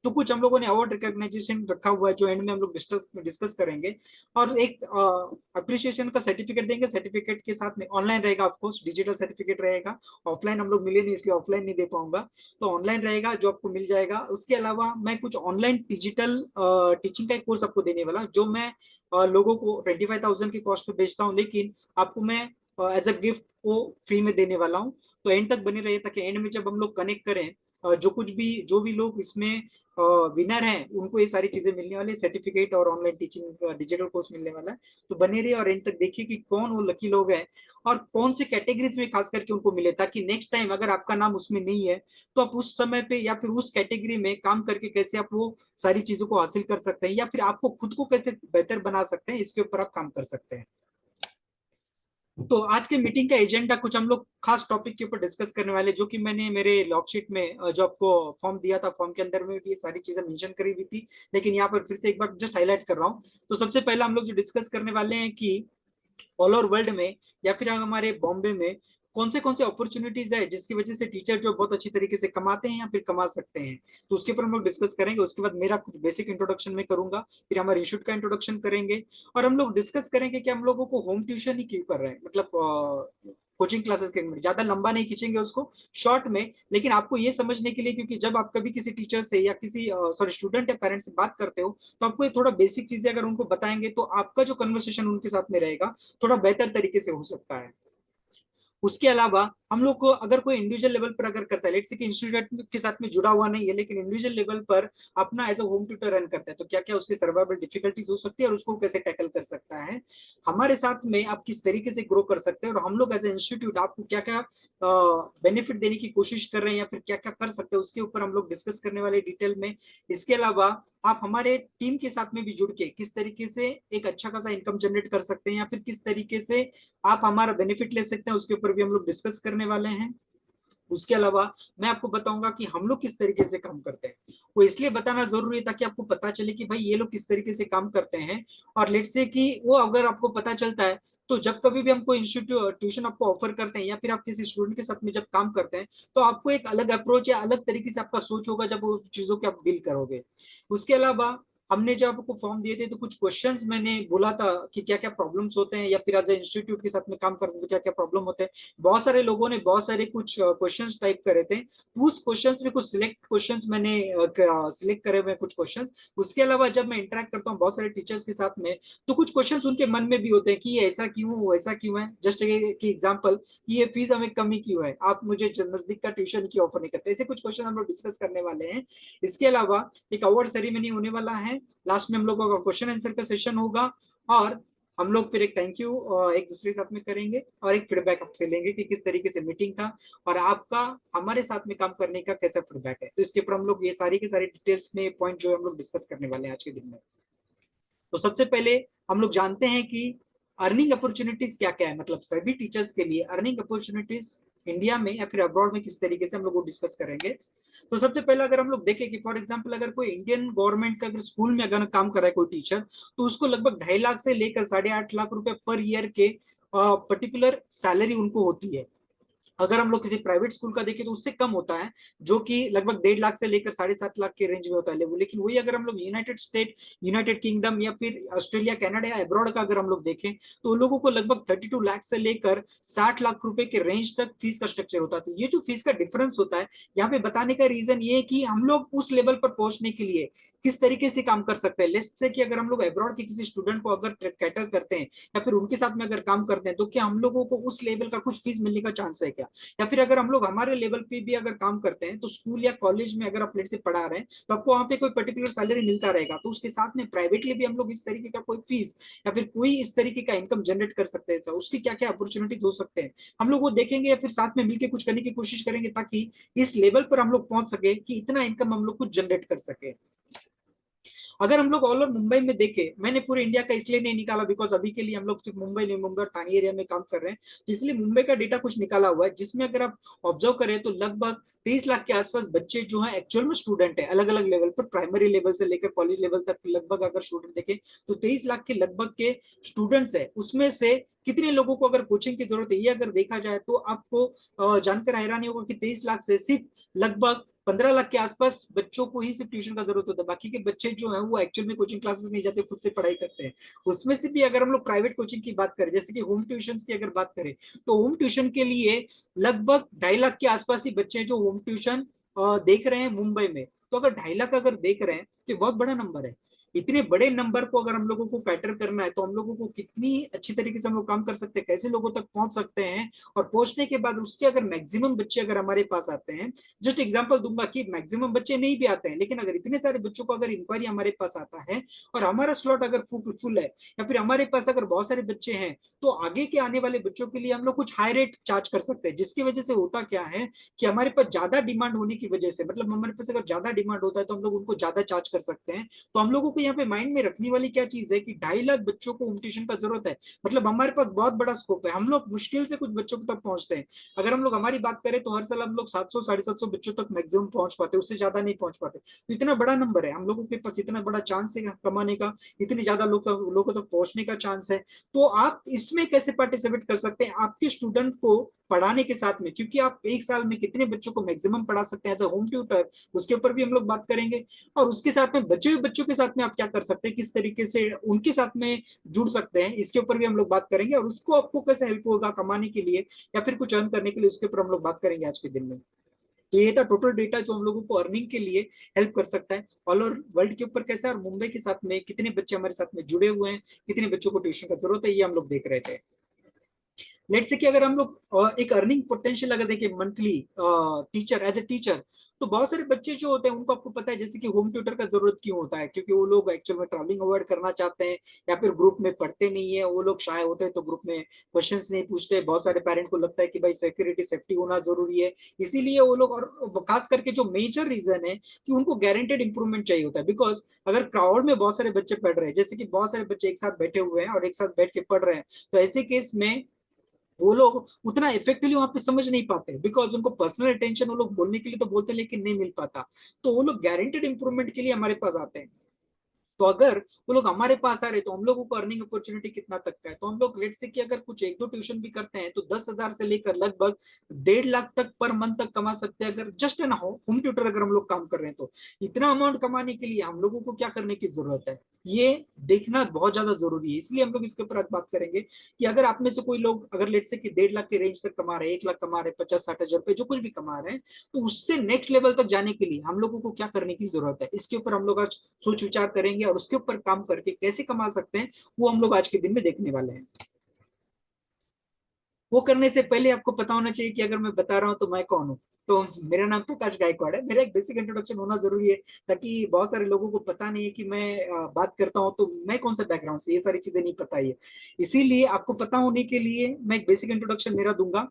तो कुछ हम लोगों ने अवार्ड रिकॉग्नाइजेशन रखा हुआ है जो एंड में हम लोग डिस्कस करेंगे। और एक अप्रिसिएशन का सर्टिफिकेट देंगे, सर्टिफिकेट के साथ में ऑनलाइन रहेगा, ऑफकोर्स डिजिटल सर्टिफिकेट रहेगा, ऑफलाइन हम लोग मिले नहीं इसलिए ऑफलाइन नहीं दे पाऊंगा, तो ऑनलाइन रहेगा जो आपको मिल जाएगा। उसके अलावा मैं कुछ ऑनलाइन डिजिटल टीचिंग का एक कोर्स आपको देने वाला जो मैं लोगों को 25,000 की कॉस्ट पे बेचता हूँ, लेकिन आपको मैं एज अ गिफ्ट वो फ्री में देने वाला हूँ। तो एंड तक बने रहिए ताकि एंड में जब हम लोग कनेक्ट करें जो भी लोग इसमें विनर हैं उनको ये सारी चीजें मिलने वाली, सर्टिफिकेट और ऑनलाइन टीचिंग डिजिटल कोर्स मिलने वाला है। तो बने रहिए और एंड तक देखिए कि कौन वो लकी लोग हैं और कौन से कैटेगरीज में खास करके उनको मिले, ताकि नेक्स्ट टाइम अगर आपका नाम उसमें नहीं है तो आप उस समय पे या फिर उस कैटेगरी में काम करके कैसे आप वो सारी चीजों को हासिल कर सकते हैं या फिर आपको खुद को कैसे बेहतर बना सकते हैं, इसके ऊपर आप काम कर सकते हैं। तो आज के मीटिंग का एजेंडा कुछ हम लोग खास टॉपिक के ऊपर डिस्कस करने वाले, जो कि मैंने मेरे लॉकशीट में जो आपको फॉर्म दिया था, फॉर्म के अंदर में भी ये सारी चीजें मेंशन करी हुई थी, लेकिन यहाँ पर फिर से एक बार जस्ट हाईलाइट कर रहा हूँ। तो सबसे पहला हम लोग जो डिस्कस करने वाले हैं कि ऑल ओवर वर्ल्ड में या फिर हमारे बॉम्बे में कौन से अपॉर्चुनिटीज है जिसकी वजह से टीचर जो बहुत अच्छी तरीके से कमाते हैं या फिर कमा सकते हैं, तो उसके ऊपर हम लोग डिस्कस करेंगे। उसके बाद मेरा कुछ बेसिक इंट्रोडक्शन में करूंगा, फिर हमारे इंस्टीट्यूट का इंट्रोडक्शन करेंगे और हम लोग डिस्कस करेंगे कि हम लोगों को होम ट्यूशन ही क्यों कर रहे हैं, मतलब कोचिंग क्लासेस के ज्यादा लंबा नहीं खींचेंगे उसको, शॉर्ट में, लेकिन आपको ये समझने के लिए, क्योंकि जब आप कभी किसी टीचर से या किसी सॉरी स्टूडेंट या पेरेंट्स से बात करते हो तो आपको ये थोड़ा बेसिक चीजें अगर उनको बताएंगे तो आपका जो कन्वर्सेशन उनके साथ में रहेगा थोड़ा बेहतर तरीके से हो सकता है। उसके अलावा हम लोग को अगर कोई इंडिविजुअल लेवल पर अगर करता है, लेट्स से कि इंस्टीट्यूट के साथ में जुड़ा हुआ नहीं है लेकिन इंडिविजुअल लेवल पर अपना as a home tutor run करता है, तो क्या क्या उसकी सर्वाइवल डिफिकल्टीज हो सकती है और उसको कैसे टैकल कर सकता है, हमारे साथ में आप किस तरीके से ग्रो कर सकते हैं और हम लोग एज ए इंस्टीट्यूट आपको क्या क्या बेनिफिट देने की कोशिश कर रहे हैं या फिर क्या क्या कर सकते हैं, उसके ऊपर हम लोग डिस्कस करने वाले डिटेल में। इसके अलावा आप हमारे टीम के साथ में भी जुड़ के किस तरीके से एक अच्छा खासा इनकम जनरेट कर सकते हैं या फिर किस तरीके से आप हमारा बेनिफिट ले सकते हैं, उसके ऊपर भी हम लोग डिस्कस करने वाले हैं। उसके अलावा मैं आपको बताऊंगा कि हम लोग किस तरीके से काम करते हैं, वो इसलिए बताना जरूरी है ताकि आपको पता चले कि भाई ये लोग किस तरीके से काम करते हैं। और लेट से कि वो अगर आपको पता चलता है तो जब कभी भी हमको इंस्टीट्यूट ट्यूशन आपको ऑफर करते हैं या फिर आप किसी स्टूडेंट के साथ में जब काम करते हैं तो आपको एक अलग अप्रोच या अलग तरीके से आपका सोच होगा जब वो चीजों के आप डील करोगे। उसके अलावा हमने जब आपको फॉर्म दिए थे तो कुछ क्वेश्चंस मैंने बोला था कि क्या क्या प्रॉब्लम्स होते हैं या फिर एज ए इंस्टीट्यूट के साथ में काम करते हैं तो क्या क्या प्रॉब्लम होते हैं। बहुत सारे लोगों ने बहुत सारे कुछ क्वेश्चंस टाइप करे थे, उस क्वेश्चंस में कुछ सिलेक्ट क्वेश्चंस मैंने सिलेक्ट करे हुए कुछ क्वेश्चंस। उसके अलावा जब मैं इंटरेक्ट करता हूँ बहुत सारे टीचर्स के साथ में तो कुछ क्वेश्चंस उनके मन में भी होते हैं कि ये ऐसा क्यों वो ऐसा क्यों है, जस्ट की एग्जांपल ये फीस हमें कमी क्यों है, आप मुझे नजदीक का ट्यूशन क्यों ऑफर नहीं करते, ऐसे कुछ क्वेश्चन हम लोग डिस्कस करने वाले हैं। इसके अलावा एक अवार्ड सेरेमनी होने वाला है, लास्ट में हम लोगों का क्वेश्चन आंसर का सेशन होगा और हम लोग फिर एक थैंक यू एक दूसरे के साथ में करेंगे और एक फीडबैक आपसे लेंगे कि किस तरीके से मीटिंग था और आपका हमारे साथ में काम करने का कैसा फीडबैक है। तो इसके ऊपर हम लोग ये सारी के सारी डिटेल्स में पॉइंट जो है हम लोग डिस्कस करने वाले हैं आज के दिन में। तो सबसे पहले हम लोग जानते हैं कि अर्निंग अपॉर्चुनिटीज क्या क्या है, मतलब सभी टीचर्स के लिए अर्निंग अपॉर्चुनिटीज इंडिया में या फिर अब्रॉड में किस तरीके से हम लोग वो डिस्कस करेंगे। तो सबसे पहले अगर हम लोग देखें कि फॉर एग्जांपल अगर कोई इंडियन गवर्नमेंट का अगर स्कूल में अगर काम कर रहा है कोई टीचर तो उसको लगभग 2.5 लाख से लेकर 8.5 लाख रुपए पर ईयर के पर्टिकुलर सैलरी उनको होती है। अगर हम लोग किसी प्राइवेट स्कूल का देखें तो उससे कम होता है, जो कि लगभग 1.5 लाख से लेकर 7.5 लाख के रेंज में होता है लेकिन वही अगर हम लोग यूनाइटेड स्टेट, यूनाइटेड किंगडम या फिर ऑस्ट्रेलिया कनाडा या अब्रॉड का अगर हम लोग देखें तो उन लोगों को लगभग 32 लाख से लेकर 60 लाख रुपए के रेंज तक फीस का स्ट्रक्चर होता है। तो ये जो फीस का डिफरेंस होता है यहाँ पे बताने का रीजन ये है कि हम लोग उस लेवल पर पहुंचने के लिए किस तरीके से काम कर सकते हैं। लेट्स से कि अगर हम लोग अब्रॉड के किसी स्टूडेंट को अगर कैटर करते हैं या फिर उनके साथ में अगर काम करते हैं तो क्या हम लोगों को उस लेवल का कुछ फीस मिलने का चांस है क्या, या फिर अगर हम लोग हमारे लेवल पे भी अगर काम करते हैं तो स्कूल या कॉलेज में अगर आप लेट से पढ़ा रहे हैं तो आपको वहां पे कोई पर्टिकुलर सैलरी मिलता रहेगा, तो उसके साथ में प्राइवेटली भी हम लोग इस तरीके का कोई फीस या फिर कोई इस तरीके का इनकम जनरेट कर सकते हैं, तो उसकी क्या क्या अपॉर्चुनिटीज हो सकते हैं हम लोग वो देखेंगे या फिर साथ में मिलकर कुछ करने की कोशिश करेंगे ताकि इस लेवल पर हम लोग पहुंच सके कि इतना इनकम हम लोग कुछ जनरेट कर सके। अगर हम लोग ऑल ओवर मुंबई में देखें, मैंने पूरे इंडिया का इसलिए नहीं निकाला बिकॉज अभी के लिए हम लोग सिर्फ मुंबई नहीं, मुंबई और थाने एरिया में काम कर रहे हैं, तो इसलिए मुंबई का डेटा कुछ निकाला हुआ है जिसमें अगर आप ऑब्जर्व करें तो लगभग 23 लाख के आसपास बच्चे जो हैं एक्चुअल में स्टूडेंट है अलग अलग लेवल पर, प्राइमरी लेवल से लेकर कॉलेज लेवल तक लगभग अगर स्टूडेंट देखें तो 23 लाख के लगभग के स्टूडेंट्स है। उसमें से कितने लोगों को अगर कोचिंग की जरूरत है ये अगर देखा जाए तो आपको जानकर हैरानी होगा कि 23 लाख से सिर्फ लगभग 15 लाख के आसपास बच्चों को ही सिर्फ ट्यूशन का जरूरत होता है, बाकी के बच्चे जो है वो एक्चुअल में कोचिंग क्लासेस नहीं जाते, खुद से पढ़ाई करते हैं। उसमें से भी अगर हम लोग प्राइवेट कोचिंग की बात करें, जैसे कि होम ट्यूशन की अगर बात करें, तो होम ट्यूशन के लिए लगभग 2.5 लाख के आसपास ही बच्चे हैं जो होम ट्यूशन देख रहे हैं मुंबई में। तो अगर 2.5 लाख अगर देख रहे हैं तो बहुत बड़ा नंबर है। इतने बड़े नंबर को अगर हम लोगों को कैटर करना है तो हम लोगों को कितनी अच्छी तरीके से हम लोग काम कर सकते हैं, कैसे लोगों तक पहुंच सकते हैं। और पहुंचने के बाद उससे अगर मैक्सिमम बच्चे अगर हमारे पास आते हैं, जस्ट एग्जांपल दूंगा कि मैक्सिमम बच्चे नहीं भी आते हैं, लेकिन अगर इतने सारे बच्चों को अगर इंक्वायरी हमारे पास आता है और हमारा स्लॉट अगर फुल है, या फिर हमारे पास अगर बहुत सारे बच्चे हैं, तो आगे के आने वाले बच्चों के लिए हम लोग कुछ हाई रेट चार्ज कर सकते हैं। जिसकी वजह से होता क्या है कि हमारे पास ज्यादा डिमांड होने की वजह से, मतलब हमारे पास अगर ज्यादा डिमांड होता है तो हम लोग उनको ज्यादा चार्ज कर सकते हैं। तो हम लोगों को यहाँ पे माइंड में रखने वाली क्या चीज है कि 2.5 लाख बच्चों को होम ट्यूशन का जरूरत है, मतलब हमारे पास बहुत बड़ा स्कोप है। हम लोग मुश्किल से कुछ बच्चों तक पहुंचते हैं। अगर हम लोग हमारी बात करें तो हर साल हम लोग 700 750 बच्चों तक मैक्सिमम पहुंच पाते, उससे ज्यादा नहीं पहुंच पाते। तो इतना बड़ा नंबर है, हम लोगों के पास इतना बड़ा चांस है कमाने का, इतने ज्यादा लोगों तक पहुंचने का चांस है। तो आप इसमें कैसे पार्टिसिपेट कर सकते हैं आपके स्टूडेंट को पढ़ाने के साथ में, क्योंकि आप एक साल में कितने बच्चों को मैक्सिमम पढ़ा सकते हैं एज अ होम ट्यूटर, उसके ऊपर भी हम लोग बात करेंगे। और उसके साथ में बचे हुए बच्चों के साथ में आप क्या कर सकते हैं, किस तरीके से उनके साथ में जुड़ सकते हैं, इसके ऊपर भी हम लोग बात करेंगे। और उसको आपको कैसे हेल्प होगा कमाने के लिए या फिर कुछ अर्न करने के लिए, उसके ऊपर हम लोग बात करेंगे आज के दिन में। तो ये था टोटल डेटा जो हम लोगों को अर्निंग के लिए हेल्प कर सकता है ऑल ओवर वर्ल्ड के ऊपर कैसा है, और मुंबई के साथ में कितने बच्चे हमारे साथ में जुड़े हुए हैं, कितने बच्चों को ट्यूशन का जरूरत है, ये हम लोग देख रहे थे। लेट से कि अगर हम लोग एक अर्निंग पोटेंशियल अगर देखें monthly teacher as a teacher, तो बहुत सारे बच्चे जो होते हैं उनको आपको पता है जैसे कि होम ट्यूटर का जरूरत क्यों होता है, क्योंकि वो लोग एक्चुअल में ट्रैवलिंग अवॉइड करना चाहते हैं, या फिर ग्रुप में पढ़ते नहीं है, वो लोग शाय होते हैं तो ग्रुप में क्वेश्चंस नहीं पूछते। बहुत सारे पेरेंट को लगता है कि भाई सिक्योरिटी सेफ्टी होना जरूरी है, इसीलिए वो लोग, और खास करके जो मेजर रीजन है कि उनको गारंटेड इंप्रूवमेंट चाहिए होता है। बिकॉज अगर क्राउड में बहुत सारे बच्चे पढ़ रहे हैं, जैसे कि बहुत सारे बच्चे एक साथ बैठे हुए हैं और एक साथ बैठ के पढ़ रहे हैं, तो ऐसे केस में वो लोग उतना इफेक्टिवली वहां पे समझ नहीं पाते, बिकॉज उनको पर्सनल अटेंशन वो लोग बोलने के लिए तो बोलते हैं लेकिन नहीं मिल पाता। तो वो लोग गारंटेड इंप्रूवमेंट के लिए हमारे पास आते हैं। तो अगर वो लोग हमारे पास आ रहे तो हम लोगों को अर्निंग अपॉर्चुनिटी कितना तक का है, तो हम लोग लेट से कि अगर कुछ एक दो ट्यूशन भी करते हैं तो 10,000 से लेकर लगभग 1.5 लाख तक पर मंथ तक कमा सकते हैं, अगर जस्ट ना हो होम ट्यूटर अगर हम लोग काम कर रहे हैं तो। इतना अमाउंट कमाने के लिए हम लोगों को क्या करने की जरूरत है, ये देखना बहुत ज्यादा जरूरी है। इसलिए हम लोग इसके ऊपर आज बात करेंगे कि अगर आप में से कोई लोग अगर लेट से कि 1.5 लाख के रेंज तक कमा रहे हैं, 1 लाख कमा रहे हैं, 50-60 हजार रुपए जो कुछ भी कमा रहे हैं, तो उससे नेक्स्ट लेवल तक जाने के लिए हम लोगों को क्या करने की जरूरत है, इसके ऊपर हम लोग आज सोच विचार करेंगे। और उसके ऊपर काम करके कैसे कमा सकते हैं वो हम लोग आज के दिन में देखने वाले हैं। वो करने से पहले आपको पता होना चाहिए कि अगर मैं बता रहा हूं तो मैं कौन हूँ। तो मेरा नाम प्रकाश गायकवाड़ है, मेरा एक बेसिक इंट्रोडक्शन होना जरूरी है, ताकि बहुत सारे लोगों को पता नहीं है कि मैं बात करता हूँ तो मैं कौन सा बैकग्राउंड से, ये सारी चीजें नहीं पता है। इसीलिए आपको पता होने के लिए मैं एक बेसिक इंट्रोडक्शन मेरा दूंगा।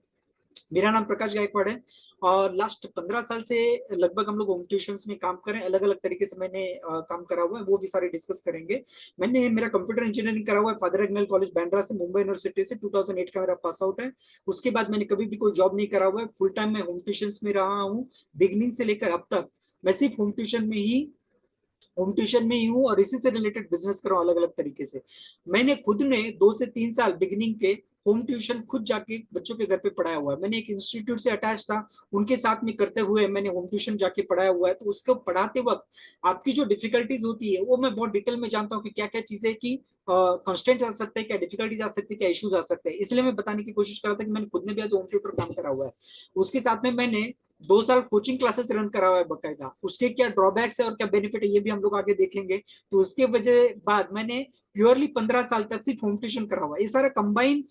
मेरा नाम प्रकाश गायकवाड़ है और लास्ट 15 साल से लगभग हम लोग होम ट्यूशंस में काम कर रहे हैं। अलग अलग तरीके से मैंने काम करा हुआ है, वो भी सारे डिस्कस करेंगे। मैंने मेरा कंप्यूटर इंजीनियरिंग करा हुआ है फादर एग्नेल कॉलेज बैंड्रा से, मुंबई यूनिवर्सिटी से, 2008 का मेरा पास आउट है। उसके बाद मैंने कभी भी कोई जॉब नहीं करा हुआ है, फुल टाइम मैं होम ट्यूशंस में रहा हूँ। बिगिनिंग से लेकर अब तक मैं सिर्फ होम ट्यूशन में ही हूँ और इसी से रिलेटेड बिजनेस कर रहा हूँ अलग अलग तरीके से। मैंने खुद ने 2 से 3 साल बिगिनिंग के होम ट्यूशन खुद जाके बच्चों के घर पे पढ़ाया हुआ है। मैंने एक इंस्टीट्यूट से अटैच था, उनके साथ में करते हुए मैंने होम ट्यूशन जाके पढ़ाया हुआ है। तो उसको पढ़ाते वक्त आपकी जो डिफिकल्टीज होती है वो मैं बहुत डिटेल में जानता हूँ कि क्या क्या चीजें की कंस्टेंट आ सकते हैं, क्या डिफिकल्टीज आ सकती है, क्या इश्यूज आ सकते हैं। इसलिए मैं बताने की कोशिश कर रहा था कि मैंने खुद ने भी एज होम ट्यूटर काम करा हुआ है। उसके साथ में मैंने 2 साल कोचिंग क्लासेस रन करा हुआ है बकायदा। उसके क्या ड्रॉबैक्स है और क्या बेनिफिट है ये भी हम लोग आगे देखेंगे। तो उसके वजह बाद मैंने प्योरली 15 साल तक सिर्फ होम ट्यूशन करा हुआ है। ये सारा कंबाइन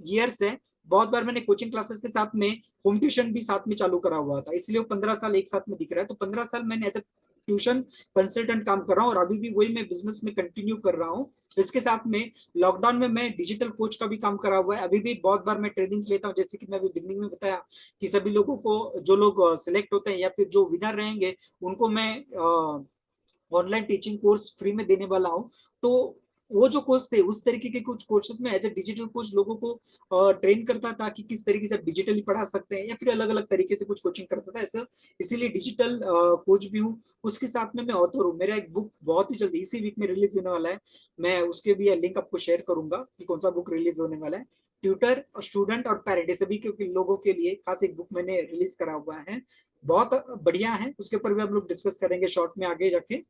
ईयर्स है। बहुत बार मैंने कोचिंग क्लासेस के साथ में होम ट्यूशन भी साथ में चालू करा हुआ था, इसलिए वो 15 साल एक साथ में दिख रहा है। तो 15 साल मैंने एज ए ट्यूशन कंसल्टेंट काम कर रहा हूँ और अभी भी वही मैं बिजनेस में कंटिन्यू कर रहा हूँ। इसके साथ में लॉकडाउन में मैं डिजिटल कोच का भी काम करा हुआ है। अभी भी बहुत बार मैं ट्रेनिंग्स लेता हूँ, जैसे कि मैं अभी बिगनिंग में बताया कि सभी लोगों को, जो लोग सिलेक्ट होते हैं या फिर जो विनर रहेंगे, उनको मैं ऑनलाइन टीचिंग कोर्स फ्री में देने वाला हूँ। तो वो जो कोर्स थे उस तरीके के कुछ कोर्सेज में एज ए डिजिटल कोच लोगों को ट्रेन करता था कि किस तरीके से डिजिटली पढ़ा सकते हैं, या फिर अलग अलग तरीके से कुछ कोचिंग करता था ऐसा। इसीलिए डिजिटल कोच भी हूँ। उसके साथ में मैं ऑथर हूँ, मेरा एक बुक बहुत ही जल्दी इसी वीक में रिलीज होने वाला है। मैं उसके भी लिंक आपको शेयर करूंगा कि कौन सा बुक रिलीज होने वाला है। ट्यूटर और स्टूडेंट और पेरेंट, सभी के लोगों के लिए खास एक बुक मैंने रिलीज करा हुआ है, बहुत बढ़िया है। उसके ऊपर भी हम लोग डिस्कस करेंगे शॉर्ट में आगे जाके।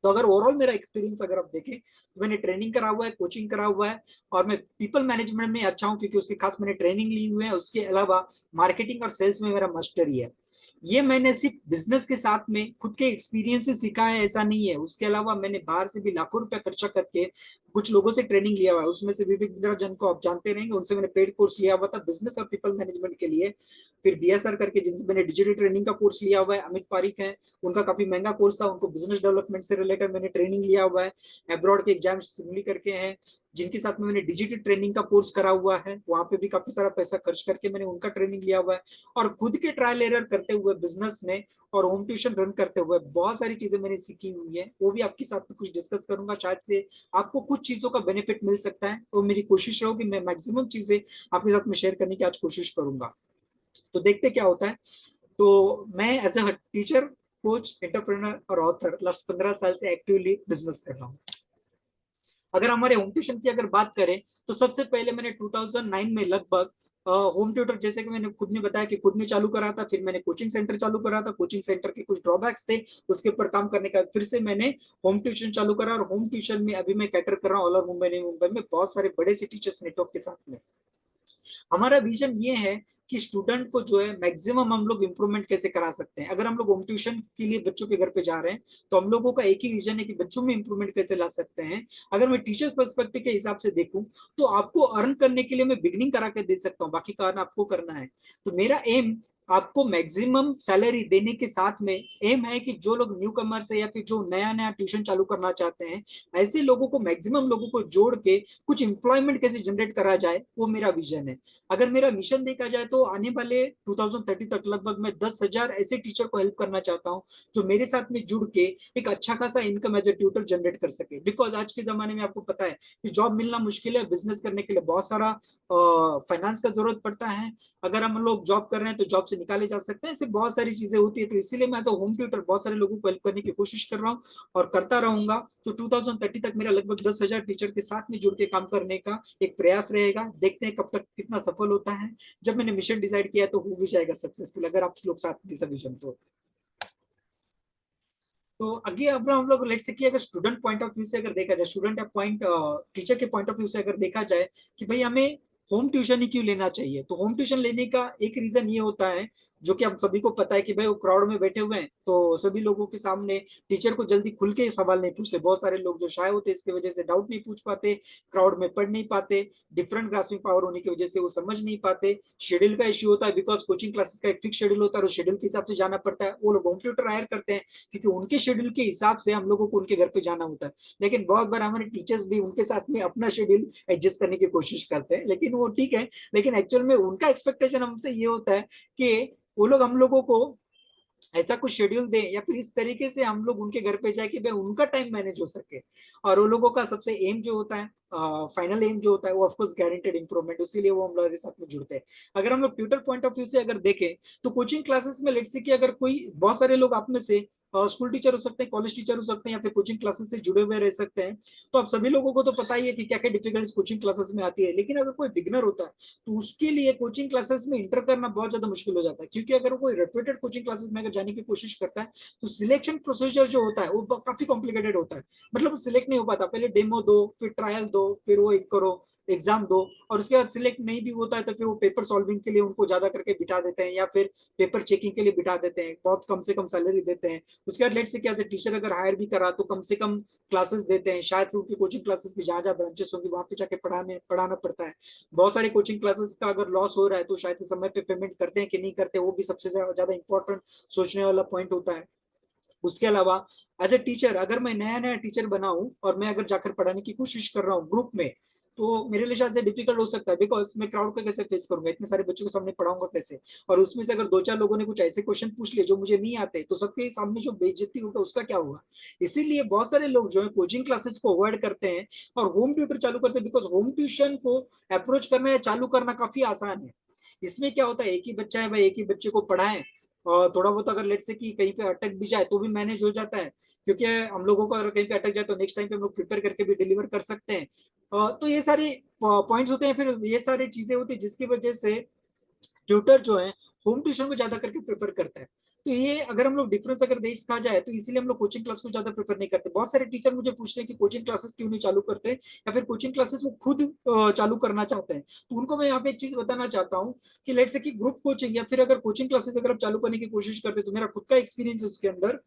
तो अगर ओवरऑल मेरा एक्सपीरियंस अगर आप देखें तो मैंने ट्रेनिंग करा हुआ है, कोचिंग करा हुआ है, और मैं पीपल मैनेजमेंट में अच्छा हूं क्योंकि उसके खास मैंने ट्रेनिंग ली हुई है। उसके अलावा मार्केटिंग और सेल्स में मेरा मास्टरी है। ये मैंने सिर्फ बिजनेस के साथ में खुद के एक्सपीरियंस से सीखा है ऐसा नहीं है, उसके अलावा मैंने बाहर से भी लाखों रुपया खर्चा करके कुछ लोगों से ट्रेनिंग लिया हुआ है। उसमें से विवेक बिंद्रा जन को आप जानते रहेंगे, उनसे मैंने पेड कोर्स लिया हुआ था बिजनेस और पीपल मैनेजमेंट के लिए। फिर बीएसआर करके जिनसे मैंने डिजिटल ट्रेनिंग का कोर्स लिया हुआ है, अमित पारिक है, उनका काफी महंगा कोर्स था, उनको बिजनेस डेवलपमेंट से रिलेटेड मैंने ट्रेनिंग लिया हुआ है। एब्रॉड के एग्जाम सिमली करके हैं, जिनके साथ में मैंने डिजिटल ट्रेनिंग का कोर्स करा हुआ है, वहां पे भी काफी सारा पैसा खर्च करके मैंने उनका ट्रेनिंग लिया हुआ है। और खुद के ट्रायल एरर करते हुए बिजनेस में और होम ट्यूशन रन करते हुए बहुत सारी चीजें मैंने सीखी हुई है, वो भी आपके साथ में कुछ डिस्कस करूंगा। शायद से आपको कुछ चीजों का बेनिफिट मिल सकता है, तो मेरी कोशिश रहोगी मैं मैक्सिमम चीजें आपके साथ में शेयर करने की आज कोशिश करूंगा। तो देखते क्या होता है। तो मैं as a teacher, coach, entrepreneur और ऑथर लास्ट 15 साल से एक्टिवली बिजनेस कर रहा हूँ। अगर हमारे होम ट्यूशन की अगर बात करें तो सबसे पहले मैंने 2009 में लगभग होम ट्यूटर, जैसे कि मैंने खुद ने बताया कि खुद ने चालू करा था, फिर मैंने कोचिंग सेंटर चालू करा था, कोचिंग सेंटर के कुछ ड्रॉबैक्स थे, उसके ऊपर काम करने का फिर से मैंने होम ट्यूशन चालू करा। और होम ट्यूशन में अभी मैं कैटर कर रहा हूँ ऑल ओवर मुंबई, मुंबई में बहुत सारे बड़े से टीचर्स नेटवर्क के साथ में। हमारा विजन ये है कि स्टूडेंट को जो है मैक्सिमम हम लोग इंप्रूवमेंट कैसे करा सकते हैं। अगर हम लोग होम ट्यूशन के लिए बच्चों के घर पे जा रहे हैं तो हम लोगों का एक ही विजन है कि बच्चों में इंप्रूवमेंट कैसे ला सकते हैं। अगर मैं टीचर्स पर्सपेक्टिव के हिसाब से देखूं तो आपको अर्न करने के लिए मैं बिगनिंग करा के दे सकता हूँ, बाकी का आपको करना है। तो मेरा एम आपको मैक्सिमम सैलरी देने के साथ में एम है कि जो लोग न्यू कमर्स है या फिर जो नया नया ट्यूशन चालू करना चाहते हैं, ऐसे लोगों को मैक्सिमम लोगों को जोड़ के कुछ एम्प्लॉयमेंट कैसे जनरेट करा जाए, वो मेरा विजन है। अगर मेरा मिशन देखा जाए तो आने वाले 2030 तक लगभग मैं 10,000 ऐसे टीचर को हेल्प करना चाहता हूँ जो मेरे साथ में जुड़ के एक अच्छा खासा income as a tutor generate कर सके। बिकॉज आज के जमाने में आपको पता है कि जॉब मिलना मुश्किल है, बिजनेस करने के लिए बहुत सारा फाइनेंस का जरूरत पड़ता है। अगर हम लोग जॉब कर रहे हैं तो जॉब से निकाले जा सकते हैं, ऐसे बहुत सारी चीजें होती है। तो इसीलिए मैं एज अ होम ट्यूटर बहुत सारे लोगों को हेल्प करने की कोशिश कर रहा हूँ और करता रहूंगा। तो 2030 तक मेरा लगभग 10,000 टीचर के साथ में जुड़ के काम करने का एक प्रयास रहेगा। देखते हैं कब तक कितना सफल होता है। जब मैंने मिशन डिसाइड किया तो हो भी जाएगा सक्सेसफुल, अगर आप लोग साथ में विजन तो आगे अब हम लोग लेट से कि अगर स्टूडेंट पॉइंट ऑफ व्यू से अगर देखा जाए, स्टूडेंट या पॉइंट टीचर के पॉइंट ऑफ व्यू से अगर देखा जाए कि भाई हमें होम ट्यूशन ही क्यों लेना चाहिए, तो होम ट्यूशन लेने का एक रीजन ये होता है जो कि हम सभी को पता है कि भाई वो क्राउड में बैठे हुए हैं तो सभी लोगों के सामने टीचर को जल्दी खुल के सवाल नहीं पूछते। बहुत सारे लोग जो शाय होते हैं इसकी वजह से डाउट नहीं पूछ पाते, क्राउड में पढ़ नहीं पाते, डिफरेंट ग्रास्पिंग पावर होने की वजह से वो समझ नहीं पाते। शेड्यूल का इश्यू होता है बिकॉज कोचिंग क्लासेस का एक फिक्स शेड्यूल होता है और शेड्यूल के हिसाब से जाना पड़ता है। वो लोग होम ट्यूटर हायर करते हैं क्योंकि उनके शेड्यूल के हिसाब से हम लोगों को उनके घर पे जाना होता है। लेकिन बहुत बार हमारे टीचर्स भी उनके साथ में अपना शेड्यूल एडजस्ट करने की कोशिश करते हैं, लेकिन वो ठीक है। लेकिन एक्चुअल में उनका एक्सपेक्टेशन हमसे ये होता है कि वो लोग हम लोगों को ऐसा कुछ शेड्यूल दे या फिर इस तरीके से हम लोग उनके घर पे जाए कि भाई उनका टाइम मैनेज हो सके। और वो लोगों का सबसे एम जो होता है, फाइनल एम जो होता है वो ऑफकोर्स गारंटेड इंप्रूवमेंट, इसीलिए वो हम लोग के साथ में जुड़ते हैं। अगर हम लोग ट्यूटर पॉइंट ऑफ व्यू से अगर देखें तो कोचिंग क्लासेस में लेट्स से कि अगर कोई बहुत सारे लोग आप में से स्कूल टीचर हो सकते हैं, कॉलेज टीचर हो सकते हैं या फिर कोचिंग क्लासेस से जुड़े हुए रह सकते हैं। तो आप सभी लोगों को तो पता ही है कि क्या क्या डिफिकल्ट कोचिंग क्लासेस में आती है। लेकिन अगर कोई बिगनर होता है तो उसके लिए कोचिंग क्लासेस में इंटर करना बहुत ज्यादा मुश्किल हो जाता है, क्योंकि अगर वो कोई रेप्यूटेड कोचिंग क्लासेस में अगर जाने की कोशिश करता है तो सिलेक्शन प्रोसीजर जो होता है वो काफी कॉम्प्लिकेटेड होता है। मतलब सिलेक्ट नहीं हो पाता, पहले डेमो दो, फिर ट्रायल दो, फिर वो एक करो, एग्जाम दो, और उसके बाद सिलेक्ट नहीं भी होता है तो फिर वो पेपर सॉल्विंग के लिए उनको ज्यादा करके बिठा देते हैं या फिर पेपर चेकिंग के लिए बिठा देते हैं, बहुत कम से कम सैलरी देते हैं। उसके बाद लेट से क्या टीचर अगर हायर भी करा तो कम से कम क्लासेस देते हैं, शायद से उनकी कोचिंग क्लासेस की जहां जहां ब्रांचेस होंगी वहां पे जाके पढ़ाना पड़ता है। बहुत सारी कोचिंग क्लासेस का अगर लॉस हो रहा है तो शायद से समय पे पेमेंट करते हैं कि नहीं करते, वो भी सबसे ज्यादा इंपॉर्टेंट सोचने वाला पॉइंट होता है। उसके अलावा एज ए टीचर अगर मैं नया नया टीचर बनाऊं और मैं अगर जाकर पढ़ाने की कोशिश कर रहा हूँ ग्रुप में, तो मेरे लिए शायद से डिफिकल्ट हो सकता है बिकॉज मैं क्राउड को कैसे फेस करूंगा, इतने सारे बच्चों के सामने पढ़ाऊंगा कैसे। और उसमें से अगर दो चार लोगों ने कुछ ऐसे क्वेश्चन पूछ लिए जो मुझे नहीं आते तो सबके सामने जो बेइज्जती होगा उसका क्या होगा। इसीलिए बहुत सारे लोग जो है कोचिंग क्लासेस को अवॉइड करते हैं और होम ट्यूटर चालू करते हैं, बिकॉज होम ट्यूशन को अप्रोच करना या चालू करना काफी आसान है। इसमें क्या होता है, एक ही बच्चा है भाई, एक ही बच्चे को पढ़ाएं, और थोड़ा बहुत अगर लेट से कि कहीं पे अटक भी जाए तो भी मैनेज हो जाता है, क्योंकि हम लोगों को अगर कहीं पे अटक जाए तो नेक्स्ट टाइम पे हम लोग प्रिपेयर करके भी डिलीवर कर सकते हैं। तो ये सारे पॉइंट्स होते हैं, फिर ये सारी चीजें होती है जिसकी वजह से ट्यूटर जो है होम ट्यूशन को ज्यादा करके प्रेफर करता है। तो ये अगर हम लोग डिफरेंस अगर देखा जाए तो इसीलिए हम लोग कोचिंग क्लास को ज्यादा प्रेफर नहीं करते। बहुत सारे टीचर मुझे पूछते हैं कि कोचिंग क्लासेस क्यों नहीं चालू करते, या फिर कोचिंग क्लासेस वो खुद चालू करना चाहते हैं। तो उनको मैं यहाँ पे एक चीज बताना चाहता हूँ कि लेट से कि ग्रुप कोचिंग या फिर अगर कोचिंग क्लासेस अगर आप चालू करने की कोशिश करते हैं, तो मेरा खुद का एक्सपीरियंस है उसके अंदर,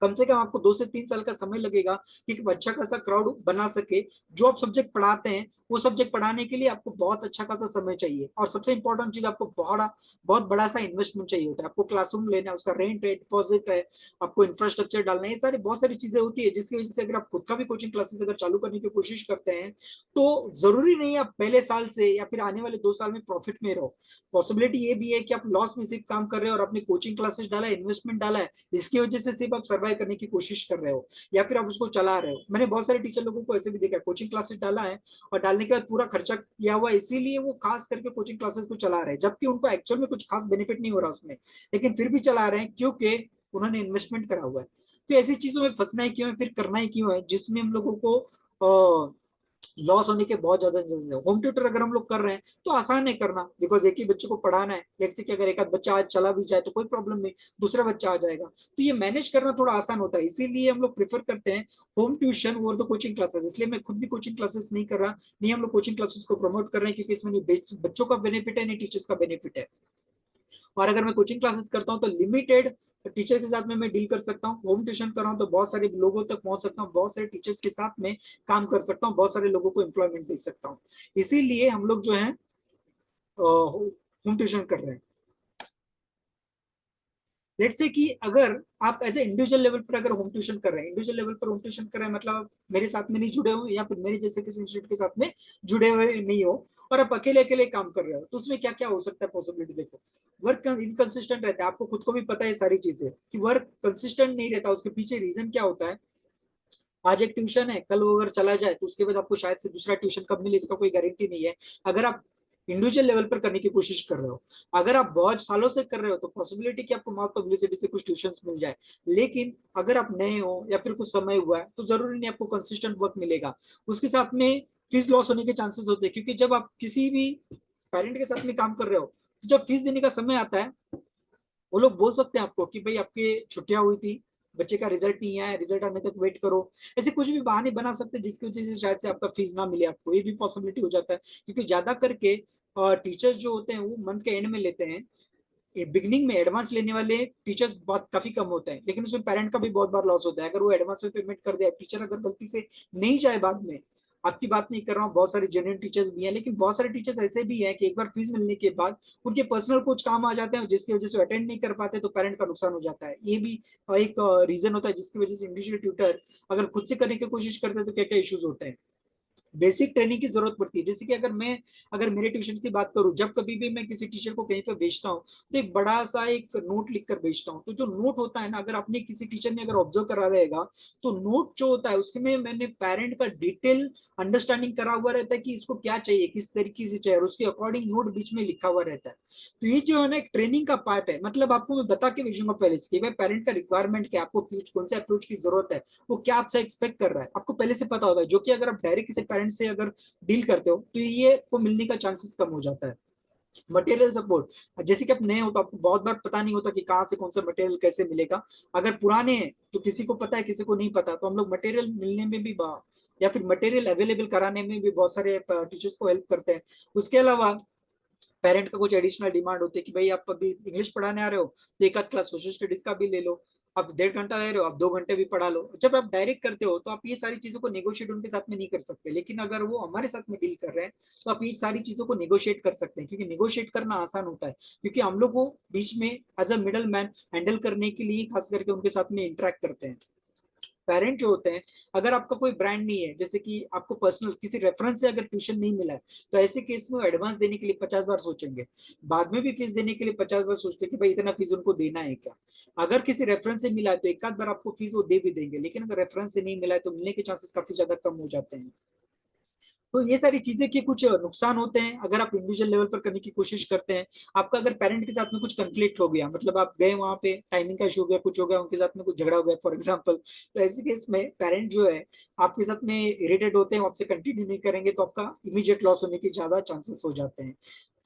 कम से कम आपको 2 से 3 साल का समय लगेगा कि एक अच्छा खासा क्राउड बना सके। जो आप सब्जेक्ट पढ़ाते हैं वो सब्जेक्ट पढ़ाने के लिए आपको बहुत अच्छा खासा समय चाहिए, और सबसे इंपॉर्टेंट चीज आपको बहुत बड़ा सा इन्वेस्टमेंट चाहिए होता है। आपको क्लासरूम लेना है, उसका रेंट है, डिपॉजिट है, आपको इंफ्रास्ट्रक्चर डालना है, ये सारी बहुत सारी चीजें होती है, जिसकी वजह से अगर आप खुद का भी कोचिंग क्लासेस अगर चालू करने की कोशिश करते हैं तो जरूरी नहीं है आप पहले साल से या फिर आने वाले 2 साल में प्रॉफिट में रहो। पॉसिबिलिटी ये भी है कि आप लॉस में सिर्फ काम कर रहे हो और अपनी कोचिंग क्लासेस डाला है, इन्वेस्टमेंट डाला है, इसकी वजह से सिर्फ आप सर्वाइव करने की कोशिश कर रहे हो, या फिर आप उसको चला रहे हो। मैंने बहुत सारे टीचर लोगों को ऐसे भी देखा है, कोचिंग क्लासेस डाला है और डालने के बाद पूरा खर्चा किया हुआ है, इसीलिए वो खास करके कोचिंग क्लासेस को चला रहे हैं, जबकि उनको एक्चुअल में कुछ खास बेनिफिट नहीं हो रहा उसमें, लेकिन फिर भी चला रहे हैं क्योंकि उन्होंने इन्वेस्टमेंट करा हुआ है। तो ऐसी चीजों में फंसना ही क्यों है, फिर करना ही क्यों है जिसमें हम लोगों को लॉस होने के बहुत ज्यादा चांसेस है। होम ट्यूटर अगर हम लोग कर रहे हैं तो आसान है करना, बिकॉज एक ही बच्चे को पढ़ाना है। लेट्स से कि अगर एक आध बच्चा आज चला भी जाए तो कोई प्रॉब्लम नहीं, दूसरा बच्चा आ जाएगा, तो ये मैनेज करना थोड़ा आसान होता है, इसीलिए हम लोग प्रेफर करते हैं होम ट्यूशन और द कोचिंग क्लासेस। इसलिए मैं खुद भी कोचिंग क्लासेस नहीं कर रहा, नहीं हम लोग कोचिंग क्लासेस को प्रमोट कर रहे हैं, क्योंकि इसमें नहीं बच्चों का बेनिफिट है नहीं टीचर्स का बेनिफिट है। और अगर मैं कोचिंग क्लासेस करता हूँ तो लिमिटेड टीचर के साथ में मैं डील कर सकता हूँ। होम ट्यूशन कर रहा हूँ तो बहुत सारे लोगों तक पहुंच सकता हूँ, बहुत सारे टीचर्स के साथ में काम कर सकता हूँ, बहुत सारे लोगों को एम्प्लॉयमेंट दे सकता हूँ। इसीलिए हम लोग जो है होम ट्यूशन कर रहे हैं। लेट्स से कि अगर आप एज ए इंडिविजुअल लेवल पर अगर होम ट्यूशन कर रहे हैं, इंडिविजुअल लेवल पर होम ट्यूशन कर रहे हैं मतलब आप मेरे साथ में नहीं जुड़े हो या फिर मेरे जैसे किसी इंस्टीट्यूट के साथ में जुड़े हुए नहीं हो, और आप अकेले अकेले काम कर रहे हो, तो उसमें क्या क्या हो सकता है पॉसिबिलिटी देखो। वर्क इनकंसिस्टेंट रहता है, आपको खुद को भी पता है सारी चीजें कि वर्क कंसिस्टेंट नहीं रहता, उसके पीछे रीजन क्या होता है। आज एक ट्यूशन है, कल वो अगर चला जाए तो उसके बाद आपको शायद से दूसरा ट्यूशन कब मिले इसका कोई गारंटी नहीं है। अगर आप इंडिविजुअल लेवल पर करने की कोशिश कर रहे हो, अगर आप बहुत सालों से कर रहे हो तो पॉसिबिलिटी कि आपको माउथ पब्लिसिटी से कुछ ट्यूशंस मिल जाए। लेकिन अगर आप नए हो या फिर कुछ समय हुआ है तो जरूरी नहीं आपको कंसिस्टेंट वर्क मिलेगा। उसके साथ में फीस लॉस होने के चांसेस होते हैं, क्योंकि जब आप किसी भी पेरेंट के साथ में काम कर रहे हो तो जब फीस देने का समय आता है वो लोग बोल सकते हैं आपको कि भाई आपके छुट्टियां हुई थी, बच्चे का रिजल्ट नहीं आया, रिजल्ट आने तक वेट करो। ऐसे कुछ भी बहाने बना सकते हैं जिसकी वजह से शायद से आपका फीस ना मिले आपको, ये भी पॉसिबिलिटी हो जाता है। क्योंकि ज्यादा करके टीचर्स जो होते हैं वो मंथ के एंड में लेते हैं, बिगिनिंग में एडवांस लेने वाले टीचर्स बहुत काफी कम होते हैं, लेकिन उसमें पेरेंट का भी बहुत बार लॉस होता है। अगर वो एडवांस में पेमेंट कर दे, टीचर अगर गलती से नहीं जाए बाद में, आपकी बात नहीं कर रहा हूँ, बहुत सारे जेन्युइन टीचर्स भी हैं, लेकिन बहुत सारे टीचर्स ऐसे भी हैं कि एक बार फीस मिलने के बाद उनके पर्सनल कुछ काम आ जाते हैं जिसकी वजह से अटेंड नहीं कर पाते, तो पेरेंट का नुकसान हो जाता है। ये भी एक रीजन होता है जिसकी वजह से इंडिविजुअल ट्यूटर अगर खुद से करने की कोशिश करते हैं तो क्या क्या इश्यूज होते हैं। बेसिक ट्रेनिंग की जरूरत पड़ती है, जैसे कि अगर मेरे ट्यूशन की बात करूं, जब कभी भी मैं किसी टीचर को कहीं पे भेजता हूँ तो एक बड़ा सा एक नोट लिख कर भेजता हूँ। तो जो नोट होता है ना, अगर आपने किसी टीचर ने अगर ऑब्जर्व करा रहेगा तो नोट जो होता है उसके में मैंने पेरेंट का डिटेल अंडरस्टैंडिंग करा हुआ रहता है कि इसको क्या चाहिए, किस तरीके से चाहिए, और उसके अकॉर्डिंग नोट बीच में लिखा हुआ रहता है। तो ये जो है ना एक ट्रेनिंग का पार्ट है, मतलब आपको मैं बता के भेजूंगा पहले से कि भाई पेरेंट का रिक्वायरमेंट क्या, आपको कौन से अप्रोच की जरूरत है, वो क्या आपसे एक्सपेक्ट कर रहा है, आपको पहले से पता होता है। जो कि अगर आप डायरेक्ट किसी पेरेंट से अगर डील करते हो तो ये को मिलने का चांसेस कम हो जाता है। मटेरियल सपोर्ट, जैसे कि आप नए हो तो आपको बहुत बार पता नहीं होता कि कहाँ से कौन सा मटेरियल कैसे मिलेगा। अगर पुराने हैं तो किसी को पता है किसी को नहीं पता, तो हम लोग मटेरियल मिलने में भी या फिर मटेरियल अवेलेबल कराने में भी बहुत सारे टीचर्स को हेल्प करते हैं। उसके अलावा पेरेंट का कुछ एडिशनल डिमांड होती है कि भाई आप अभी इंग्लिश पढ़ाने आ रहे हो तो एक आध क्लास सोशल स्टडीज का भी ले लो, आप 1.5 घंटा ले रहे हो आप 2 घंटे भी पढ़ा लो। जब आप डायरेक्ट करते हो तो आप ये सारी चीजों को नेगोशिएट उनके साथ में नहीं कर सकते, लेकिन अगर वो हमारे साथ में डील कर रहे हैं तो आप ये सारी चीजों को नेगोशिएट कर सकते हैं, क्योंकि नेगोशिएट करना आसान होता है, क्योंकि हम लोग को बीच में as a middle man handle करने के लिए खास करके उनके साथ में इंटरेक्ट करते हैं। पेरेंट जो होते हैं, अगर आपका कोई ब्रांड नहीं है, जैसे कि आपको पर्सनल किसी रेफरेंस से अगर ट्यूशन नहीं मिला है, तो ऐसे केस में वो एडवांस देने के लिए 50 बार सोचेंगे, बाद में भी फीस देने के लिए 50 बार सोचते हैं कि भाई इतना फीस उनको देना है क्या। अगर किसी रेफरेंस से मिला है तो एक आध बार आपको फीस वो दे भी देंगे, लेकिन अगर रेफरेंस से नहीं मिला है तो मिलने के चांसेस काफी ज्यादा कम हो जाते हैं। तो ये सारी चीजें के कुछ नुकसान होते हैं अगर आप इंडिविजुअल लेवल पर करने की कोशिश करते हैं। आपका अगर पेरेंट के साथ में कुछ कंफ्लिक्ट हो गया, मतलब आप गए वहां पे, टाइमिंग का इशू हो गया, कुछ हो गया, उनके साथ में कुछ झगड़ा हो गया फॉर एग्जाम्पल, तो ऐसे केस में पेरेंट जो है आपके साथ में इरिटेट होते हैं, वो आपसे कंटिन्यू नहीं करेंगे, तो आपका इमीडिएट लॉस होने की ज्यादा चांसेस हो जाते हैं।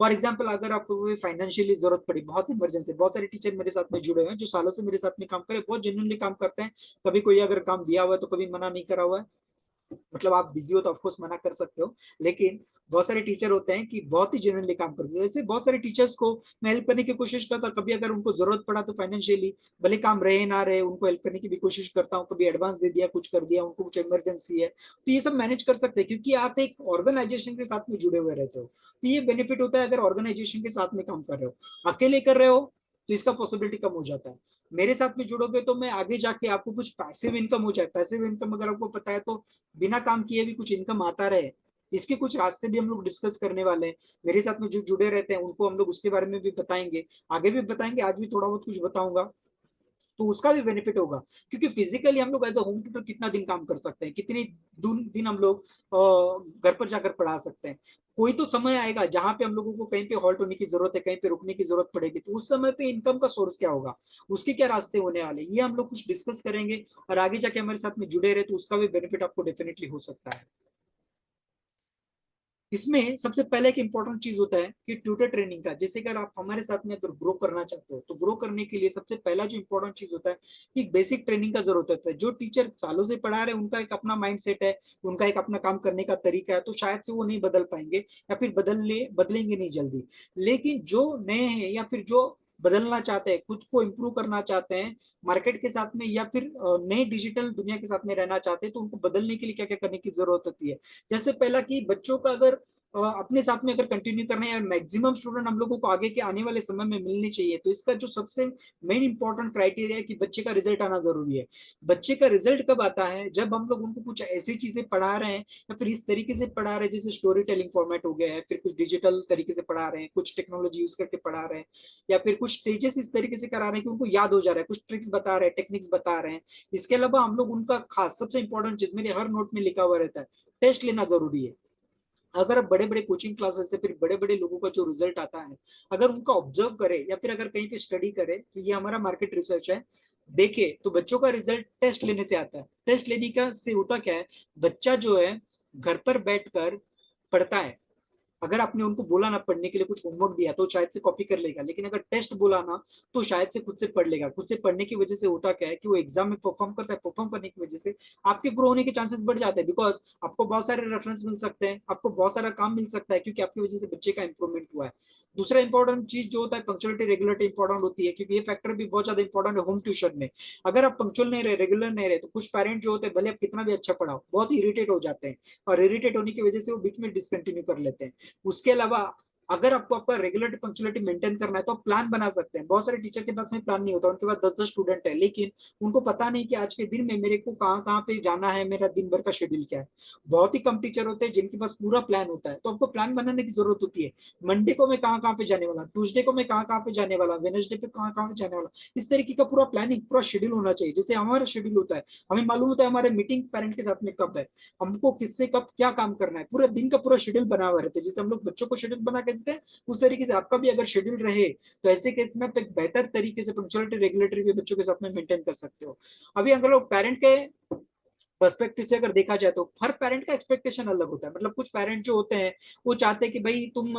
फॉर एग्जाम्पल अगर आपको कोई फाइनेंशियली जरूरत पड़ी, बहुत इमरजेंसी, बहुत सारे टीचर मेरे साथ में जुड़े हुए हैं जो सालों से मेरे साथ में काम करे, बहुत जेन्युइनली काम करते हैं, कभी कोई अगर काम दिया हुआ है तो कभी मना नहीं करा हुआ है, मतलब आप बिजी हो तो ऑफकोर्स मना कर सकते हो, लेकिन बहुत सारे टीचर होते हैं कि बहुत ही जेन्युइनली काम करते हैं। वैसे बहुत सारे टीचर्स को मैं हेल्प करने की कोशिश करता हूँ, कभी अगर उनको जरूरत पड़ा तो फाइनेंशियली, भले काम रहे ना रहे, उनको हेल्प करने की भी कोशिश करता हूँ, कभी एडवांस दे दिया, कुछ कर दिया, उनको कुछ इमरजेंसी है, तो ये सब मैनेज कर सकते हैं क्योंकि आप एक ऑर्गेनाइजेशन के साथ में जुड़े हुए रहते हो। तो ये बेनिफिट होता है अगर ऑर्गेनाइजेशन के साथ में काम कर रहे हो। अकेले कर रहे हो तो इसका पॉसिबिलिटी कम हो जाता है। मेरे साथ में जुड़ोगे तो मैं आगे जाके आपको कुछ पैसिव इनकम हो जाए, पैसिव इनकम अगर आपको पता है तो बिना काम किए भी कुछ इनकम आता रहे, इसके कुछ रास्ते भी हम लोग डिस्कस करने वाले हैं। मेरे साथ में जो जुड़े रहते हैं उनको हम लोग उसके बारे में भी बताएंगे, आगे भी बताएंगे, आज भी थोड़ा बहुत कुछ बताऊंगा, तो उसका भी बेनिफिट होगा। क्योंकि फिजिकली हम लोग एज अ होम ट्यूटर कितना दिन काम कर सकते हैं, कितने दिन हम लोग घर पर जाकर पढ़ा सकते हैं। कोई तो समय आएगा जहां पे हम लोगों को कहीं पे हॉल्ट होने की जरूरत है, कहीं पे रुकने की जरूरत पड़ेगी, तो उस समय पे इनकम का सोर्स क्या होगा, उसके क्या रास्ते होने वाले, ये हम लोग कुछ डिस्कस करेंगे, और आगे जाके हमारे साथ में जुड़े रहे तो उसका भी बेनिफिट आपको डेफिनेटली हो सकता है। इसमें सबसे पहले एक इंपॉर्टेंट चीज होता है कि ट्यूटर ट्रेनिंग का, जैसे अगर आप हमारे साथ में अगर ग्रो करना चाहते हो तो ग्रो करने के लिए सबसे पहला जो इंपॉर्टेंट चीज होता है कि बेसिक ट्रेनिंग का जरूरत होता है। जो टीचर सालों से पढ़ा रहे हैं उनका एक अपना माइंड सेट है, उनका एक अपना काम करने का तरीका है, तो शायद से वो नहीं बदल पाएंगे या फिर बदलेंगे नहीं जल्दी। लेकिन जो नए हैं या फिर जो बदलना चाहते हैं, खुद को इम्प्रूव करना चाहते हैं मार्केट के साथ में, या फिर नई डिजिटल दुनिया के साथ में रहना चाहते हैं, तो उनको बदलने के लिए क्या क्या करने की जरूरत होती है। जैसे पहला कि बच्चों का अगर अपने साथ में अगर कंटिन्यू करना है, मैक्सिमम स्टूडेंट हम लोगों को आगे के आने वाले समय में मिलने चाहिए, तो इसका जो सबसे मेन इंपॉर्टेंट क्राइटेरिया है कि बच्चे का रिजल्ट आना जरूरी है। बच्चे का रिजल्ट कब आता है, जब हम लोग उनको कुछ ऐसी चीजें पढ़ा रहे हैं या फिर इस तरीके से पढ़ा रहे हैं, जैसे स्टोरी टेलिंग फॉर्मेट हो गया है, फिर कुछ डिजिटल तरीके से पढ़ा रहे हैं, कुछ टेक्नोलॉजी यूज करके पढ़ा रहे हैं, या फिर कुछ स्टेजेस इस तरीके से करा रहे हैं कि उनको याद हो जा रहा है, कुछ ट्रिक्स बता रहे हैं, टेक्निक्स बता रहे हैं। इसके अलावा हम लोग उनका खास सबसे इंपॉर्टेंट चीज मेरे हर नोट में लिखा हुआ रहता है, टेस्ट लेना जरूरी है। अगर आप बड़े बड़े कोचिंग क्लासेस से फिर बड़े बड़े लोगों का जो रिजल्ट आता है, अगर उनका ऑब्जर्व करे या फिर अगर कहीं पे स्टडी करे, तो ये हमारा मार्केट रिसर्च है, देखे तो बच्चों का रिजल्ट टेस्ट लेने से आता है। टेस्ट लेने का से होता क्या है, बच्चा जो है घर पर बैठकर पढ़ता है। अगर आपने उनको बोला ना पढ़ने के लिए, कुछ होमवर्क दिया तो शायद से कॉपी कर लेगा, लेकिन अगर टेस्ट बोला ना तो शायद से खुद से पढ़ लेगा। खुद से पढ़ने की वजह से होता क्या है कि वो एग्जाम में परफॉर्म करता है, परफॉर्म करने की वजह से आपके ग्रो होने के चांसेस बढ़ जाते हैं, बिकॉज आपको बहुत सारे रेफरेंस मिल सकते हैं, आपको बहुत सारा काम मिल सकता है, क्योंकि आपकी वजह से बच्चे का इंप्रूवमेंट हुआ है। दूसरा इंपॉर्टेंट चीज जो होता है पंक्चुअलिटी रेगुलरिटी इंपॉर्टेंट होती है, क्योंकि ये फैक्टर भी बहुत ज्यादा इंपॉर्टेंट है होम ट्यूशन में। अगर आप पंक्चुअल नहीं रहे, रेगुलर नहीं रहे, तो कुछ पेरेंट जो होते हैं भले आप कितना भी अच्छा पढ़ाओ बहुत ही इरिटेट हो जाते हैं, और इरिटेट होने की वजह से वो बीच में डिसकंटिन्यू कर लेते हैं। उसके अलावा अगर आपको आपका रेगुलर पंक्चुअलिटी मेंटेन करना है तो आप प्लान बना सकते हैं। बहुत सारे टीचर के पास में प्लान नहीं होता, उनके पास 10-10 स्टूडेंट है, लेकिन उनको पता नहीं कि आज के दिन में मेरे को कहाँ कहाँ पे जाना है, मेरा दिन भर का शेड्यूल क्या है। बहुत ही कम टीचर होते हैं जिनके पास पूरा प्लान होता है, तो आपको प्लान बनाने की जरूरत होती है। मंडे को मैं कहाँ कहाँ पे जाने वाला, ट्यूसडे को मैं कहाँ कहाँ पे जाने वाला, वेडनेसडे पे कहाँ कहाँ पे जाने वाला, इस तरीके का पूरा प्लानिंग, पूरा शेड्यूल होना चाहिए। जैसे हमारा शेड्यूल होता है, हमें मालूम होता है हमारे मीटिंग पेरेंट के साथ में कब है, हमको किससे कब क्या काम करना है, पूरा दिन का पूरा शेड्यूल बना हुआ रहता है। जैसे हम लोग बच्चों को शेड्यूल बना के देते हैं, उस तरीके से आपका भी अगर शेड्यूल रहे तो ऐसे केस में आप एक बेहतर तरीके से पंक्चुअलिटी रेगुलेटरी भी बच्चों के साथ में मेंटेन कर सकते हो। अभी अगर लोग पेरेंट के पर्सपेक्टिव से अगर देखा जाए तो हर पेरेंट का एक्सपेक्टेशन अलग होता है। मतलब कुछ पेरेंट जो होते हैं वो चाहते हैं कि भाई तुम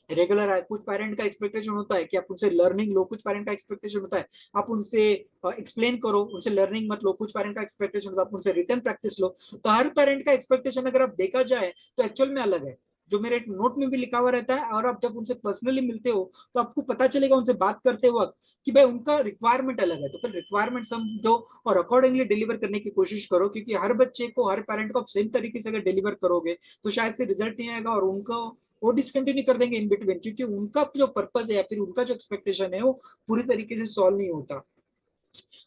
रेगुलर है, कुछ पेरेंट का एक्सपेक्टेशन होता है कि आप उनसे लर्निंग लो, कुछ पेरेंट का एक्सपेक्टेशन होता है आप उनसे एक्सप्लेन करो, उनसे लर्निंग मत लो, कुछ पेरेंट का एक्सपेक्टेशन होता है आप उनसे रिटर्न प्रैक्टिस लो। तो हर पेरेंट का एक्सपेक्टेशन अगर आप देखा जाए तो एक्चुअल में अलग है, जो मेरे नोट में भी लिखा हुआ रहता है, और आप जब उनसे पर्सनली मिलते हो तो आपको पता चलेगा उनसे बात करते वक्त कि भाई उनका रिक्वायरमेंट अलग है। तो फिर रिक्वायरमेंट समझो और अकॉर्डिंगली डिलीवर करने की कोशिश करो, क्योंकि हर बच्चे को, हर पेरेंट को आप सेम तरीके से अगर डिलीवर करोगे तो शायद से रिजल्ट नहीं आएगा, और उनको वो डिसकंटिन्यू कर देंगे इन बिटवीन, क्योंकि उनका जो पर्पज है या फिर उनका जो एक्सपेक्टेशन है वो पूरी तरीके से सॉल्व नहीं होता।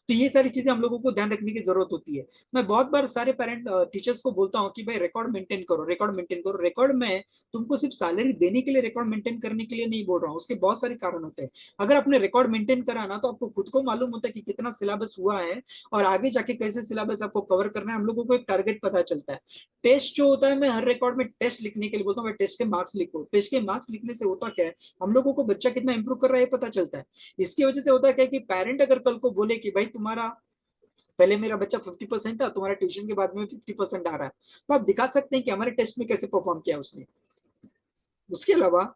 तो ये सारी चीजें हम लोगों को ध्यान रखने की जरूरत होती है। मैं बहुत बार सारे पेरेंट टीचर्स को बोलता हूँ कि भाई रिकॉर्ड मेंटेन करो, रिकॉर्ड मेंटेन करो। रिकॉर्ड में तुमको सिर्फ सैलरी देने के लिए रिकॉर्ड मेंटेन करने के लिए नहीं बोल रहा हूँ, उसके बहुत सारे कारण होते हैं। अगर आपने रिकॉर्ड मेंटेन करा ना, तो आपको खुद को मालूम होता है कि कितना सिलेबस हुआ है और आगे जाके कैसे सिलेबस आपको कवर करना है। हम लोगों को एक टारगेट पता चलता है। टेस्ट जो होता है, मैं हर रिकॉर्ड में टेस्ट लिखने के लिए बोलता हूँ, भाई टेस्ट के मार्क्स लिखो। टेस्ट के मार्क्स लिखने से होता क्या है, हम लोगों को बच्चा कितना इंप्रूव कर रहा है ये पता चलता है। इसकी वजह से होता है क्या कि पेरेंट अगर कल को बोले कि भाई तुम्हारा पहले मेरा बच्चा 50% था, तुम्हारा ट्यूशन के बाद में 50% आ रहा है, तो आप दिखा सकते हैं कि हमारे टेस्ट में कैसे परफॉर्म किया उसने। उसके अलावा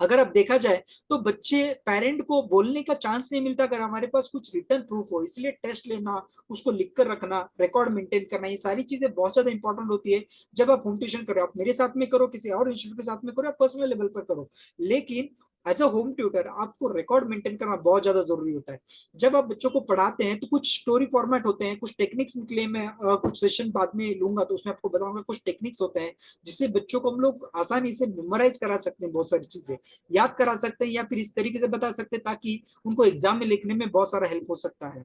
अगर आप देखा जाए तो बच्चे पेरेंट को बोलने का चांस नहीं मिलता अगर हमारे पास कुछ रिटर्न प्रूफ हो। इसलिए टेस्ट लेना, उसको लिख कर रखना, रिकॉर्ड मेंटेन करना, ये सारी चीजें बहुत ज्यादा इंपॉर्टेंट होती है। जब आप होम ट्यूशन करो, आप मेरे साथ में करो, किसी और इंस्टीट्यूट के साथ में करो, आप पर्सनल लेवल पर करो, लेकिन एज अ होम ट्यूटर आपको रिकॉर्ड मेंटेन करना बहुत ज्यादा जरूरी होता है। जब आप बच्चों को पढ़ाते हैं तो कुछ स्टोरी फॉर्मेट होते हैं, कुछ टेक्निक्स निकले, मैं कुछ सेशन बाद में लूंगा तो उसमें आपको बताऊंगा। कुछ टेक्निक्स होते हैं जिससे बच्चों को हम लोग आसानी से मेमोराइज करा सकते हैं, बहुत सारी चीजें याद करा सकते हैं, या फिर इस तरीके से बता सकते हैं ताकि उनको एग्जाम में लिखने में बहुत सारा हेल्प हो सकता है।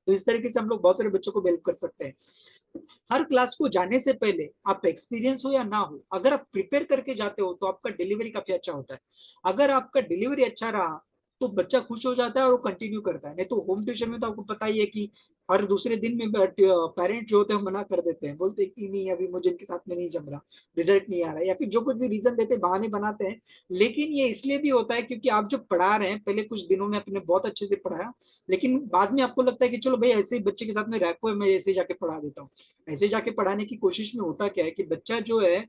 तो इस तरीके से हम लोग बहुत सारे बच्चों को हेल्प कर सकते हैं। हर क्लास को जाने से पहले, आप एक्सपीरियंस हो या ना हो, अगर आप प्रिपेयर करके जाते हो तो आपका डिलीवरी काफी अच्छा होता है। अगर आपका डिलीवरी अच्छा रहा तो बच्चा खुश हो जाता है और वो कंटिन्यू करता है। नहीं तो होम ट्यूशन में तो आपको पता ही है कि हर दूसरे दिन में पेरेंट जो होते हैं मना कर देते हैं, बोलते हैं कि नहीं अभी मुझे इनके साथ में नहीं जम रहा, रिजल्ट नहीं आ रहा है, या फिर जो कुछ भी रीजन देते हैं, बहाने बनाते हैं। लेकिन ये इसलिए भी होता है क्योंकि आप जब पढ़ा रहे हैं, पहले कुछ दिनों में अपने बहुत अच्छे से पढ़ाया, लेकिन बाद में आपको लगता है कि चलो भाई ऐसे ही बच्चे के साथ में रैपो है, मैं ऐसे ही जाके पढ़ा देता हूँ। ऐसे जाके पढ़ाने की कोशिश में होता क्या है कि बच्चा जो है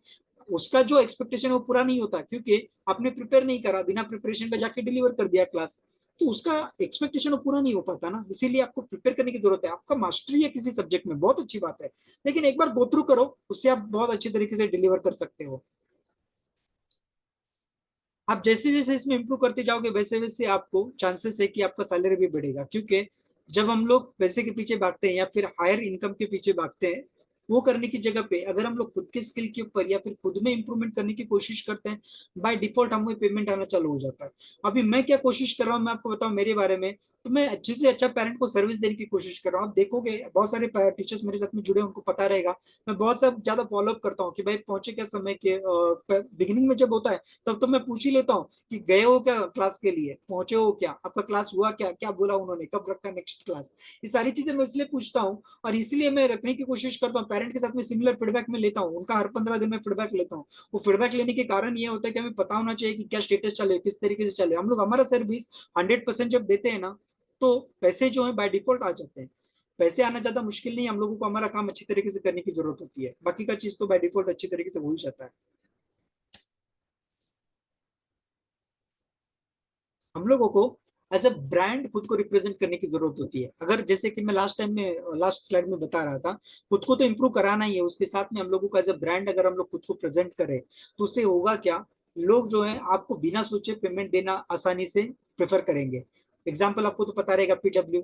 उसका जो एक्सपेक्टेशन है वो पूरा नहीं होता, क्योंकि आपने प्रिपेयर नहीं करा, बिना प्रिपरेशन का जाके डिलीवर कर दिया क्लास, तो उसका एक्सपेक्टेशन वो पूरा नहीं हो पाता ना। इसीलिए आपको प्रिपेयर करने की जरूरत है। आपका मास्टरी है किसी सब्जेक्ट में, बहुत अच्छी बात है, लेकिन एक बार गो थ्रू करो, उससे आप बहुत अच्छी तरीके से डिलीवर कर सकते हो। आप जैसे जैसे इसमें इंप्रूव करते जाओगे वैसे वैसे आपको चांसेस है कि आपका सैलरी भी बढ़ेगा, क्योंकि जब हम लोग पैसे के पीछे भागते हैं या फिर हायर इनकम के पीछे भागते हैं, वो करने की जगह पे अगर हम लोग खुद के स्किल के ऊपर या फिर खुद में इंप्रूवमेंट करने की कोशिश करते हैं, बाय डिफॉल्ट हमें पेमेंट आना चालू हो जाता है। अभी मैं क्या कोशिश कर रहा हूँ, मैं आपको बताऊं मेरे बारे में, तो मैं अच्छे से अच्छा पेरेंट को सर्विस देने की कोशिश कर रहा हूँ। आप देखोगे बहुत सारे टीचर्स मेरे साथ में जुड़े हैं, उनको पता रहेगा। मैं बहुत सा ज्यादा फॉलोअप करता हूँ कि भाई पहुंचे क्या समय के, बिगिनिंग में जब होता है तब तो मैं पूछ ही लेता हूँ कि गए हो क्या क्लास के लिए, पहुंचे हो क्या, आपका क्लास हुआ क्या, क्या बोला उन्होंने, कब रखा नेक्स्ट क्लास। ये सारी चीजें मैं इसलिए पूछता हूँ और इसलिए मैं रखने की कोशिश करता हूँ। पेरेंट के साथ में सिमिलर फीडबैक में लेता हूँ, उनका हर 15 दिन में फीडबैक लेता हूँ। वो फीडबैक लेने के कारण ये होता है कि हमें पता होना चाहिए कि क्या स्टेटस चले, किस तरीके से चले। हम लोग हमारा सर्विस 100% जब देते हैं ना, तो पैसे जो है बाय डिफॉल्ट आ जाते हैं। पैसे आना ज्यादा मुश्किल नहीं, हम लोगों को हमारा काम अच्छी तरीके से करने की जरूरत होती है, बाकी का चीज तो बाय डिफॉल्ट अच्छी तरीके से हो ही जाता है। हम लोगों को एज अ ब्रांड खुद को रिप्रेजेंट करने की जरूरत होती है। अगर जैसे कि मैं लास्ट स्लाइड में बता रहा था, खुद को तो इंप्रूव कराना ही है, उसके साथ में हम लोगों को एज अ ब्रांड अगर हम लोग खुद को प्रेजेंट करें तो उससे होगा क्या, लोग जो है आपको बिना सोचे पेमेंट देना आसानी से प्रेफर करेंगे। एग्जाम्पल आपको तो पता रहेगा, पीडब्ल्यू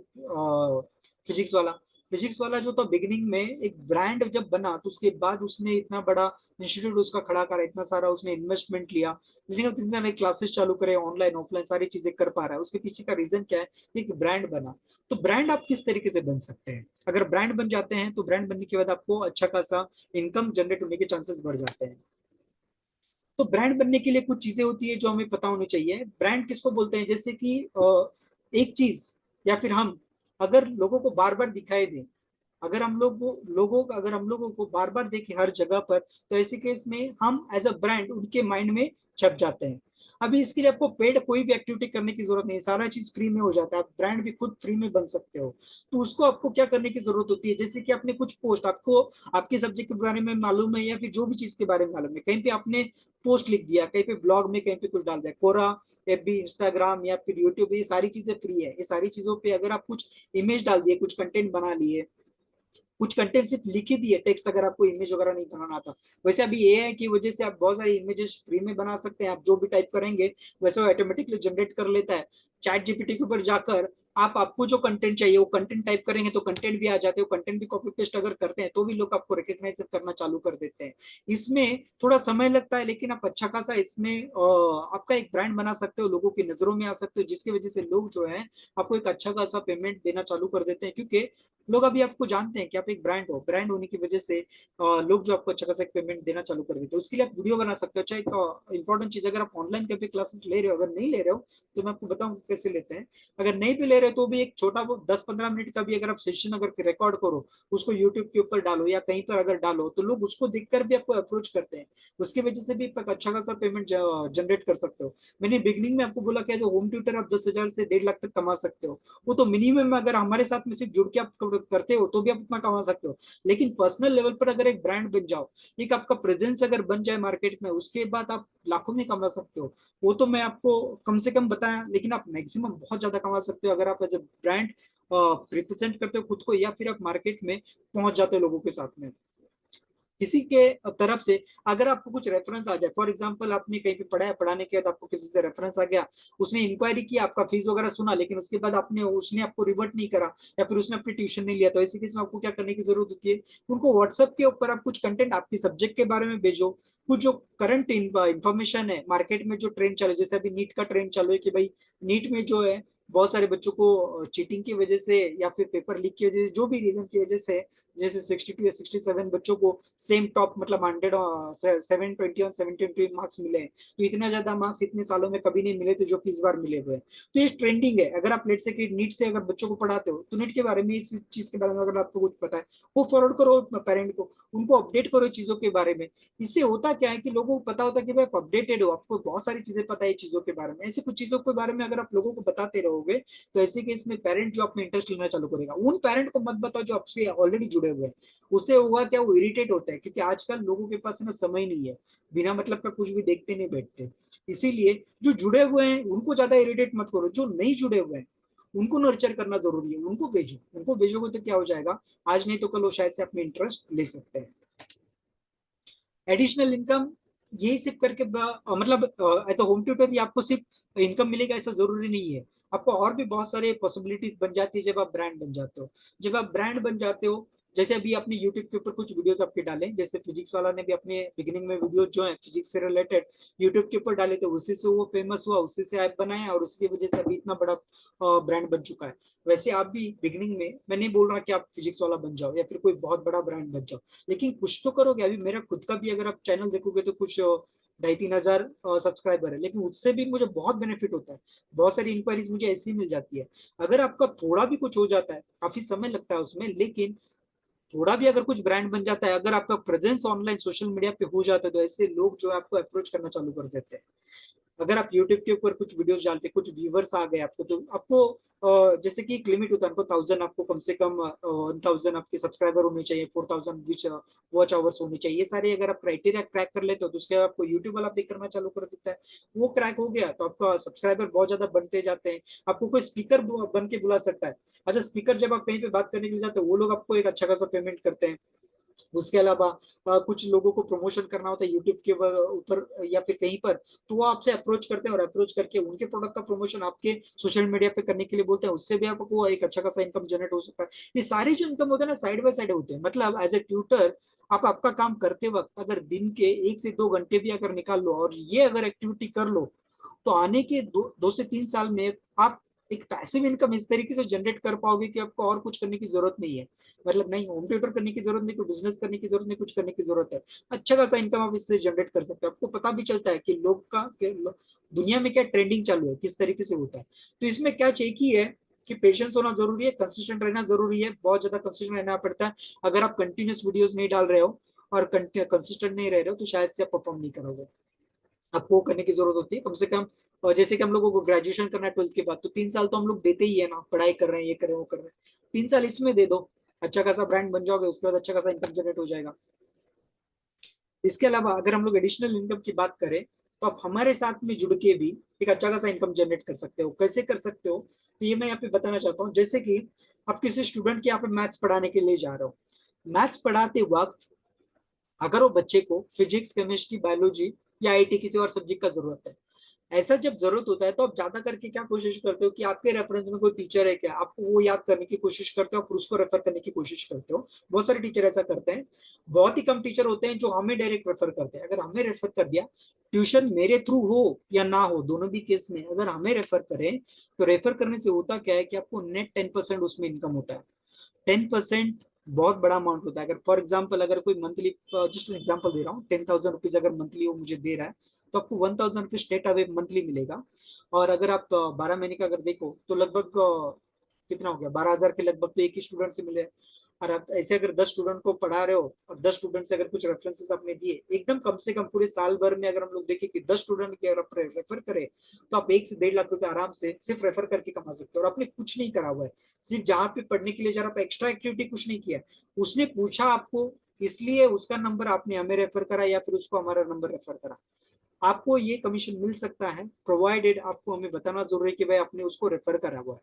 फिजिक्स वाला। फिजिक्स वाला जो था बिगिनिंग में एक ब्रांड जब बना, तो उसके बाद उसने इतना बड़ा इंस्टीट्यूट उसका खड़ा करा, इतना सारा उसने इन्वेस्टमेंट लिया, लेकिन अब कितने सारे क्लासेस चालू करे, ऑनलाइन ऑफलाइन सारी चीजें कर पा रहा है। उसके पीछे का रीजन क्या है, एक ब्रांड बना। तो ब्रांड आप किस तरीके से बन सकते हैं, अगर ब्रांड बन जाते हैं तो ब्रांड बनने के बाद आपको अच्छा खासा इनकम जनरेट होने के चांसेस बढ़ जाते हैं। तो ब्रांड बनने के लिए कुछ चीजें होती है जो हमें पता होनी चाहिए। ब्रांड किसको बोलते हैं, जैसे कि एक चीज या फिर हम अगर लोगों को बार बार दिखाई दें, अगर हम लोगों को बार बार देखें हर जगह पर, तो ऐसे केस में हम एज अ ब्रांड उनके माइंड में छप जाते हैं। अभी इसके लिए आपको पेड कोई भी एक्टिविटी करने की जरूरत नहीं, सारा चीज फ्री में हो जाता है, आप ब्रांड भी खुद फ्री में बन सकते हो। तो उसको आपको क्या करने की जरूरत होती है, जैसे कि आपने कुछ पोस्ट, आपको आपके सब्जेक्ट के बारे में मालूम है या फिर जो भी चीज के बारे में मालूम है, कहीं पे आपने पोस्ट लिख दिया, कहीं पे ब्लॉग में कहीं पे कुछ डाल दिया, कोरा एफबी इंस्टाग्राम या फिर यूट्यूब, ये सारी चीजें फ्री है। ये सारी चीजों पे अगर आप कुछ इमेज डाल दिए, कुछ कंटेंट बना लिए, कुछ कंटेंट सिर्फ लिख ही दिए टेक्स्ट, अगर आपको इमेज वगैरह नहीं बनाना आता। वैसे अभी एआई की वजह से आप बहुत सारी इमेजेस फ्री में बना सकते हैं, आप जो भी टाइप करेंगे वैसे वो ऑटोमेटिकली जनरेट कर लेता है। चैट जीपीटी के ऊपर जाकर आप आपको जो कंटेंट चाहिए वो कंटेंट टाइप करेंगे तो कंटेंट भी आ जाते हो, कंटेंट भी कॉपी पेस्ट अगर करते हैं तो भी लोग आपको रिकॉग्नाइज करना चालू कर देते हैं। इसमें थोड़ा समय लगता है, लेकिन आप अच्छा खासा इसमें आपका एक ब्रांड बना सकते हो, लोगों की नजरों में आ सकते हो, जिसकी वजह से लोग जो है आपको एक अच्छा खासा पेमेंट देना चालू कर देते हैं, क्योंकि लोग अभी आपको जानते हैं कि आप एक ब्रांड हो। ब्रांड होने की वजह से लोग जो आपको अच्छा खासा एक पेमेंट देना चालू कर देते हैं। उसके लिए आप वीडियो बना सकते हो। अच्छा, एक इंपॉर्टेंट चीज, अगर आप ऑनलाइन कभी क्लासेस ले रहे हो, अगर नहीं ले रहे हो तो मैं आपको बताऊं कैसे लेते हैं। अगर नहीं भी ले रहे तो भी एक छोटा वो 10-15 मिनट का भी अगर आप सेशन अगर रिकॉर्ड करो, उसको यूट्यूब के ऊपर डालो या कहीं पर अगर डालो, तो लोग उसको देखकर भी आपको अप्रोच करते हैं। उसकी वजह से भी आप अच्छा खासा पेमेंट जनरेट कर सकते हो। मैंने बिगनिंग में आपको बोला कि एज होम ट्यूटर आप 10,000 से 1.5 लाख तक कमा सकते हो। वो तो मिनिमम, अगर हमारे साथ में सिर्फ जुड़ के आप करते हो तो भी आप उतना कमा सकते हो। लेकिन पर्सनल लेवल पर अगर एक ब्रांड बन जाओ, एक आपका प्रेजेंस अगर बन जाए मार्केट में, उसके बाद आप लाखों में कमा सकते हो। वो तो मैं आपको कम से कम बताया, लेकिन आप मैक्सिमम बहुत ज्यादा कमा सकते हो अगर आप एज ए ब्रांड रिप्रेजेंट करते हो खुद को, या फिर आप मार्केट में पहुंच जाते हो लोगों के साथ में किसी के तरफ से। अगर आपको कुछ रेफरेंस आ जाए, फॉर एग्जांपल आपने कहीं पे पढ़ा है, पढ़ाने के बाद आपको किसी से रेफरेंस आ गया, उसने इंक्वायरी की, आपका फीस वगैरह सुना, लेकिन उसके बाद आपने उसने आपको रिवर्ट नहीं करा या फिर उसने अपनी ट्यूशन नहीं लिया, तो ऐसे केस में आपको क्या करने की जरूरत होती है? उनको व्हाट्सएप के ऊपर आप कुछ कंटेंट आपके सब्जेक्ट के बारे में भेजो, कुछ जो करंट इंफॉर्मेशन है मार्केट में, जो ट्रेंड चालू है, जैसे अभी नीट का ट्रेंड चालू है कि भाई नीट में जो है बहुत सारे बच्चों को चीटिंग की वजह से या फिर पेपर लीक की वजह से, जो भी रीजन की वजह से, जैसे 62 या 67 बच्चों को सेम टॉप मतलब 100 720 और 720 मार्क्स मिले हैं। तो इतना ज्यादा मार्क्स इतने सालों में कभी नहीं मिले थे जो कि इस बार मिले हुए हैं। तो ये ट्रेंडिंग है। अगर आप लेट से कि नीट से अगर बच्चों को पढ़ाते हो, तो नीट के बारे में, इस चीज के बारे में अगर आपको कुछ पता है, वो फॉरवर्ड करो पेरेंट को, उनको अपडेट करो चीजों के बारे में। इससे होता क्या है कि लोगों को पता होता है कि भाई आप अपडेटेड हो, आपको बहुत सारी चीजें पता है चीजों के बारे में। ऐसी कुछ चीजों के बारे में अगर आप लोगों को बताते रहोगे, तो ऐसे केस में पेरेंट जो अपने इंटरेस्ट लेना चालू करेगा। उन पेरेंट को मत बताओ जो आपसे ऑलरेडी जुड़े हुए हैं। उससे हुआ क्या, वो इरिटेट होता है, क्योंकि आजकल लोगों के पास ना समय नहीं है, बिना मतलब का कुछ भी देखते नहीं बैठते। इसीलिए जो जुड़े हुए हैं उनको ज्यादा इरिटेट मत करो, जो नहीं जुड़े हुए हैं उनको नर्चर करना जरूरी है। उनको भेजो, उनको भेजोगे तो क्या हो जाएगा, आज नहीं तो कल वो शायद से अपने इंटरेस्ट ले सकते हैं। एडिशनल इनकम यही सिर्फ करके मतलब एज अ होम ट्यूटर आपको सिर्फ इनकम मिलेगा ऐसा जरूरी नहीं है। आपको और भी बहुत सारे पॉसिबिलिटीज बन जाती है जब आप ब्रांड बन जाते हो। जब आप ब्रांड बन जाते हो, जैसे अभी आपने यूट्यूब के ऊपर कुछ वीडियोस आपके डाले, जैसे फिजिक्स वाला ने भी अपने बिगिनिंग में वीडियो जो है फिजिक्स से रिलेटेड यूट्यूब के ऊपर डाले थे, उसी से वो फेमस हुआ, उसी से ऐप बनाया और उसकी वजह से अभी इतना बड़ा ब्रांड बन चुका है। वैसे आप भी बिगिनिंग में, मैं नहीं बोल रहा कि आप फिजिक्स वाला बन जाओ या फिर कोई बहुत बड़ा ब्रांड बन जाओ, लेकिन कुछ तो करोगे। अभी मेरा खुद का भी अगर आप चैनल देखोगे तो कुछ 2,500-3,000 सब्सक्राइबर है, लेकिन उससे भी मुझे बहुत बेनिफिट होता है। बहुत सारी इंक्वायरीज मुझे ऐसी ही मिल जाती है। अगर आपका थोड़ा भी कुछ हो जाता है, काफी समय लगता है उसमें, लेकिन थोड़ा भी अगर कुछ ब्रांड बन जाता है, अगर आपका प्रेजेंस ऑनलाइन सोशल मीडिया पे हो जाता है, तो ऐसे लोग जो है आपको अप्रोच करना चालू कर देते हैं। अगर आप यूट्यूब के ऊपर कुछ वीडियोस डालते, कुछ व्यूवर्स आ गए आपको, तो आपको जैसे कि एक लिमिट होता है, आपको 1000, आपको कम से कम 1000 आपके सब्सक्राइबर होने चाहिए, 4000 विच वॉच आवर्स होने चाहिए। ये सारे अगर आप क्राइटेरिया क्रैक कर लेते हो, तो उसके बाद आपको यूट्यूब वाला पिक करना चालू कर देता है। वो क्रैक हो गया तो आपका सब्सक्राइबर बहुत ज्यादा बनते जाते हैं। आपको कोई स्पीकर बन के बुला सकता है। अच्छा, स्पीकर जब आप कहीं पे बात करने के लिए जाते हो, वो लोग आपको एक अच्छा खासा पेमेंट करते हैं। उसके अलावा कुछ लोगों को प्रमोशन करना होता है यूट्यूब के ऊपर या फिर कहीं पर, तो वो आपसे अप्रोच करते हैं और अप्रोच करके उनके प्रोडक्ट का प्रमोशन आपके सोशल मीडिया पे करने के लिए बोलते हैं। उससे भी आपको एक अच्छा खासा इनकम जनरेट हो सकता है। ये सारी जो इनकम होता है ना, साइड बाय साइड होते हैं। मतलब एज ए ट्यूटर आप आपका काम करते वक्त अगर दिन के 1 से 2 घंटे भी अगर निकाल लो और ये अगर एक्टिविटी कर लो, तो आने के 2 से 3 साल में आप एक पैसिव इनकम इस तरीके से जनरेट कर पाओगे कि आपको और कुछ करने की जरूरत नहीं है। मतलब नहीं होम ट्यूटर करने की जरूरत नहीं, कोई बिजनेस करने की जरूरत नहीं, कुछ करने की जरूरत है। अच्छा खासा इनकम आप इससे जनरेट कर सकते हो। आपको पता भी चलता है कि लोग का दुनिया में क्या ट्रेंडिंग चालू है, किस तरीके से होता है। तो इसमें क्या चाहिए कि है कि पेशेंस होना जरूरी है, कंसिस्टेंट रहना जरूरी है, बहुत ज्यादा कंसिस्टेंट रहना पड़ता है। अगर आप कंटिन्यूस वीडियोस नहीं डाल रहे हो और कंसिस्टेंट नहीं रह रहे हो, तो शायद से आप परफॉर्म नहीं करोगे। आपको वो करने की जरूरत होती है कम से कम। जैसे कि हम लोगों को ग्रेजुएशन करना है 12th के बाद, तो 3 साल तो हम लोग देते ही है ना, पढ़ाई कर रहे हैं, ये कर रहे हैं, वो कर रहे हैं। 3 साल इसमें दे दो, अच्छा खासा ब्रांड बन जाओगे, उसके बाद अच्छा खासा इनकम जनरेट हो जाएगा। इसके अलावा अगर हम लोग एडिशनल इनकम की बात करें, तो आप हमारे साथ में जुड़ के भी एक अच्छा खासा इनकम जनरेट कर सकते हो। कैसे कर सकते हो, तो ये मैं यहाँ पे बताना चाहता हूँ। जैसे कि आप किसी स्टूडेंट के यहाँ पे मैथ्स पढ़ाने के लिए जा रहे हो, मैथ्स पढ़ाते वक्त अगर वो बच्चे को फिजिक्स, केमिस्ट्री, बायोलॉजी या आईटी किसी और सब्जेक्ट का जरूरत है, ऐसा जब जरूरत होता है तो आप ज्यादा करके क्या कोशिश करते हो कि आपके रेफरेंस में कोई टीचर है क्या, आपको वो याद करने की कोशिश करते हो, फिर उसको रेफर करने की कोशिश करते हो। बहुत सारे टीचर ऐसा करते हैं। बहुत ही कम टीचर होते हैं जो हमें डायरेक्ट रेफर करते हैं। अगर हमें रेफर कर दिया, ट्यूशन मेरे थ्रू हो या ना हो, दोनों भी केस में अगर हमें रेफर करें, तो रेफर करने से होता क्या है कि आपको नेट 10% उसमें इनकम होता है। 10% बहुत बड़ा अमाउंट होता है। अगर फॉर एग्जाम्पल अगर कोई मंथली, जस्ट एग्जाम्पल दे रहा हूँ, 10,000 रुपीज अगर मंथली वो मुझे दे रहा है, तो आपको 1,000 रुपीज स्टेट अवे मंथली मिलेगा। और अगर आप 12 महीने का अगर देखो तो लगभग कितना हो गया, 12,000 के लगभग तो एक ही स्टूडेंट से मिले। और आप ऐसे अगर 10 स्टूडेंट को पढ़ा रहे हो और 10 स्टूडेंट से अगर कुछ रेफरेंसेस आपने दिए, एकदम कम से कम पूरे साल भर में अगर हम लोग देखें कि 10 स्टूडेंट के अगर रेफर करें, तो आप 1 से 1.5 लाख रुपए आराम से सिर्फ रेफर करके कमा सकते हो। और आपने कुछ नहीं करा हुआ है, सिर्फ जहाँ पे पढ़ने के लिए जा रहा, आप एक्स्ट्रा एक्टिविटी कुछ नहीं किया। उसने पूछा आपको, इसलिए उसका नंबर आपने हमें रेफर करा या फिर उसको हमारा नंबर रेफर करा। आपको ये कमीशन मिल सकता है, प्रोवाइडेड आपको हमें बताना जरूरी है कि भाई आपने उसको रेफर करा हुआ है।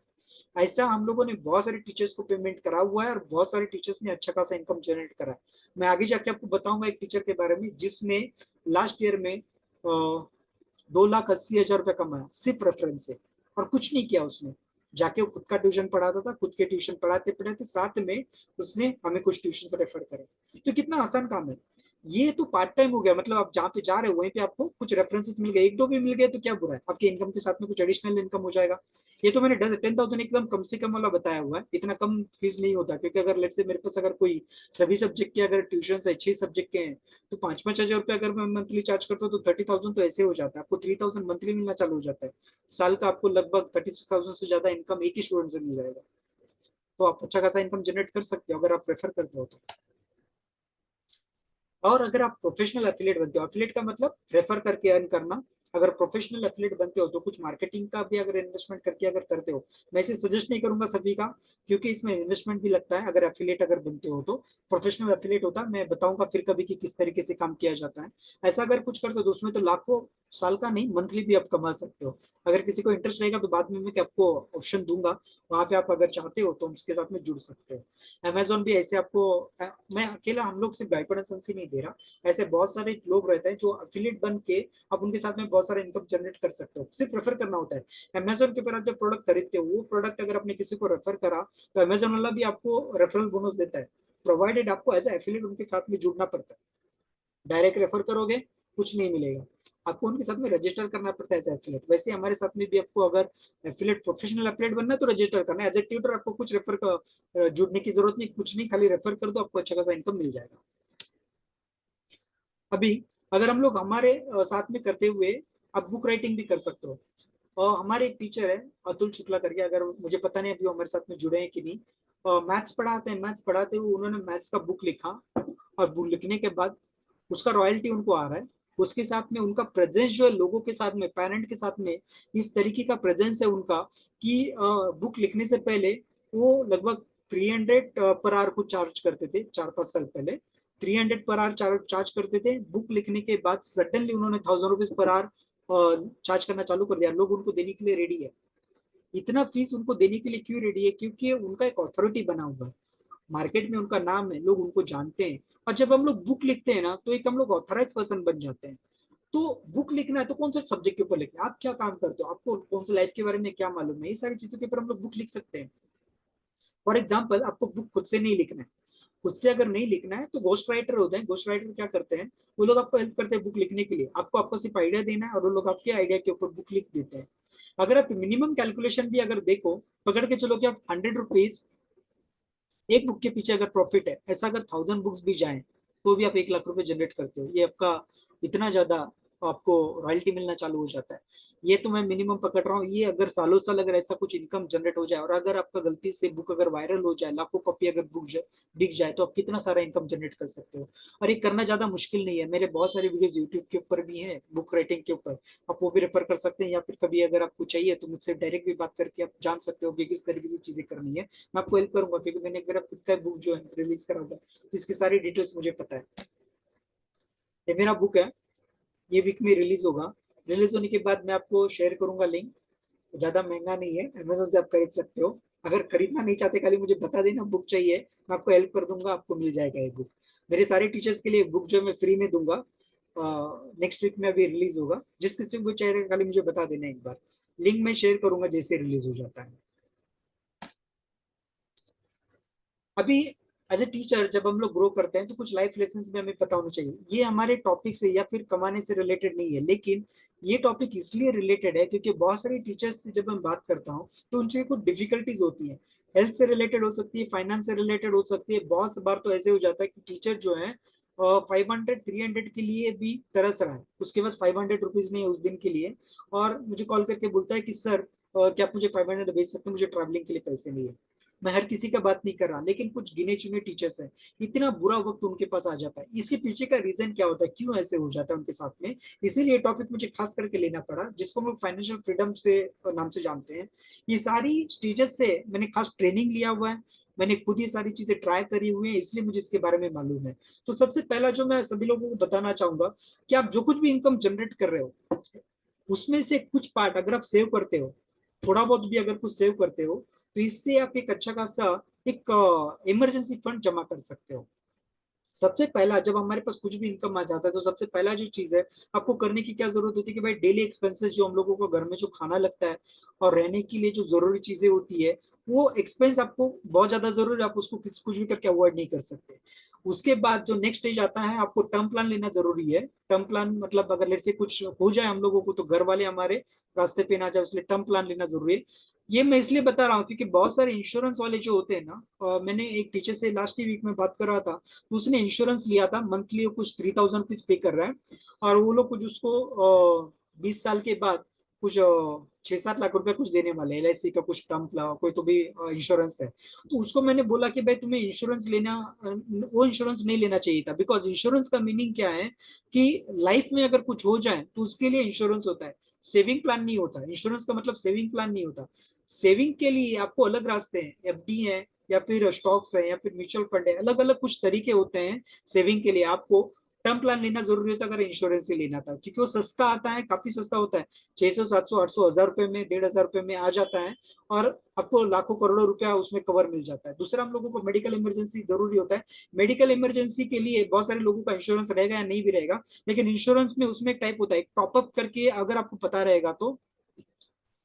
ऐसा हम लोगों ने बहुत सारे टीचर्स को पेमेंट करा हुआ है और बहुत सारे टीचर्स ने अच्छा खासा इनकम जनरेट करा है। मैं आगे जाके आपको बताऊंगा एक टीचर के बारे में जिसने लास्ट ईयर में 2,80,000 रुपये कमाया सिर्फ रेफरेंस से, और कुछ नहीं किया उसने। जाके वो खुद का ट्यूशन पढ़ाता था, खुद के ट्यूशन पढ़ाते पढ़ाते साथ में उसने हमें कुछ ट्यूशन रेफर करे। तो कितना आसान काम है। ये तो पार्ट टाइम हो गया, मतलब आप जहाँ पे जा रहे हो वहीं पे आपको कुछ रेफरेंसेस मिल गए, एक दो भी मिल गए तो क्या बुरा है, आपकी इनकम के साथ में कुछ एडिशनल इनकम हो जाएगा। ये तो मैंने 10,000 एकदम कम से कम वाला बताया हुआ है, इतना कम फीस नहीं होता। क्योंकि अगर लेट से मेरे पास अगर कोई सभी सब्जेक्ट के अगर ट्यूशन है, 6 सब्जेक्ट के हैं, तो 5-5 हजार रुपये अगर मैं मंथली चार्ज करता हूँ तो 30,000 तो ऐसे हो जाता है, आपको 3,000 मंथली मिलना चालू हो जाता है। साल का आपको लगभग 36,000 से ज्यादा इनकम एक ही स्टूडेंट से मिल जाएगा। तो आप अच्छा खासा इनकम जनरेट कर सकते हो अगर आप रेफर करते हो तो। और अगर आप प्रोफेशनल एफिलिएट बनते हो, एफिलिएट का मतलब रेफर करके अर्न करना। अगर प्रोफेशनल एफिलिएट बनते हो तो कुछ मार्केटिंग का भी अगर इन्वेस्टमेंट करके अगर करते हो, मैं इसे सजेस्ट नहीं करूंगा सभी का, क्योंकि इसमें इन्वेस्टमेंट भी लगता है। अगर एफिलिएट अगर बनते हो तो प्रोफेशनल एफिलिएट होता है, मैं बताऊंगा फिर कभी कि किस तरीके से काम किया जाता है। ऐसा अगर कुछ करते हो तो उसमें तो लाखों, साल का नहीं मंथली भी आप कमा सकते हो। अगर किसी को इंटरेस्ट रहेगा तो बाद में मैं आपको ऑप्शन दूंगा, वहां पे आप अगर चाहते हो तो उसके साथ में जुड़ सकते हो। अमेजोन भी ऐसे आपको, मैं अकेला हम लोग सिर्फ गाइडेंस ही नहीं दे रहा, ऐसे बहुत सारे लोग रहते हैं जो अफिलिएट बन के आप उनके साथ में बहुत सारा इनकम जनरेट कर सकते हो, सिर्फ रेफर करना होता है। अमेजोन के ऊपर आप जब प्रोडक्ट खरीदते हो, वो प्रोडक्ट अगर आपने किसी को रेफर करा, तो अमेजोन वाला भी आपको रेफरल बोनस देता है, प्रोवाइडेड आपको एज एफिलिएट उनके साथ में जुड़ना पड़ता है। डायरेक्ट रेफर करोगे कुछ नहीं मिलेगा, आपको उनके साथ में रजिस्टर करना पड़ता है एज एफिलिएट। वैसे हमारे साथ में भी आपको अगर एफिलिएट, प्रोफेशनल एफिलिएट बनना है तो रजिस्टर करना है। एज ए ट्यूटर आपको कुछ रेफर का जुड़ने की जरूरत नहीं, कुछ नहीं, खाली रेफर कर दो, आपको अच्छा खासा इनकम मिल जाएगा। अभी अगर हम लोग हमारे साथ में करते हुए आप बुक राइटिंग भी कर सकते हो। और हमारे एक टीचर है अतुल शुक्ला करके, अगर मुझे पता नहीं अभी वो हमारे साथ में जुड़े हैं कि नहीं, मैथ्स पढ़ाते हैं। मैथ्स पढ़ाते हुए उन्होंने मैथ्स का बुक लिखा, और बुक लिखने के बाद उसका रॉयल्टी उनको आ रहा है। उसके साथ में उनका प्रेजेंस जो है लोगों के साथ में, पेरेंट के साथ में, इस तरीके का प्रेजेंस है उनका कि बुक लिखने से पहले वो लगभग 300 पर आवर कुछ चार्ज करते थे 4-5 साल पहले। 300 पर आवर चार्ज करते थे, बुक लिखने के बाद सडनली उन्होंने 1,000 रुपीज पर आवर चार्ज करना चालू कर दिया। लोग उनको देने के लिए रेडी है। इतना फीस उनको देने के लिए क्यों रेडी है? क्योंकि उनका एक अथॉरिटी बना हुआ है, मार्केट में उनका नाम है, लोग उनको जानते हैं। और जब हम लोग बुक लिखते हैं ना, तो एक हम लोग ऑथराइज पर्सन बन जाते हैं। तो बुक लिखना है तो कौन सा सब्जेक्ट के ऊपर लिखना है, आप क्या काम करते हो, आपको कौन सा लाइफ के बारे में क्या मालूम है, ये सारी चीजों के ऊपर हम लोग बुक लिख सकते हैं। फॉर एग्जाम्पल आपको बुक खुद से नहीं लिखना है, खुद से अगर नहीं लिखना है तो घोस्ट राइटर होते हैं। घोस्ट राइटर क्या करते हैं, वो लोग आपको हेल्प करते हैं बुक लिखने के लिए। आपको आपको सिर्फ आइडिया देना है और वो लोग आपके आइडिया के ऊपर बुक लिख देते हैं। अगर आप मिनिमम कैलकुलेशन भी अगर देखो, पकड़ के चलो कि आप 100 रुपीज एक बुक के पीछे अगर प्रॉफिट है, ऐसा अगर 1,000 बुक्स भी जाएं तो भी आप 1 लाख रुपए जनरेट करते हो। ये आपका इतना ज्यादा आपको रॉयल्टी मिलना चालू हो जाता है। ये तो मैं मिनिमम पकड़ रहा हूँ। ये अगर सालों साल अगर ऐसा कुछ इनकम जनरेट हो जाए, और अगर आपका गलती से बुक अगर वायरल हो जाए, लाखों कॉपी अगर बुक बिक जाए, तो आप कितना सारा इनकम जनरेट कर सकते हो। और ये करना ज्यादा मुश्किल नहीं है, मेरे बहुत सारे वीडियोस यूट्यूब के ऊपर भी हैं बुक राइटिंग के ऊपर, आप वो भी रेफर कर सकते हैं। या फिर कभी अगर आपको चाहिए तो मुझसे डायरेक्ट भी बात करके आप जान सकते हो कि किस तरीके से चीजें करनी है। मैं आपको हेल्प करूंगा, क्योंकि मैंने मेरा खुद का बुक जो है रिलीज करा हुआ है, तो इसकी सारी डिटेल्स मुझे पता है। ये मेरा बुक है, ये वीक में रिलीज होगा। रिलीज होने के बाद मैं आपको शेयर करूंगा लिंक। ज्यादा महंगा नहीं है, अमेजोन से आप खरीद सकते हो। अगर खरीदना नहीं चाहते, खाली मुझे बता देना बुक चाहिए, मैं आपको हेल्प कर दूंगा, आपको मिल जाएगा ये बुक। मेरे सारे टीचर्स के लिए बुक जो मैं फ्री में दूंगा। नेक्स्ट वीक में अभी रिलीज होगा। जिस किसी को चाहिए खाली मुझे बता देना एक बार, लिंक मैं शेयर करूंगा जैसे रिलीज हो जाता है। अभी एज ए टीचर जब हम लोग ग्रो करते हैं तो कुछ लाइफ लेसन भी हमें पता होना चाहिए। ये हमारे टॉपिक से या फिर कमाने से रिलेटेड नहीं है, लेकिन ये टॉपिक इसलिए रिलेटेड है क्योंकि बहुत सारे टीचर्स से जब मैं बात करता हूँ तो उनसे कुछ डिफिकल्टीज होती है। हेल्थ से रिलेटेड हो सकती है, फाइनेंस से रिलेटेड हो सकती है। बहुत बार तो ऐसे हो जाता है कि टीचर जो है 500 300 के लिए भी तरस रहा है, उसके पास 500 रुपीज नहीं है उस दिन के लिए, और मुझे कॉल करके बोलता है कि सर क्या आप मुझे 500 भेज सकते हैं, मुझे ट्रैवलिंग के लिए पैसे नहीं है। मैं हर किसी का बात नहीं कर रहा, लेकिन कुछ गिने चुने टीचर्स हैं, इतना बुरा वक्त उनके पास आ जाता है। इसके पीछे का रीजन क्या होता है, क्यों ऐसे हो जाता है उनके साथ में, इसीलिए टॉपिक मुझे खास करके लेना पड़ा, जिसको हम लोग फाइनेंशियल फ्रीडम से नाम से जानते हैं। ये सारी स्टेजेस से मैंने खास ट्रेनिंग लिया हुआ है, मैंने खुद ये सारी चीजें ट्राई करी हुई है, इसलिए मुझे इसके बारे में मालूम है। तो सबसे पहला जो मैं सभी लोगों को बताना चाहूंगा कि आप जो कुछ भी इनकम जनरेट कर रहे हो उसमें से कुछ पार्ट अगर आप सेव करते हो, थोड़ा बहुत भी अगर कुछ सेव करते हो, तो इससे आप एक अच्छा खासा एक इमरजेंसी फंड जमा कर सकते हो। सबसे पहला जब हमारे पास कुछ भी इनकम आ जाता है तो सबसे पहला जो चीज है आपको करने की क्या जरूरत होती है कि भाई डेली एक्सपेंसेस जो हम लोगों को घर में जो खाना लगता है और रहने के लिए जो जरूरी चीजें होती है, वो एक्सपेंस आपको बहुत ज्यादा जरूरी है, आप उसको किसी कुछ भी करके अवॉइड नहीं कर सकते। उसके बाद जो नेक्स्ट स्टेज आता है, आपको टर्म प्लान लेना जरूरी है। टर्म प्लान मतलब अगर लेट से कुछ हो जाए हम लोगों को तो घर वाले हमारे रास्ते पे ना जाए, इसलिए टर्म प्लान लेना जरूरी है। ये मैं इसलिए बता रहा हूँ क्योंकि बहुत सारे इंश्योरेंस वाले जो होते हैं ना, मैंने एक टीचर से लास्ट ही वीक में बात कर रहा था, तो उसने इंश्योरेंस लिया था, मंथली कुछ 3000 रुपीज पे कर रहा है, और वो लोग कुछ उसको 20 साल के बाद कुछ 6 7 लाख रुपए कुछ देने वाले, LIC का कुछ टर्म कोई तो भी इंश्योरेंस है। तो उसको मैंने बोला कि भाई तुम्हें इंश्योरेंस लेना वो इंश्योरेंस नहीं लेना चाहिए था, बिकॉज इंश्योरेंस का मीनिंग क्या है कि लाइफ में अगर कुछ हो जाए तो उसके लिए इंश्योरेंस होता है, सेविंग प्लान नहीं होता। इंश्योरेंस का मतलब सेविंग प्लान नहीं होता। सेविंग के लिए आपको अलग रास्ते हैं, FD है या फिर स्टॉक्स है या फिर म्यूचुअल फंड है, अलग अलग कुछ तरीके होते हैं सेविंग के लिए। आपको टर्म प्लान लेना जरूरी होता है अगर इंश्योरेंस ही लेना था, क्योंकि वो सस्ता आता है, काफी सस्ता होता है, 600 700 800 1000 रुपए में 1500 रुपए में आ जाता है, और आपको लाखों करोड़ों रुपया उसमें कवर मिल जाता है। दूसरा हम लोगों को मेडिकल इमरजेंसी जरूरी होता है। मेडिकल इमरजेंसी के लिए बहुत सारे लोगों का इंश्योरेंस रहेगा या नहीं भी रहेगा, लेकिन इंश्योरेंस में उसमें एक टाइप होता है टॉपअप करके, अगर आपको पता रहेगा तो।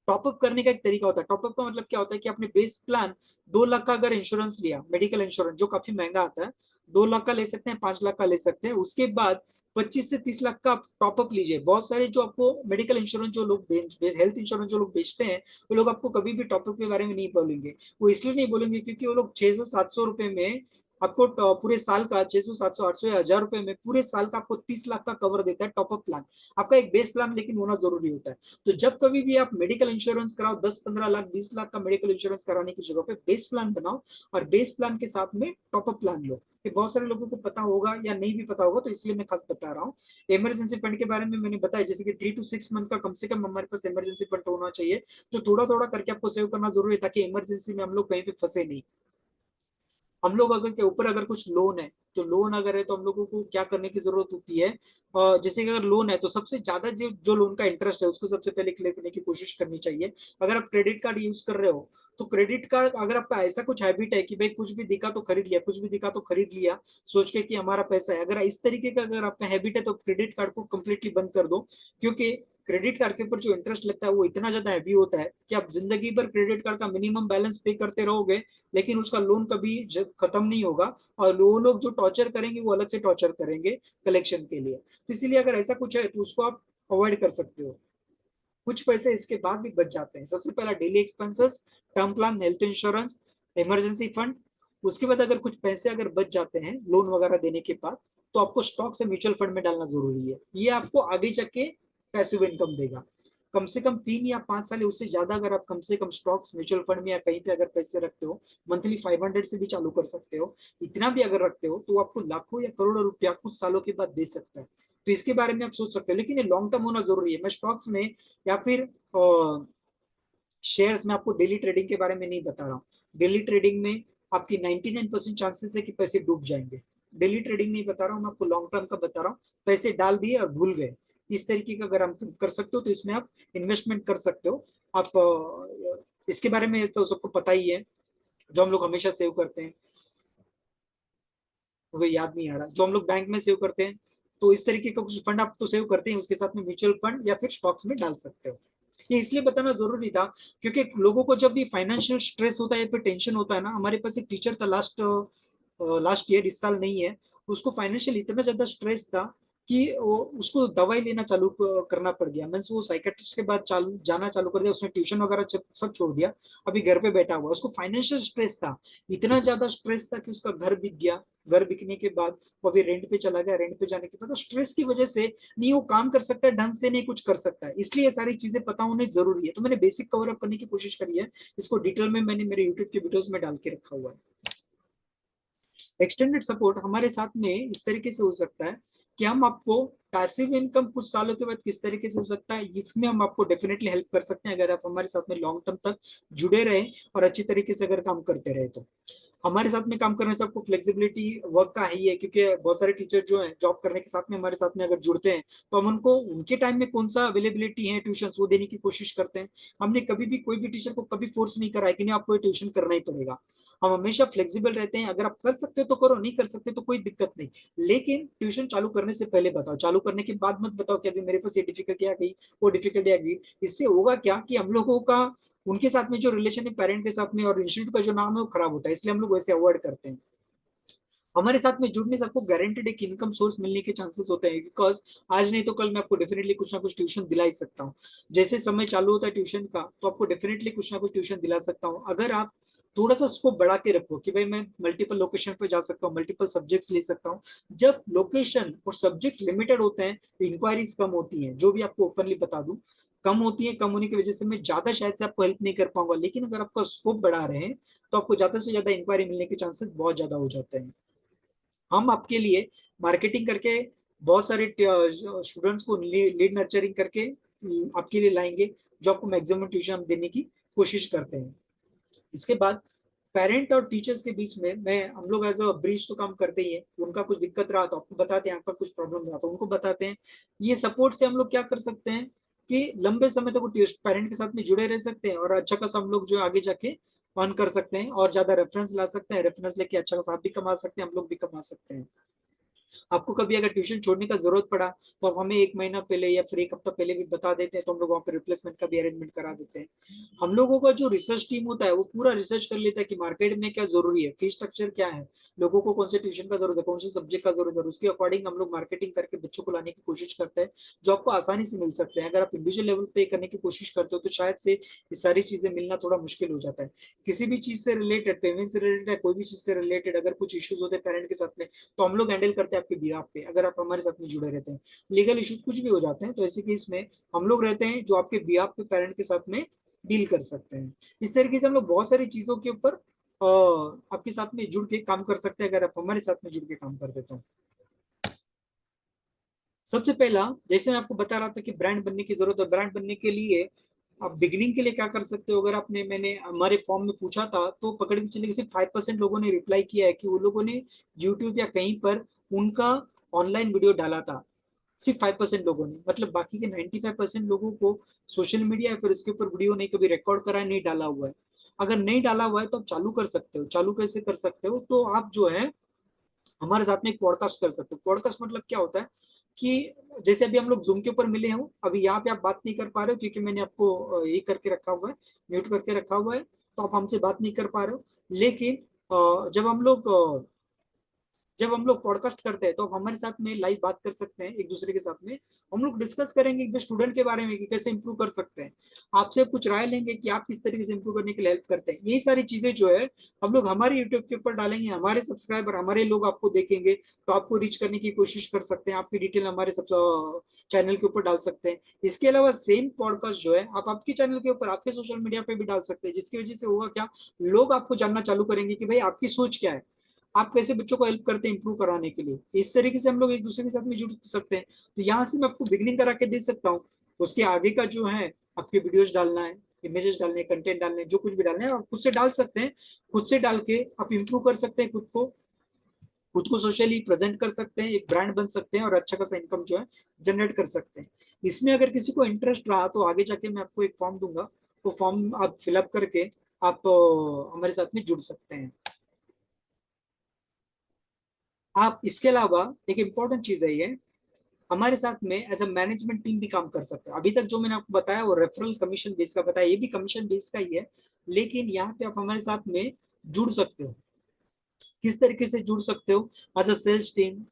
टॉपअप करने का एक तरीका होता है। टॉपअप का मतलब क्या होता है कि आपने बेस प्लान 2 लाख का अगर इंश्योरेंस लिया, मेडिकल इंश्योरेंस जो काफी महंगा आता है, 2 लाख का ले सकते हैं, 5 लाख का ले सकते हैं, उसके बाद 25 से 30 लाख का आप टॉपअप लीजिए। बहुत सारे जो आपको मेडिकल इंश्योरेंस जो लोग हेल्थ इंश्योरेंस जो लोग बेचते हैं, वो लोग आपको कभी भी टॉपअप के बारे में नहीं बोलेंगे। वो इसलिए नहीं बोलेंगे क्योंकि वो लोग 600 700 रुपए में आपको पूरे साल का 600 700 800 या 1000 रुपए में पूरे साल का आपको 30 लाख का कवर देता है टॉपअप प्लान। आपका एक बेस प्लान लेकिन होना जरूरी होता है। तो जब कभी भी आप मेडिकल इंश्योरेंस कराओ, 10 15 लाख 20 लाख का मेडिकल इंश्योरेंस कराने की जगह पे बेस प्लान बनाओ, और बेस प्लान के साथ में टॉपअप प्लान लो। ये बहुत सारे लोगों को पता होगा या नहीं भी पता होगा, तो इसलिए मैं खास बता रहा हूँ। इमरजेंसी फंड के बारे में मैंने बताया, जैसे कि 3 to 6 मंथ का कम से कम हमारे पास इमरजेंसी फंड होना चाहिए, जो थोड़ा थोड़ा करके आपको सेव करना जरूरी है, ताकि इमरजेंसी में हम लोग कहीं पे फंसे नहीं। हम लोग अगर के ऊपर अगर कुछ लोन है, तो लोन अगर है तो हम लोगों को क्या करने की जरूरत होती है, जैसे कि अगर लोन है तो सबसे ज्यादा जो जो लोन का इंटरेस्ट है उसको सबसे पहले क्लियर करने की कोशिश करनी चाहिए। अगर आप क्रेडिट कार्ड यूज कर रहे हो, तो क्रेडिट कार्ड अगर आपका ऐसा कुछ हैबिट है कि भाई कुछ भी दिखा तो खरीद लिया, कुछ भी दिखा तो खरीद लिया, सोच के कि हमारा पैसा है, अगर इस तरीके का अगर आपका हैबिट है तो क्रेडिट कार्ड को कंप्लीटली बंद कर दो। क्योंकि क्रेडिट कार्ड के ऊपर जो इंटरेस्ट लगता है वो इतना ज्यादा हैवी होता है कि आप जिंदगी भर क्रेडिट कार्ड का मिनिमम बैलेंस पे करते रहोगे, लेकिन उसका लोन कभी खत्म नहीं होगा। और वो लोग जो टॉर्चर करेंगे वो अलग से टॉर्चर करेंगे कलेक्शन के लिए। तो इसीलिए अगर ऐसा कुछ है तो उसको आप अवॉइड कर सकते हो। कुछ पैसे इसके बाद भी बच जाते हैं। सबसे पहला daily expenses, term plan, health insurance, emergency fund. उसके बाद अगर कुछ पैसे अगर बच जाते हैं लोन वगैरह देने के बाद, तो आपको स्टॉक से म्यूचुअल फंड में डालना जरूरी है। ये आपको आगे जाके पैसिव इनकम देगा। कम से कम 3 या 5 साल या उससे ज्यादा अगर आप कम से कम स्टॉक्स म्यूचुअल फंड में या कहीं पे अगर पैसे रखते हो, मंथली 500 से भी चालू कर सकते हो। इतना भी अगर रखते हो तो आपको लाखों या करोड़ों रुपया कुछ सालों के बाद दे सकता है। तो इसके बारे में आप सोच सकते हो, लेकिन ये लॉन्ग टर्म होना जरूरी है। मैं स्टॉक्स में या फिर शेयर्स में आपको डेली ट्रेडिंग के बारे में नहीं बता रहा हूँ। डेली ट्रेडिंग में आपकी 99% चांसेस है कि पैसे डूब जाएंगे। डेली ट्रेडिंग नहीं बता रहा हूँ मैं आपको, लॉन्ग टर्म का बता रहा हूँ। पैसे डाल दिए और भूल गए, इस तरीके का अगर हम कर सकते हो तो इसमें आप इन्वेस्टमेंट कर सकते हो। आप इसके बारे में तो सबको पता ही है, जो हम लोग हमेशा सेव करते हैं, मुझे याद नहीं आ रहा, जो हम लोग बैंक में सेव करते हैं, तो इस तरीके का कुछ फंड आप तो सेव करते हैं, उसके साथ में म्यूचुअल फंड या फिर स्टॉक्स में डाल सकते हो। ये इसलिए बताना जरूरी था क्योंकि लोगों को जब भी फाइनेंशियल स्ट्रेस होता है या फिर टेंशन होता है ना, हमारे पास एक टीचर था लास्ट ईयर, इस साल नहीं है, उसको फाइनेंशियल इतना ज्यादा स्ट्रेस था कि वो उसको दवाई लेना चालू करना पड़ गया। मीन्स वो साइकेट्रिस्ट के बाद चालू जाना चालू कर दिया, उसने ट्यूशन वगैरह सब छोड़ दिया, अभी घर पे बैठा हुआ। उसको फाइनेंशियल स्ट्रेस था, इतना ज्यादा स्ट्रेस था कि उसका घर बिक गया। घर बिकने के बाद वो अभी रेंट पे चला गया, रेंट पे जाने के बाद तो स्ट्रेस की वजह से नहीं वो काम कर सकता है ढंग से, नहीं कुछ कर सकता है। इसलिए ये सारी चीजें पता होनी जरूरी है। तो मैंने बेसिक कवर अप करने की कोशिश करी है, इसको डिटेल में मैंने मेरे यूट्यूब के वीडियोस में डाल के रखा हुआ है। एक्सटेंडेड सपोर्ट हमारे साथ में इस तरीके से हो सकता है कि हम आपको पैसिव इनकम कुछ सालों के बाद किस तरीके से हो सकता है, इसमें हम आपको डेफिनेटली हेल्प कर सकते हैं अगर आप हमारे साथ में लॉन्ग टर्म तक जुड़े रहे और अच्छी तरीके से अगर काम करते रहे तो। हमारे साथ में काम करने से आपको फ्लेक्सिबिलिटी वर्क का ही है, क्योंकि बहुत सारे टीचर जो हैं जॉब करने के साथ में हमारे साथ में अगर जुड़ते हैं तो हम उनको उनके टाइम में कौन सा अवेलेबिलिटी है ट्यूशन वो देने की कोशिश करते हैं। हमने कभी भी कोई भी टीचर को कभी फोर्स नहीं करा है कि नहीं आपको ये ट्यूशन करना ही पड़ेगा। हम हमेशा फ्लेक्सिबल रहते हैं, अगर आप कर सकते हो तो करो, नहीं कर सकते तो कोई दिक्कत नहीं। लेकिन ट्यूशन चालू करने से पहले बताओ, चालू करने के बाद मत बताओ कि अभी मेरे पास ये डिफिकल्टी आ गई, वो डिफिकल्टी आ गई। इससे होगा क्या कि हम लोगों का उनके साथ में जो रिलेशन है पेरेंट के साथ में और इंस्टीट्यूट का जो नाम है वो खराब होता है, इसलिए हम लोग वैसे अवॉइड करते हैं। हमारे साथ में जुड़ने से आपको गारंटेड एक इनकम सोर्स मिलने के चांसेस होते हैं, बिकॉज आज नहीं तो कल मैं आपको डेफिनेटली कुछ ना कुछ ट्यूशन दिला ही सकता हूँ। जैसे समय चालू होता है ट्यूशन का तो आपको डेफिनेटली कुछ ना कुछ ट्यूशन दिला सकता हूँ, अगर आप थोड़ा सा स्कोप बढ़ा के रखो कि भाई मैं मल्टीपल लोकेशन पे जा सकता हूँ, मल्टीपल सब्जेक्ट्स ले सकता हूँ। जब लोकेशन और सब्जेक्ट्स लिमिटेड होते हैं तो इंक्वायरीज कम होती हैं, जो भी आपको ओपनली बता दूं कम होती है। कम होने की वजह से मैं ज्यादा शायद से आपको हेल्प नहीं कर पाऊंगा, लेकिन अगर आपका स्कोप बढ़ा रहे हैं तो आपको ज्यादा से ज्यादा इंक्वायरी मिलने के चांसेस बहुत ज्यादा हो जाते हैं। हम आपके लिए मार्केटिंग करके बहुत सारे स्टूडेंट्स को लीड नर्चरिंग करके आपके लिए लाएंगे, जो आपको मैक्सिमम ट्यूशन देने की कोशिश करते हैं। इसके बाद पेरेंट और टीचर्स के बीच में मैं हम लोग एज अ ब्रिज तो काम करते ही है। उनका कुछ दिक्कत रहा तो आपको बताते हैं, आपका कुछ प्रॉब्लम रहा तो उनको बताते हैं। ये सपोर्ट से हम लोग क्या कर सकते हैं कि लंबे समय तक वो पेरेंट के साथ में जुड़े रह सकते हैं और अच्छा खासा हम लोग जो आगे जाके अर्न कर सकते हैं और ज्यादा रेफरेंस ला सकते हैं। रेफरेंस लेके अच्छा खासा आप भी कमा सकते हैं, हम लोग भी कमा सकते हैं। आपको कभी अगर ट्यूशन छोड़ने का जरूरत पड़ा तो आप हमें एक महीना पहले या फिर एक हफ्ता पहले भी बता देते हैं, तो हम लोग वहाँ पे रिप्लेसमेंट का भी अरेंजमेंट करा देते हैं। हम लोगों का जो रिसर्च टीम होता है वो पूरा रिसर्च कर लेता है कि मार्केट में क्या जरूरी है, फीस स्ट्रक्चर क्या है, लोगों को कौन से ट्यूशन का जरूरत है, कौन से सब्जेक्ट का जरूरत है, उसके अकॉर्डिंग हम लोग मार्केटिंग करके बच्चों को लाने की कोशिश करते हैं, जो आपको आसानी से मिल सकते हैं। अगर आप इंडिविजुअल लेवल पे करने की कोशिश करते हो तो शायद से ये सारी चीजें मिलना थोड़ा मुश्किल हो जाता है। किसी भी चीज से रिलेटेड, पेमेंट से रिलेटेड है, कोई भी चीज से रिलेटेड अगर कुछ इश्यूज होते हैं पेरेंट के साथ में तो हम लोग हैंडल करते हैं आपके बिहाफ पे, अगर आप हमारे साथ में जुड़े रहते हैं। लीगल इश्यूज कुछ भी हो जाते हैं तो ऐसे केस में हम लोग रहते हैं जो आपके बिहाफ पे पेरेंट के साथ में डील कर सकते हैं। इस तरीके से हम लोग बहुत सारी चीजों के ऊपर आपके साथ में जुड़ के काम कर सकते हैं, अगर आप हमारे साथ में जुड़ के काम कर देते हो। सबसे पहला, जैसे मैं आपको बता रहा था कि ब्रांड बनने की जरूरत है, ब्रांड बनने के लिए आप बिगिनिंग के लिए क्या कर सकते हो। अगर आपने मैंने हमारे फॉर्म में पूछा था तो पकड़ के चले सिर्फ 5% लोगों ने रिप्लाई किया है कि वो लोगों ने यूट्यूब या कहीं पर उनका ऑनलाइन वीडियो डाला था। सिर्फ 5% लोगों ने, मतलब बाकी के 95% लोगों को सोशल मीडिया या फिर उसके ऊपर वीडियो नहीं कभी रिकॉर्ड करा, नहीं डाला हुआ है। अगर नहीं डाला हुआ है तो आप चालू कर सकते हो। चालू कैसे कर सकते हो, तो आप जो है हमारे साथ में एक पॉडकास्ट कर सकते हो। पॉडकास्ट मतलब क्या होता है कि जैसे अभी हम लोग जूम के ऊपर मिले हैं, अभी यहाँ पे आप बात नहीं कर पा रहे हो क्योंकि मैंने आपको ये करके रखा हुआ है, म्यूट करके रखा हुआ है, तो आप हमसे बात नहीं कर पा रहे हो। लेकिन जब हम लोग पॉडकास्ट करते हैं तो हम हमारे साथ में लाइव बात कर सकते हैं एक दूसरे के साथ में। हम लोग डिस्कस करेंगे एक स्टूडेंट के बारे में कि कैसे इंप्रूव कर सकते हैं, आपसे कुछ राय लेंगे कि आप किस तरीके से इंप्रूव करने के लिए हेल्प करते हैं। यही सारी चीजें जो है हम लोग हमारे यूट्यूब के ऊपर डालेंगे, हमारे सब्सक्राइबर हमारे लोग आपको देखेंगे तो आपको रीच करने की कोशिश कर सकते हैं, आपकी डिटेल हमारे सब चैनल के ऊपर डाल सकते हैं। इसके अलावा सेम पॉडकास्ट जो है आप आपके चैनल के ऊपर आपके सोशल मीडिया पे भी डाल सकते हैं, जिसकी वजह से होगा क्या, लोग आपको जानना चालू करेंगे कि भाई आपकी सोच क्या है, आप कैसे बच्चों को हेल्प करते हैं इंप्रूव कराने के लिए। इस तरीके से हम लोग एक दूसरे के साथ में जुड़ सकते हैं। तो यहाँ से मैं आपको बिगनिंग करा के दे सकता हूँ, उसके आगे का जो है आपके वीडियोस डालना है, इमेजेस डालने, कंटेंट डालने, जो कुछ भी डालना है आप खुद से डाल सकते हैं। खुद से डाल के आप इंप्रूव कर सकते हैं खुद को सोशली प्रेजेंट कर सकते हैं, एक ब्रांड बन सकते हैं और अच्छा खासा इनकम जो है जनरेट कर सकते हैं। इसमें अगर किसी को इंटरेस्ट रहा तो आगे जाके मैं आपको एक फॉर्म दूंगा, वो फॉर्म आप फिलअप करके आप हमारे साथ में जुड़ सकते हैं। आप इसके अलावा एक इम्पॉर्टेंट चीज है ये हमारे साथ में एज अ मैनेजमेंट टीम भी काम कर सकते हैं। अभी तक जो मैंने आपको बताया वो रेफरल कमीशन बेस का बताया, ये भी कमीशन बेस का ही है, लेकिन यहाँ पे आप हमारे साथ में जुड़ सकते हो। किस तरीके से जुड़ सकते हो? As a sales team,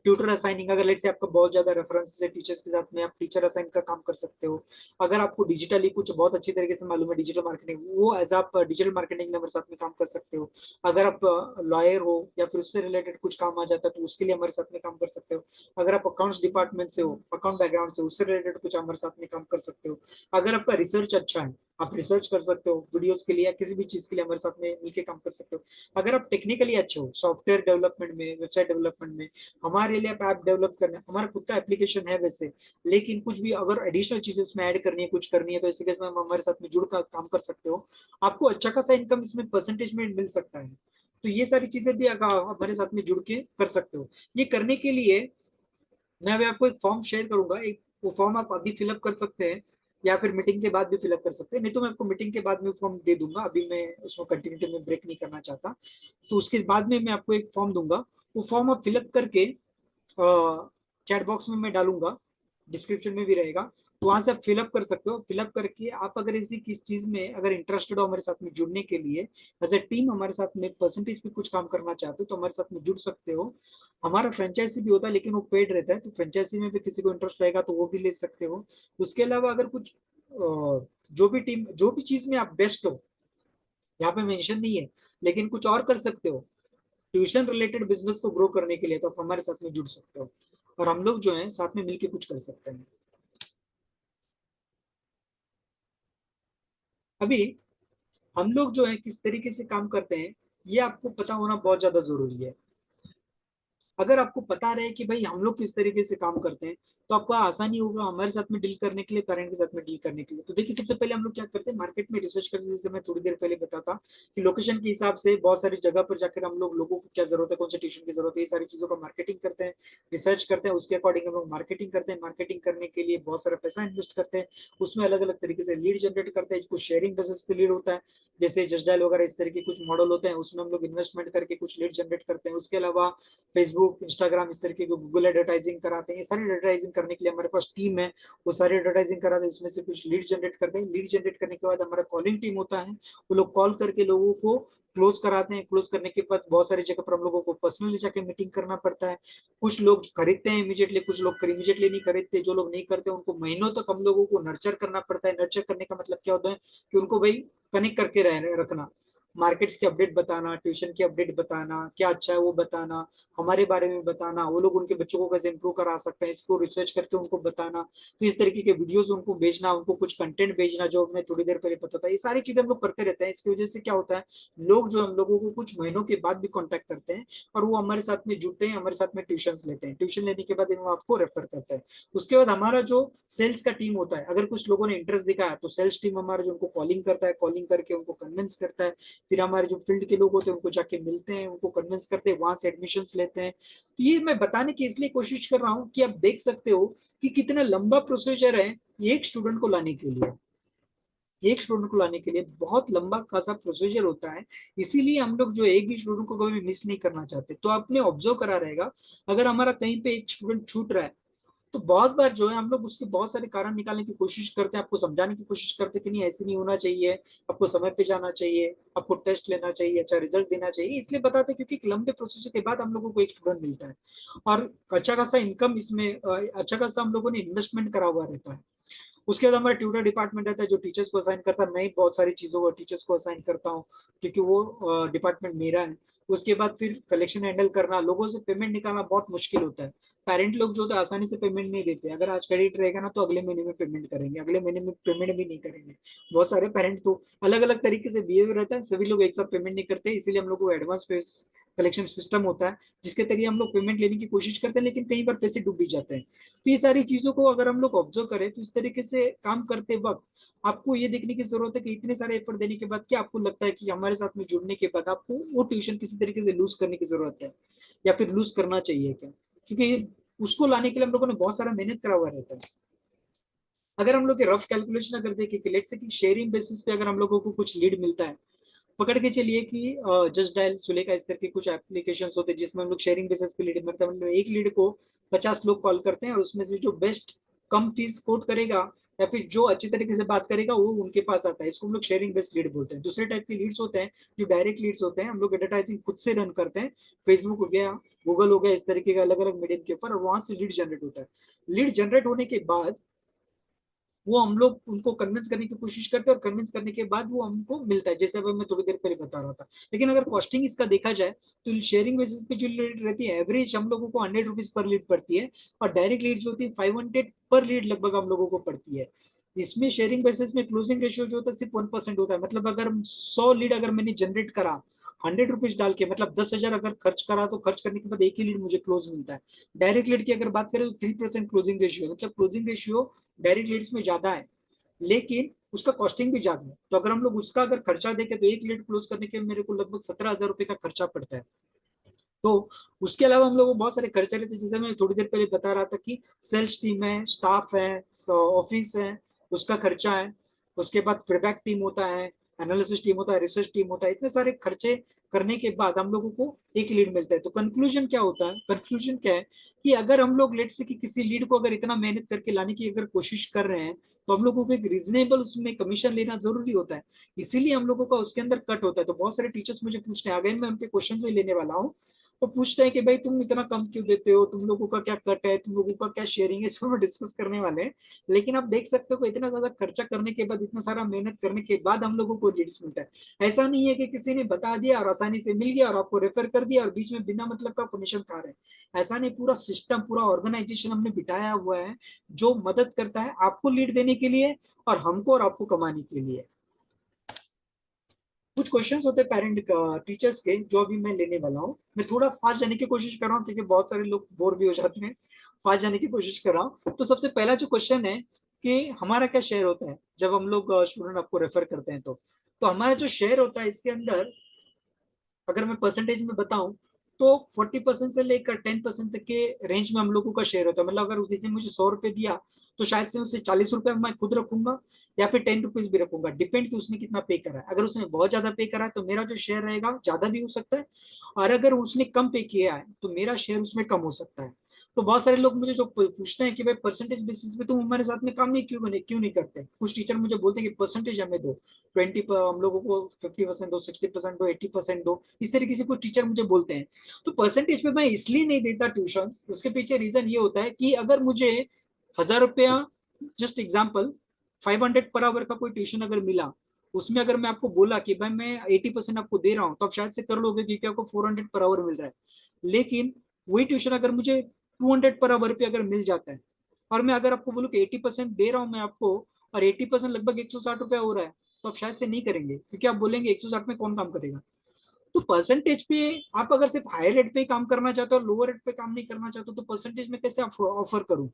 tutor assigning, अगर लेट से आपका बहुत ज्यादा रेफरेंसेस है टीचर्स के साथ में, आप टीचर असाइन का काम कर सकते हो। अगर आपको डिजिटली कुछ बहुत अच्छी तरीके से मालूम है डिजिटल मार्केटिंग, वो एज आप डिजिटल मार्केटिंग हमारे साथ में काम कर सकते हो। अगर आप लॉयर हो या फिर उससे रिलेटेड कुछ काम आ जाता है तो उसके लिए हमारे साथ में काम कर सकते हो। अगर आप अकाउंट्स डिपार्टमेंट से हो, अकाउंट बैकग्राउंड से, उससे रिलेटेड कुछ हमारे साथ में काम कर सकते हो। अगर आपका रिसर्च अच्छा है, आप रिसर्च कर सकते हो वीडियोस के लिए या किसी भी चीज के लिए हमारे साथ में मिलकर काम कर सकते हो। अगर आप टेक्निकली अच्छे हो सॉफ्टवेयर डेवलपमेंट में, वेबसाइट डेवलपमेंट में, हमारे लिए आप ऐप डेवलप करना, हमारा खुद का एप्लीकेशन है वैसे, लेकिन कुछ भी अगर एडिशनल चीजें इसमें ऐड करनी है, कुछ करनी है, तो इसी केस में हम हमारे साथ में जुड़ कर काम कर सकते हो। आपको अच्छा खासा इनकम इसमें परसेंटेज में मिल सकता है। तो ये सारी चीजें भी हमारे साथ में जुड़ के कर सकते हो। ये करने के लिए मैं अभी आपको एक फॉर्म शेयर करूंगा, एक वो फॉर्म आप अभी फिलअप कर सकते हैं या फिर मीटिंग के बाद भी फिलअप कर सकते हैं, नहीं तो मैं आपको मीटिंग के बाद में फॉर्म दे दूंगा, अभी मैं उसमें कंटिन्यूटी में ब्रेक नहीं करना चाहता। तो उसके बाद में मैं आपको एक फॉर्म दूंगा, वो फॉर्म आप फिलअप करके चैट बॉक्स में मैं डालूंगा, डिस्क्रिप्शन में भी रहेगा, तो वहां से आप फिलअप कर सकते हो। फिलअप करके आप अगर इसी किस चीज में अगर इंटरेस्टेड हो हमारे साथ में जुड़ने के लिए, एज ए टीम हमारे साथ में परसेंटेज पे कुछ काम करना चाहते हो तो हमारे साथ में जुड़ सकते हो। हमारा फ्रेंचाइजी भी होता है लेकिन वो पेड रहता है, तो फ्रेंचाइजी में भी किसी को इंटरेस्ट रहेगा तो वो भी ले सकते हो। उसके अलावा अगर कुछ जो भी टीम, जो भी चीज में आप बेस्ट हो, यहाँ पे मेंशन नहीं है, लेकिन कुछ और कर सकते हो ट्यूशन रिलेटेड बिजनेस को ग्रो करने के लिए, तो आप हमारे साथ में जुड़ सकते हो और हम लोग जो है साथ में मिलके कुछ कर सकते हैं। अभी हम लोग जो है किस तरीके से काम करते हैं, ये आपको पता होना बहुत ज्यादा जरूरी है। अगर आपको पता रहे कि भाई हम लोग किस तरीके से काम करते हैं, तो आपको आसानी होगा हमारे साथ में डील करने के लिए, पेरेंट के साथ में डील करने के लिए। तो देखिए सबसे पहले हम लोग क्या करते हैं, मार्केट में रिसर्च करते हैं, जैसे मैं थोड़ी देर पहले बताता कि लोकेशन के हिसाब से बहुत सारी जगह पर जाकर हम लोग लोगों को क्या जरूरत है, कौन सी ट्यूशन की जरूरत है, ये सारी चीजों का मार्केटिंग करते हैं, रिसर्च करते हैं, उसके अकॉर्डिंग हम लोग मार्केटिंग करते हैं। मार्केटिंग करने के लिए बहुत सारा पैसा इन्वेस्ट करते हैं, उसमें अलग अलग तरीके से लीड जनरेट करते हैं। कुछ शेयरिंग बेसिस पे लीड होता है, जैसे जस्ट डायल वगैरह इस तरह के कुछ मॉडल होते हैं, उसमें हम लोग इन्वेस्टमेंट करके कुछ लीड जनरेट करते हैं। उसके अलावा फेसबुक, इंस्टाग्राम, इस तरीके के गूगल एडवर्टाइजिंग कराते हैं। ये सारी एडवर्टाइजिंग करने के लिए हमारे पास टीम है, वो सारी एडवर्टाइजिंग कराते हैं, उसमें से कुछ लीड जनरेट करते हैं। लीड जनरेट करने के बाद हमारा कॉलिंग टीम होता है, वो लोग कॉल करके लोगों को क्लोज कराते हैं। क्लोज करने के बाद बहुत सारी जगह पर हम लोगों को पर्सनली जाके मीटिंग करना पड़ता है। कुछ लोग खरीदते हैं इमीडिएटली, कुछ लोग इमीडिएटली नहीं खरीदते। जो लोग नहीं करते उनको महीनों तक हम लोगों को नर्चर करना पड़ता है। नर्चर करने का मतलब क्या होता है कि उनको भाई कनेक्ट करके रखना, मार्केट्स की अपडेट बताना, ट्यूशन की अपडेट बताना, क्या अच्छा है वो बताना, हमारे बारे में बताना, वो लोग उनके बच्चों को कैसे इंप्रूव करा सकते हैं इसको रिसर्च करके उनको बताना। तो इस तरीके के वीडियोस उनको भेजना, उनको कुछ कंटेंट भेजना, जो मैं थोड़ी देर पहले पता था, ये सारी चीजें हम लोग करते रहते हैं। इसकी वजह से क्या होता है, लोग जो हम लोगों को कुछ महीनों के बाद भी कॉन्टेक्ट करते हैं और वो हमारे साथ में जुड़ते हैं, हमारे साथ में ट्यूशन लेते हैं। ट्यूशन लेने के बाद वो आपको रेफर करते हैं। उसके बाद हमारा जो सेल्स का टीम होता है, अगर कुछ लोगों ने इंटरेस्ट दिखाया तो सेल्स टीम हमारा जो उनको कॉलिंग करता है, कॉलिंग करके उनको कन्विंस करता है। फिर हमारे जो फील्ड के लोग होते हैं उनको जाके मिलते हैं, उनको कन्विंस करते हैं, वहां से एडमिशन लेते हैं। तो ये मैं बताने की इसलिए कोशिश कर रहा हूँ कि आप देख सकते हो कि कितना लंबा प्रोसीजर है एक स्टूडेंट को लाने के लिए। एक स्टूडेंट को लाने के लिए बहुत लंबा खासा प्रोसीजर होता है, इसीलिए हम लोग जो एक भी स्टूडेंट को कभी मिस नहीं करना चाहते। तो आपने ऑब्जर्व करा रहेगा, अगर हमारा कहीं पे एक स्टूडेंट छूट रहा है तो बहुत बार जो है हम लोग उसके बहुत सारे कारण निकालने की कोशिश करते हैं, आपको समझाने की कोशिश करते हैं कि नहीं ऐसे नहीं होना चाहिए, आपको समय पे जाना चाहिए, आपको टेस्ट लेना चाहिए, अच्छा रिजल्ट देना चाहिए। इसलिए बताते हैं क्योंकि एक लंबे प्रोसेस के बाद हम लोगों को एक स्टूडेंट मिलता है और अच्छा खासा इनकम इसमें अच्छा खासा हम लोगों ने इन्वेस्टमेंट करा हुआ रहता है। उसके बाद हमारा ट्यूटर डिपार्टमेंट रहता है जो टीचर्स को असाइन करता है। मैं ही बहुत सारी चीजों को टीचर्स को असाइन करता हूँ क्योंकि वो डिपार्टमेंट मेरा है। उसके बाद फिर कलेक्शन हैंडल करना, लोगों से पेमेंट निकालना बहुत मुश्किल होता है। पेरेंट लोग जो होते हैं आसानी से पेमेंट नहीं देते, अगर आज क्रेडिट रहेगा ना तो अगले महीने में पेमेंट करेंगे, अगले महीने में पेमेंट भी नहीं करेंगे। बहुत सारे पेरेंट तो अलग अलग तरीके से बिहेव रहता है, सभी लोग एक साथ पेमेंट नहीं करते, इसीलिए हम लोग को एडवांस कलेक्शन सिस्टम होता है जिसके जरिए हम लोग पेमेंट लेने की कोशिश करते हैं, लेकिन कई बार पैसे डूब भी जाते हैं। तो ये सारी चीजों को अगर हम लोग ऑब्जर्व करें तो इस तरीके से काम करते वक्त आपको ये देखने की जरूरत है कि इतने सारे एफर्ट देने के बाद क्या आपको लगता है कि हमारे साथ में जुड़ने के बाद आपको वो ट्यूशन किसी तरीके से लूज करने की जरूरत है या फिर लूज करना चाहिए क्या? क्योंकि उसको लाने के लिए हम लोगों ने बहुत सारा मेहनत करा हुआ रहता है। अगर हम लोग रफ कैलकुलेशन अगर देखें कि लेट्स से कि शेयरिंग बेसिस पे अगर हम लोगों को कुछ लीड मिलता है पकड़ के चलिए कि जस्ट डायल सुलेखा इस तरह के कुछ एप्लीकेशंस होते हैं जिसमें हम लोग शेयरिंग बेसिस पे लीड, मतलब एक लीड को 50 लोग कॉल करते हैं और उसमें से जो बेस्ट कम फीस कोट करेगा या फिर जो अच्छी तरीके से बात करेगा वो उनके पास आता है। इसको हम लोग शेयरिंग बेस्ड लीड बोलते हैं। दूसरे टाइप के लीड्स होते हैं जो डायरेक्ट लीड्स होते हैं, हम लोग एडवर्टाइजिंग खुद से रन करते हैं, फेसबुक हो गया, गूगल हो गया, इस तरीके का अलग अलग मीडियम के ऊपर, और वहां से लीड जनरेट होता है। लीड जनरेट होने के बाद वो हम लोग उनको कन्विंस करने की कोशिश करते हैं और कन्विंस करने के बाद वो हमको मिलता है, जैसे अभी मैं थोड़ी देर पहले बता रहा था। लेकिन अगर कॉस्टिंग इसका देखा जाए तो शेयरिंग बेसिस पे जो लीड रहती है एवरेज हम लोगों को 100 रुपीज पर लीड पड़ती है, और डायरेक्ट लीड जो होती है 500 पर लीड लगभग हम लोगों को पड़ती है। इसमें शेयरिंग बेसिस में क्लोजिंग रेशियो जो होता है सिर्फ 1% होता है, मतलब अगर 100 लीड अगर मैंने जनरेट करा 100 रुपीज डाल के, मतलब 10,000 अगर खर्च करा तो खर्च करने के बाद एक ही लीड मुझे क्लोज मिलता है। डायरेक्ट लीड की अगर बात करें तो 3% क्लोजिंग रेशियो, मतलब क्लोजिंग रेशियो डायरेक्ट लीड्स में ज्यादा है, लेकिन उसका कॉस्टिंग भी ज्यादा है। तो अगर हम लोग उसका अगर खर्चा देखें तो एक लीड क्लोज करने के मेरे को लगभग 17,000 रुपए का खर्चा पड़ता है। तो उसके अलावा हम लोग को बहुत सारे खर्चे रहते हैं, जैसे मैं थोड़ी देर पहले बता रहा था कि सेल्स टीम है, स्टाफ है, ऑफिस है, उसका खर्चा है। उसके बाद फीडबैक टीम होता है, एनालिसिस टीम होता है, रिसर्च टीम होता है, इतने सारे खर्चे करने के बाद हम लोगों को एक लीड मिलता है। तो कंक्लूजन क्या होता है, कंक्लूजन क्या है कि अगर हम लोग लेट से कि किसी लीड को अगर इतना मेहनत करके लाने की अगर कोशिश कर रहे हैं तो हम लोगों को एक रीजनेबल उसमें कमीशन लेना जरूरी होता है। इसीलिए हम लोगों का उसके अंदर कट होता है। तो बहुत सारे टीचर्स मुझे पूछते हैं, आगे मैं उनके क्वेश्चंस भी लेने वाला हूँ, तो पूछते हैं कि भाई तुम इतना कम क्यों देते हो, तुम लोगों का क्या कट है, तुम लोगों का क्या शेयरिंग है, इस पर डिस्कस करने वाले हैं। लेकिन आप देख सकते हो कि इतना ज्यादा खर्चा करने के बाद, इतना सारा मेहनत करने के बाद हम लोगों को लीड्स मिलता है। ऐसा नहीं है कि किसी ने बता दिया और आसानी से मिल गया और आपको रेफर कर दिया और बीच में बिना मतलब का कमीशन खा रहे हैं। ऐसा नहीं, पूरा सिस्टम, पूरा ऑर्गेनाइजेशन हमने बिठाया हुआ है जो मदद करता है आपको लीड देने के लिए और हमको और आपको कमाने के लिए। कुछ क्वेश्चंस होते हैं पेरेंट टीचर्स के जो अभी मैं लेने वाला हूँ। मैं थोड़ा फास्ट जाने की कोशिश कर रहा हूँ क्योंकि बहुत सारे लोग बोर भी हो जाते हैं। फास्ट जाने की कोशिश कर रहा हूँ। तो सबसे पहला जो क्वेश्चन है कि हमारा क्या शेयर होता है जब हम लोग स्टूडेंट आपको रेफर करते हैं तो हमारा जो शेयर होता है इसके अंदर अगर मैं परसेंटेज में बताऊं तो 40% से लेकर 10% तक के रेंज में हम लोगों का शेयर होता है। मतलब अगर किसी ने मुझे 100 रुपए दिया तो शायद से उसे 40 रुपए मैं खुद रखूंगा या फिर 10 रुपीज भी रखूंगा, डिपेंड कि उसने कितना पे करा है। अगर उसने बहुत ज्यादा पे करा है तो मेरा जो शेयर रहेगा ज्यादा भी हो सकता है, और अगर उसने कम पे किया है तो मेरा शेयर उसमें कम हो सकता है। तो बहुत सारे लोग मुझे जो पूछते हैं कि भाई परसेंटेज बेसिस पे तुम हमारे साथ में काम नहीं क्यों नहीं करते। कुछ टीचर मुझे बोलते हैं कि परसेंटेज हमें दो, 20 हम लोगों को 50% दो, 60% दो, 80% दो, इस तरीके से कुछ टीचर मुझे बोलते हैं। तो परसेंटेज पे मैं इसलिए नहीं देता ट्यूशन, उसके पीछे रीजन ये होता है कि अगर मुझे 1,000 रुपया, जस्ट एग्जाम्पल 500 पर आवर का कोई ट्यूशन अगर मिला, उसमें अगर मैं आपको बोला कि भाई मैं 80% आपको दे रहा हूँ तो आप शायद से कर लोगे क्योंकि आपको 400 पर आवर मिल रहा है। लेकिन वही ट्यूशन अगर मुझे 200 पर आवर पे अगर मिल जाता है और मैं अगर आपको बोलूँ कि 80% दे रहा हूँ मैं आपको और 80% लगभग 160 रुपया हो रहा है, तो आप शायद से नहीं करेंगे क्योंकि आप बोलेंगे 160 में कौन काम करेगा। तो परसेंटेज पे आप अगर सिर्फ हायर रेट पे काम करना चाहते हो और लोअर रेट पे काम नहीं करना चाहते हो तो परसेंटेज में कैसे ऑफर करूं।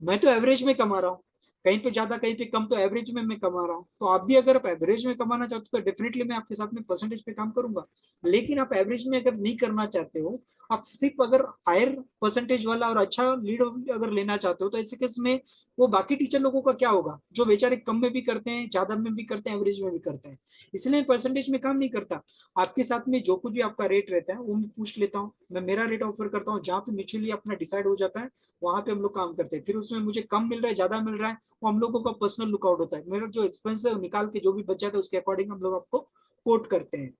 मैं तो एवरेज में कमा रहा हूँ, कहीं पे ज्यादा कहीं पे कम, तो एवरेज में मैं कमा रहा हूँ। तो आप भी अगर आप एवरेज में कमाना चाहते हो तो डेफिनेटली मैं आपके साथ में परसेंटेज पे काम करूंगा। लेकिन आप एवरेज में अगर नहीं करना चाहते हो, आप सिर्फ अगर हायर परसेंटेज वाला और अच्छा लीड अगर लेना चाहते हो, तो ऐसे केस में वो बाकी टीचर लोगों का क्या होगा जो बेचारे कम में भी करते हैं, ज्यादा में भी करते हैं, एवरेज में भी करते हैं। इसलिए परसेंटेज में काम नहीं करता। आपके साथ में जो कुछ भी आपका रेट रहता है वो मैं पूछ लेता हूँ, मैं मेरा रेट ऑफर करता हूँ, जहाँ पे म्यूचुअली अपना डिसाइड हो जाता है वहां पे हम लोग काम करते हैं। फिर उसमें मुझे कम मिल रहा है, ज्यादा मिल रहा है, वो हम लोगों का पर्सनल लुकआउट होता है। मेरा जो एक्सपेंस है वो निकाल के जो भी बच जाता है उसके अकॉर्डिंग हम लोग आपको कोट करते हैं।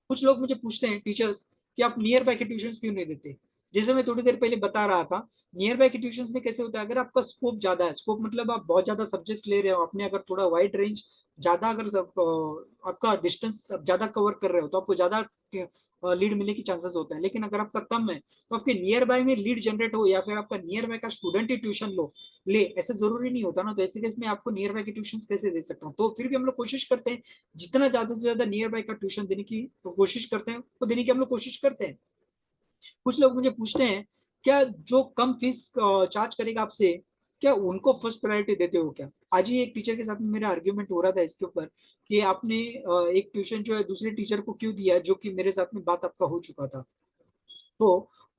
कुछ लोग मुझे पूछते हैं टीचर्स कि आप नियर बाय के ट्यूशन क्यों नहीं देते। जैसे मैं थोड़ी देर पहले बता रहा था, नियर बाय के ट्यूशन में कैसे होता है, अगर आपका स्कोप ज्यादा है, स्कोप मतलब आप बहुत ज्यादा सब्जेक्ट्स ले रहे हो, आपने अगर थोड़ा वाइड रेंज ज्यादा, अगर आपका डिस्टेंस ज्यादा कवर कर रहे हो तो आपको ज्यादा लीड मिलने की चांसेस होता है। लेकिन अगर आपका कम है तो आपके नियर बाय में लीड जनरेट हो या फिर आपका नियर बाय का स्टूडेंट ही ट्यूशन लो ले, ऐसे जरूरी नहीं होता ना। तो ऐसे केस में आपको नियर बाय के ट्यूशन कैसे दे सकता हूँ। तो फिर भी हम लोग कोशिश करते हैं जितना ज्यादा से ज्यादा नियर बाय का ट्यूशन देने की कोशिश करते हैं, वो देने की हम लोग कोशिश करते हैं। कुछ लोग मुझे पूछते हैं क्या जो कम फीस चार्ज करेगा आपसे, क्या उनको फर्स्ट प्रायोरिटी देते हो क्या। आज ही एक टीचर के साथ में मेरा आर्ग्यूमेंट हो रहा था इसके ऊपर कि आपने एक ट्यूशन जो है दूसरे टीचर को क्यों दिया जो कि मेरे साथ में बात आपका हो चुका था। तो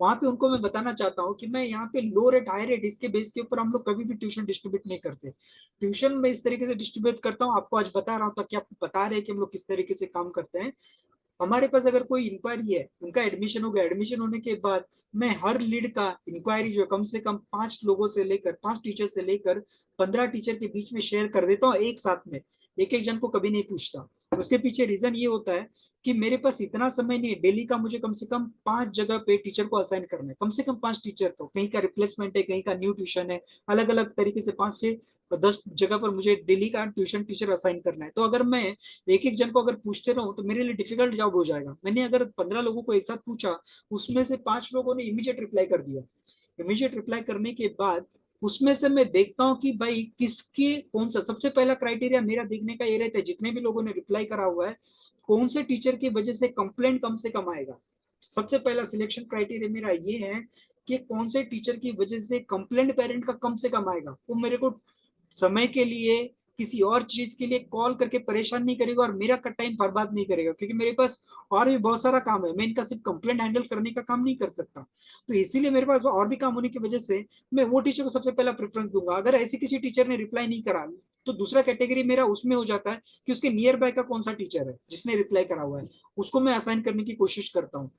वहां पे उनको मैं बताना चाहता हूँ कि मैं यहाँ पे लो रेट हाई रेट इसके बेस के ऊपर हम लोग कभी भी ट्यूशन डिस्ट्रीब्यूट नहीं करते। ट्यूशन में इस तरीके से डिस्ट्रीब्यूट करता हूँ, आपको आज बता रहा हूँ ताकि आपको बता रहे हैं कि हम लोग किस तरीके से काम करते हैं। हमारे पास अगर कोई इंक्वायरी है, उनका एडमिशन हो गया, एडमिशन होने के बाद मैं हर लीड का इंक्वायरी जो कम से कम 5 लोगों से लेकर 5 टीचर से लेकर 15 टीचर के बीच में शेयर कर देता हूँ एक साथ में। एक एक जन को कभी नहीं पूछता। उसके पीछे रीजन ये होता है कि मेरे पास इतना समय नहीं है, डेली का मुझे कम से कम 5 जगह पे टीचर को असाइन करना है, कम से कम 5 टीचर को, कहीं का रिप्लेसमेंट है, कहीं का न्यू ट्यूशन है, अलग अलग तरीके से 5 से 10 जगह पर मुझे डेली का ट्यूशन टीचर असाइन करना है। तो अगर मैं एक एक जन को अगर पूछते रहूं तो मेरे लिए डिफिकल्ट जॉब हो जाएगा। मैंने अगर 15 लोगों को एक साथ पूछा, उसमें से 5 लोगों ने इमीडिएट रिप्लाई कर दिया। इमीडिएट रिप्लाई करने के बाद उसमें से मैं देखता हूँ कि भाई किसके कौन सा, सबसे पहला क्राइटेरिया मेरा देखने का ये रहता है, जितने भी लोगों ने रिप्लाई करा हुआ है कौन से टीचर की वजह से कंप्लेंट कम से कम आएगा। सबसे पहला सिलेक्शन क्राइटेरिया मेरा ये है कि कौन से टीचर की वजह से कंप्लेंट पेरेंट का कम से कम आएगा। वो मेरे को समय के लिए किसी और चीज के लिए कॉल करके परेशान नहीं करेगा और मेरा टाइम बर्बाद नहीं करेगा, क्योंकि मेरे पास और भी बहुत सारा काम है, मैं इनका सिर्फ कंप्लेंट हैंडल करने का काम नहीं कर सकता। तो इसीलिए मेरे पास और भी काम होने की वजह से मैं वो टीचर को सबसे पहला प्रेफरेंस दूंगा। अगर ऐसे किसी टीचर ने रिप्लाई नहीं करा तो दूसरा कैटेगरी मेरा उसमें हो जाता है कि उसके नियर बाय का कौन सा टीचर है जिसने रिप्लाई करा हुआ है, उसको मैं असाइन करने की कोशिश करता हूँ।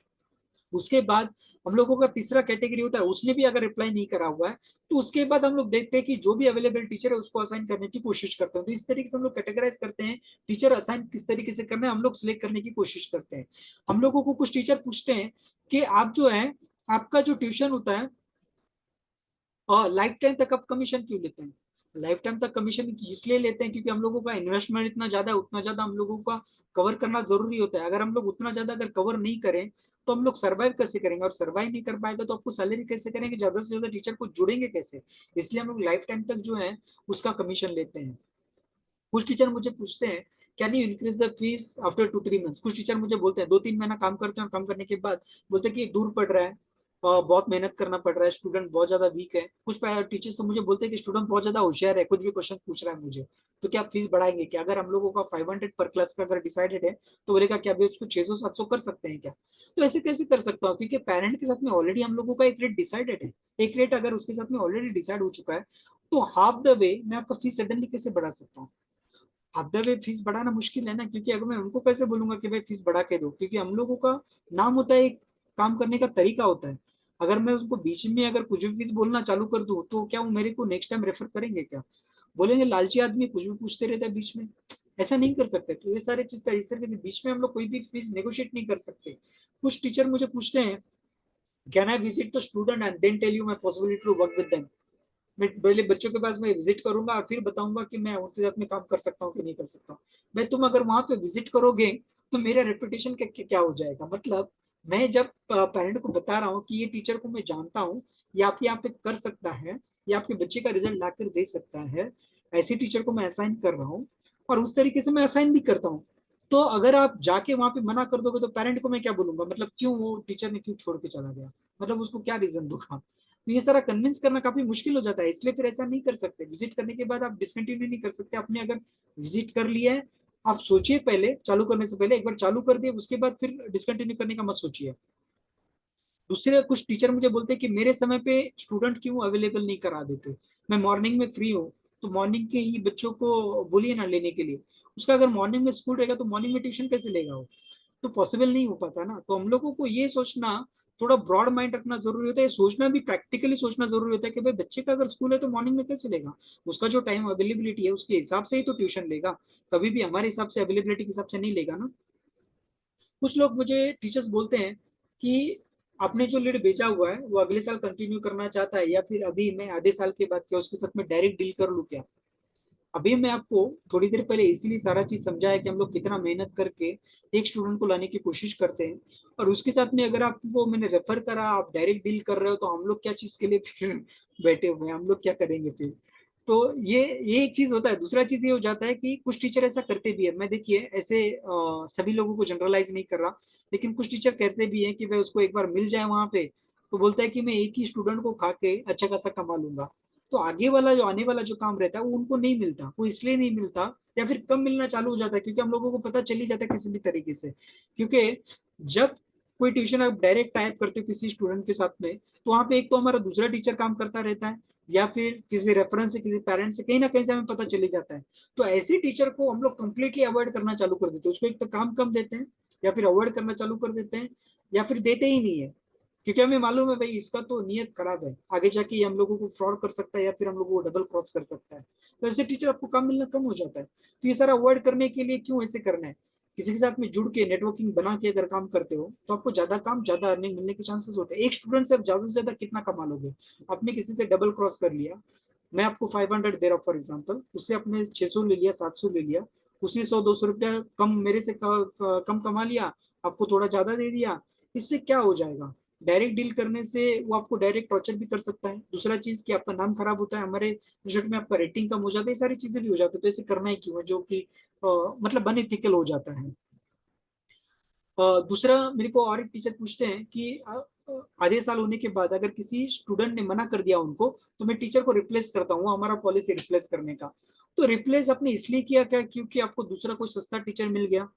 उसके बाद हम लोगों का तीसरा कैटेगरी होता है, उसने भी अगर रिप्लाई नहीं करा हुआ है तो उसके बाद हम लोग देखते हैं कि जो भी अवेलेबल टीचर है उसको असाइन करने की कोशिश करते हैं। तो इस तरीके से हम लोग कैटेगराइज करते हैं टीचर असाइन किस तरीके से करना है, हम लोग सिलेक्ट करने की कोशिश करते हैं। हम लोगों को कुछ टीचर पूछते हैं कि आप जो है आपका जो ट्यूशन होता है और लाइफ टाइम तक आप कमीशन क्यों लेते हैं। लाइफ टाइम तक कमीशन इसलिए लेते हैं क्योंकि हम लोगों का इन्वेस्टमेंट इतना ज्यादा है, उतना ज्यादा हम लोगों का कवर करना जरूरी होता है। अगर हम लोग उतना ज्यादा अगर कवर नहीं करें तो हम लोग सर्वाइव कैसे करेंगे, और सर्वाइव नहीं कर पाएगा तो आपको सैलरी कैसे करेंगे, ज्यादा से ज्यादा टीचर को जुड़ेंगे कैसे। इसलिए हम लोग लाइफ टाइम तक जो है उसका कमीशन लेते हैं। कुछ टीचर मुझे पूछते हैं can you increase the fees after 2-3 months. कुछ टीचर मुझे बोलते हैं 2-3 महीना काम करते हैं और काम करने के बाद बोलते हैं कि दूर पड़ रहा है और बहुत मेहनत करना पड़ रहा है, स्टूडेंट बहुत ज्यादा वीक है। कुछ टीचर्स तो मुझे बोलते हैं कि स्टूडेंट बहुत ज्यादा होशियार है, कुछ भी क्वेश्चन पूछ रहा है मुझे, तो क्या आप फीस बढ़ाएंगे क्या। अगर हम लोगों का 500 पर क्लास का अगर डिसाइडेड है तो बोलेगा कि अभी उसको 600-700 कर सकते हैं क्या। तो ऐसे कैसे कर सकता हूँ, क्योंकि पेरेंट के साथ में ऑलरेडी हम लोगों का एक रेट डिसाइडेड है। एक रेट अगर उसके साथ में ऑलरेडी डिसाइड हो चुका है तो हाफ द वे मैं आपका फीस सडनली कैसे बढ़ा सकता हूँ। हाफ द वे फीस बढ़ाना मुश्किल है ना, क्योंकि अगर मैं उनको कैसे बोलूंगा कि भाई फीस बढ़ा के दो, क्योंकि हम लोगों का नाम होता है, एक काम करने का तरीका होता है। अगर मैं उसको बीच में अगर कुछ भी फीस बोलना चालू कर दूं तो क्या वो मेरे को नेक्स्ट टाइम रेफर करेंगे क्या। बोलेंगे लालची आदमी कुछ भी पूछते रहता है बीच में। ऐसा नहीं कर सकते। तो ये सारे चीज इस तरीके से बीच में हम लोग कोई भी फीस नेगोशिएट नहीं कर सकते। कुछ टीचर मुझे पूछते हैं can I visit the student and then tell you my possibility to work with them. मैं पहले बच्चों के पास मैं विजिट करूंगा और फिर बताऊंगा कि मैं उनके साथ में काम कर सकता हूँ कि नहीं कर सकता हूँ। भाई तुम अगर वहां पे विजिट करोगे तो मेरा रेपुटेशन क्या हो जाएगा। मतलब मैं जब पेरेंट को बता रहा हूँ कि ये टीचर को मैं जानता हूँ, ये आपके यहाँ पे कर सकता है, ये आपके बच्चे का रिजल्ट ला कर दे सकता है, ऐसे टीचर को मैं असाइन कर रहा हूँ और उस तरीके से मैं असाइन भी करता हूँ। तो अगर आप जाके वहां पे मना कर दोगे तो पेरेंट को मैं क्या बोलूंगा, मतलब क्यों वो टीचर ने क्यों छोड़ के चला गया, मतलब उसको क्या रीजन दूंगा। तो ये सारा कन्विंस करना काफी मुश्किल हो जाता है। इसलिए फिर ऐसा नहीं कर सकते, विजिट करने के बाद आप डिसकंटिन्यू नहीं कर सकते। आपने अगर विजिट कर लिया है, आप सोचिए पहले चालू करने से पहले, एक बार चालू कर दिए उसके बाद फिर डिसकंटिन्यू करने का मत सोचिए। दूसरे कुछ टीचर मुझे बोलते हैं कि मेरे समय पे स्टूडेंट क्यों अवेलेबल नहीं करा देते, मैं मॉर्निंग में फ्री हूँ तो मॉर्निंग के ही बच्चों को बोलिए ना लेने के लिए। उसका अगर मॉर्निंग में स्कूल रहेगा तो मॉर्निंग में ट्यूशन कैसे लेगा वो। तो पॉसिबल नहीं हो पाता ना। तो हम लोगों को ये सोचना, थोड़ा ब्रॉड माइंड रखना जरूरी होता है। सोचना भी प्रैक्टिकली सोचना जरूरी होता है कि भाई बच्चे का अगर स्कूल है तो मॉर्निंग में कैसे लेगा, उसका जो टाइम अवेलेबिलिटी है उसके हिसाब से ही तो ट्यूशन लेगा, कभी भी हमारे हिसाब से अवेलेबिलिटी के हिसाब से नहीं लेगा ना। कुछ लोग मुझे टीचर्स बोलते हैं कि आपने जो लीड भेजा हुआ है वो अगले साल कंटिन्यू करना चाहता है या फिर अभी मैं आधे साल के बाद क्या उसके साथ में डायरेक्ट डील कर लूँ क्या। अभी मैं आपको थोड़ी देर पहले इसीलिए सारा चीज समझाया कि हम लोग कितना मेहनत करके एक स्टूडेंट को लाने की कोशिश करते हैं, और उसके साथ में अगर आपको मैंने रेफर करा आप डायरेक्ट डील कर रहे हो तो हम लोग क्या चीज के लिए फिर बैठे हुए हैं, हम लोग क्या करेंगे फिर। तो ये एक चीज होता है। दूसरा चीज ये हो जाता है कि कुछ टीचर ऐसा करते भी है, मैं देखिए ऐसे सभी लोगों को जनरलाइज नहीं कर रहा, लेकिन कुछ टीचर कहते भी हैं कि भाई उसको एक बार मिल जाए वहां पे तो बोलता है कि मैं एक ही स्टूडेंट को खा के अच्छा खासा कमा लूंगा। तो आगे वाला जो आने वाला जो काम रहता है वो उनको नहीं मिलता। वो इसलिए नहीं मिलता या फिर कम मिलना चालू हो जाता है क्योंकि हम लोगों को पता चल ही जाता है किसी भी तरीके से। क्योंकि जब कोई ट्यूशन आप डायरेक्ट टाइप करते हो किसी स्टूडेंट के साथ में, तो वहाँ पे एक तो हमारा दूसरा टीचर काम करता रहता है, या फिर किसी रेफरेंस से, किसी पेरेंट्स से, कहीं ना कहीं से हमें पता चले जाता है। तो ऐसे टीचर को हम लोग कंप्लीटली अवॉइड करना चालू कर देते हैं, उसको एक तो काम कम देते हैं, या फिर अवॉइड करना चालू कर देते हैं, या फिर देते ही नहीं है, क्योंकि हमें मालूम है भाई इसका तो नियत खराब है, आगे जाके ये हम लोगों को फ्रॉड कर सकता है, या फिर हम लोगों को डबल क्रॉस कर सकता है। तो ऐसे टीचर आपको काम मिलना कम हो जाता है। तो ये सारा अवॉइड करने के लिए क्यों ऐसे करना है, किसी के साथ में जुड़ के नेटवर्किंग बना के अगर काम करते हो तो आपको ज्यादा काम, ज्यादा अर्निंग मिलने के चांसेस होते हैं। एक स्टूडेंट से आप ज्यादा से ज्यादा कितना कमा लोगे? आपने किसी से डबल क्रॉस कर लिया, मैं आपको 500 दे रहा हूँ फॉर एग्जाम्पल, उससे आपने 600 ले लिया, 700 ले लिया, उसने 100-200 रुपया कम मेरे से कम कमा लिया, आपको थोड़ा ज्यादा दे दिया, इससे क्या हो जाएगा? डायरेक्ट डील करने से वो आपको डायरेक्ट टॉर्चर भी कर सकता है। दूसरा चीज कि आपका नाम खराब होता है, हमारे रिजल्ट में आपका रेटिंग कम हो जाता है, ये सारी चीजें भी हो जाती है। तो ऐसे करना ही क्यों है, जो कि मतलब अनएथिकल हो जाता है। दूसरा मेरे को और एक टीचर पूछते हैं कि आधे साल होने के बाद अगर किसी स्टूडेंट ने मना कर दिया उनको, तो मैं टीचर को रिप्लेस करता हूँ, हमारा पॉलिसी रिप्लेस करने का। तो रिप्लेस आपने इसलिए किया क्या, क्योंकि आपको दूसरा कोई सस्ता टीचर मिल गया?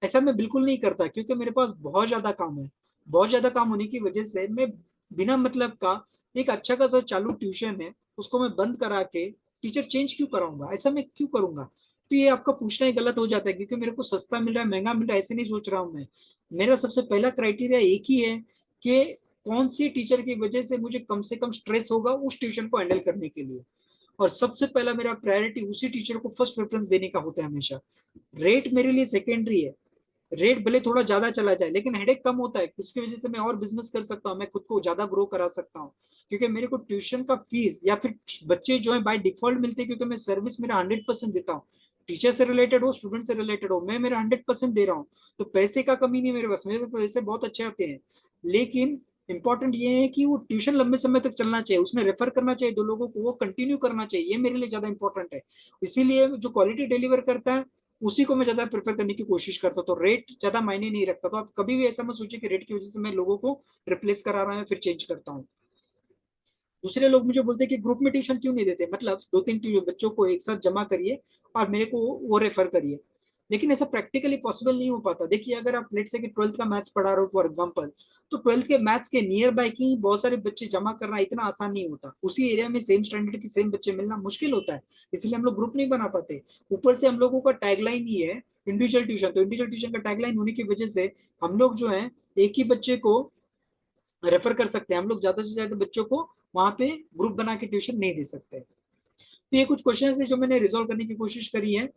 ऐसा मैं बिल्कुल नहीं करता, क्योंकि मेरे पास बहुत ज्यादा काम है। बहुत ज्यादा काम होने की वजह से मैं बिना मतलब का एक अच्छा खासा चालू ट्यूशन है उसको मैं बंद करा के टीचर चेंज क्यों कराऊंगा? ऐसा मैं क्यों करूंगा? तो ये आपका पूछना ही गलत हो जाता है, क्योंकि मेरे को सस्ता मिल रहा है, महंगा मिल रहा है, ऐसे नहीं सोच रहा हूँ मैं। मेरा सबसे पहला क्राइटेरिया एक ही है कि कौन सी टीचर की वजह से मुझे कम से कम स्ट्रेस होगा उस ट्यूशन को हैंडल करने के लिए। और सबसे पहला मेरा प्रायोरिटी उसी टीचर को फर्स्ट प्रेफरेंस देने का होता है हमेशा। रेट मेरे लिए सेकेंडरी है। रेट भले थोड़ा ज्यादा चला जाए, लेकिन हेडेक कम होता है, उसकी वजह से मैं और बिजनेस कर सकता हूँ, मैं खुद को ज्यादा ग्रो करा सकता हूँ। क्योंकि मेरे को ट्यूशन का फीस या फिर बच्चे जो है बाय डिफॉल्ट मिलते हैं, क्योंकि मैं सर्विस मेरा 100% देता हूँ। टीचर से रिलेटेड हो, स्टूडेंट से रिलेटेड हो, मैं मेरा 100% दे रहा हूँ। तो पैसे का कमी नहीं मेरे पास, मेरे पास पैसे बहुत अच्छे आते हैं। लेकिन इंपॉर्टेंट ये है कि वो ट्यूशन लंबे समय तक चलना चाहिए, उसमें रेफर करना चाहिए दो लोगों को, वो कंटिन्यू करना चाहिए, ये मेरे लिए ज्यादा इंपॉर्टेंट है। इसीलिए जो क्वालिटी डिलीवर करता है उसी को मैं ज्यादा प्रेफर करने की कोशिश करता हूँ। तो रेट ज्यादा मायने नहीं रखता। तो आप कभी भी ऐसा मत सोचिए कि रेट की वजह से मैं लोगों को रिप्लेस करा रहा हूँ फिर चेंज करता हूँ। दूसरे लोग मुझे बोलते हैं कि ग्रुप में ट्यूशन क्यों नहीं देते, मतलब 2-3 बच्चों को एक साथ जमा करिए और मेरे को वो रेफर करिए। लेकिन ऐसा प्रैक्टिकली पॉसिबल नहीं हो पाता। देखिए अगर आप लेट से कि 12th का मैथ्स पढ़ा रहे हो फॉर एग्जांपल, तो 12th के मैथ्स के नियर बाय की बहुत सारे बच्चे जमा करना इतना आसान नहीं होता। उसी एरिया में सेम स्टैंडर्ड के सेम बच्चे मिलना मुश्किल होता है, इसलिए हम लोग ग्रुप नहीं बना पाते। ऊपर से हम लोगों का टैगलाइन ही है इंडिविजुअल ट्यूशन, तो इंडिविजुअल ट्यूशन का टैगलाइन होने की वजह से हम लोग जो है एक ही बच्चे को रेफर कर सकते हैं, हम लोग ज्यादा से ज्यादा बच्चों को वहां पे ग्रुप बना के ट्यूशन नहीं दे सकते। तो ये कुछ क्वेश्चंस थे जो मैंने रिजॉल्व करने की कोशिश करी है।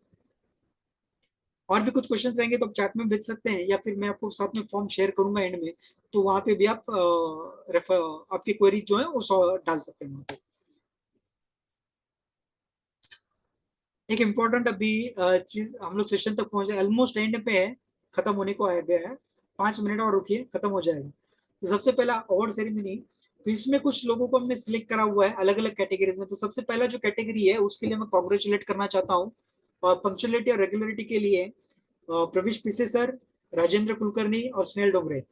और भी कुछ क्वेश्चंस रहेंगे तो आप चैट में भेज सकते हैं, या फिर मैं आपको साथ में फॉर्म शेयर करूंगा एंड में, तो वहां पे भी आप रेफर आपकी क्वेरी जो है वो डाल सकते हैं वहां पे। एक इम्पोर्टेंट अभी चीज, हम लोग सेशन तक पहुंचे, ऑलमोस्ट एंड पे है, खत्म होने को आ गया है। 5 मिनट और रुकिए, खत्म हो जाएगा। तो सबसे पहला अवार्ड सेरेमनी। तो इसमें कुछ लोगों को हमने सिलेक्ट करा हुआ है अलग अलग कैटेगरीज में। तो सबसे पहला जो कैटेगरी है उसके लिए मैं कॉन्ग्रेचुलेट करना चाहता हूँ, और पंक्चुअलिटी और रेगुलरिटी के लिए प्रविश पिसे सर, राजेंद्र कुलकर्णी और स्नेल डोंगरे।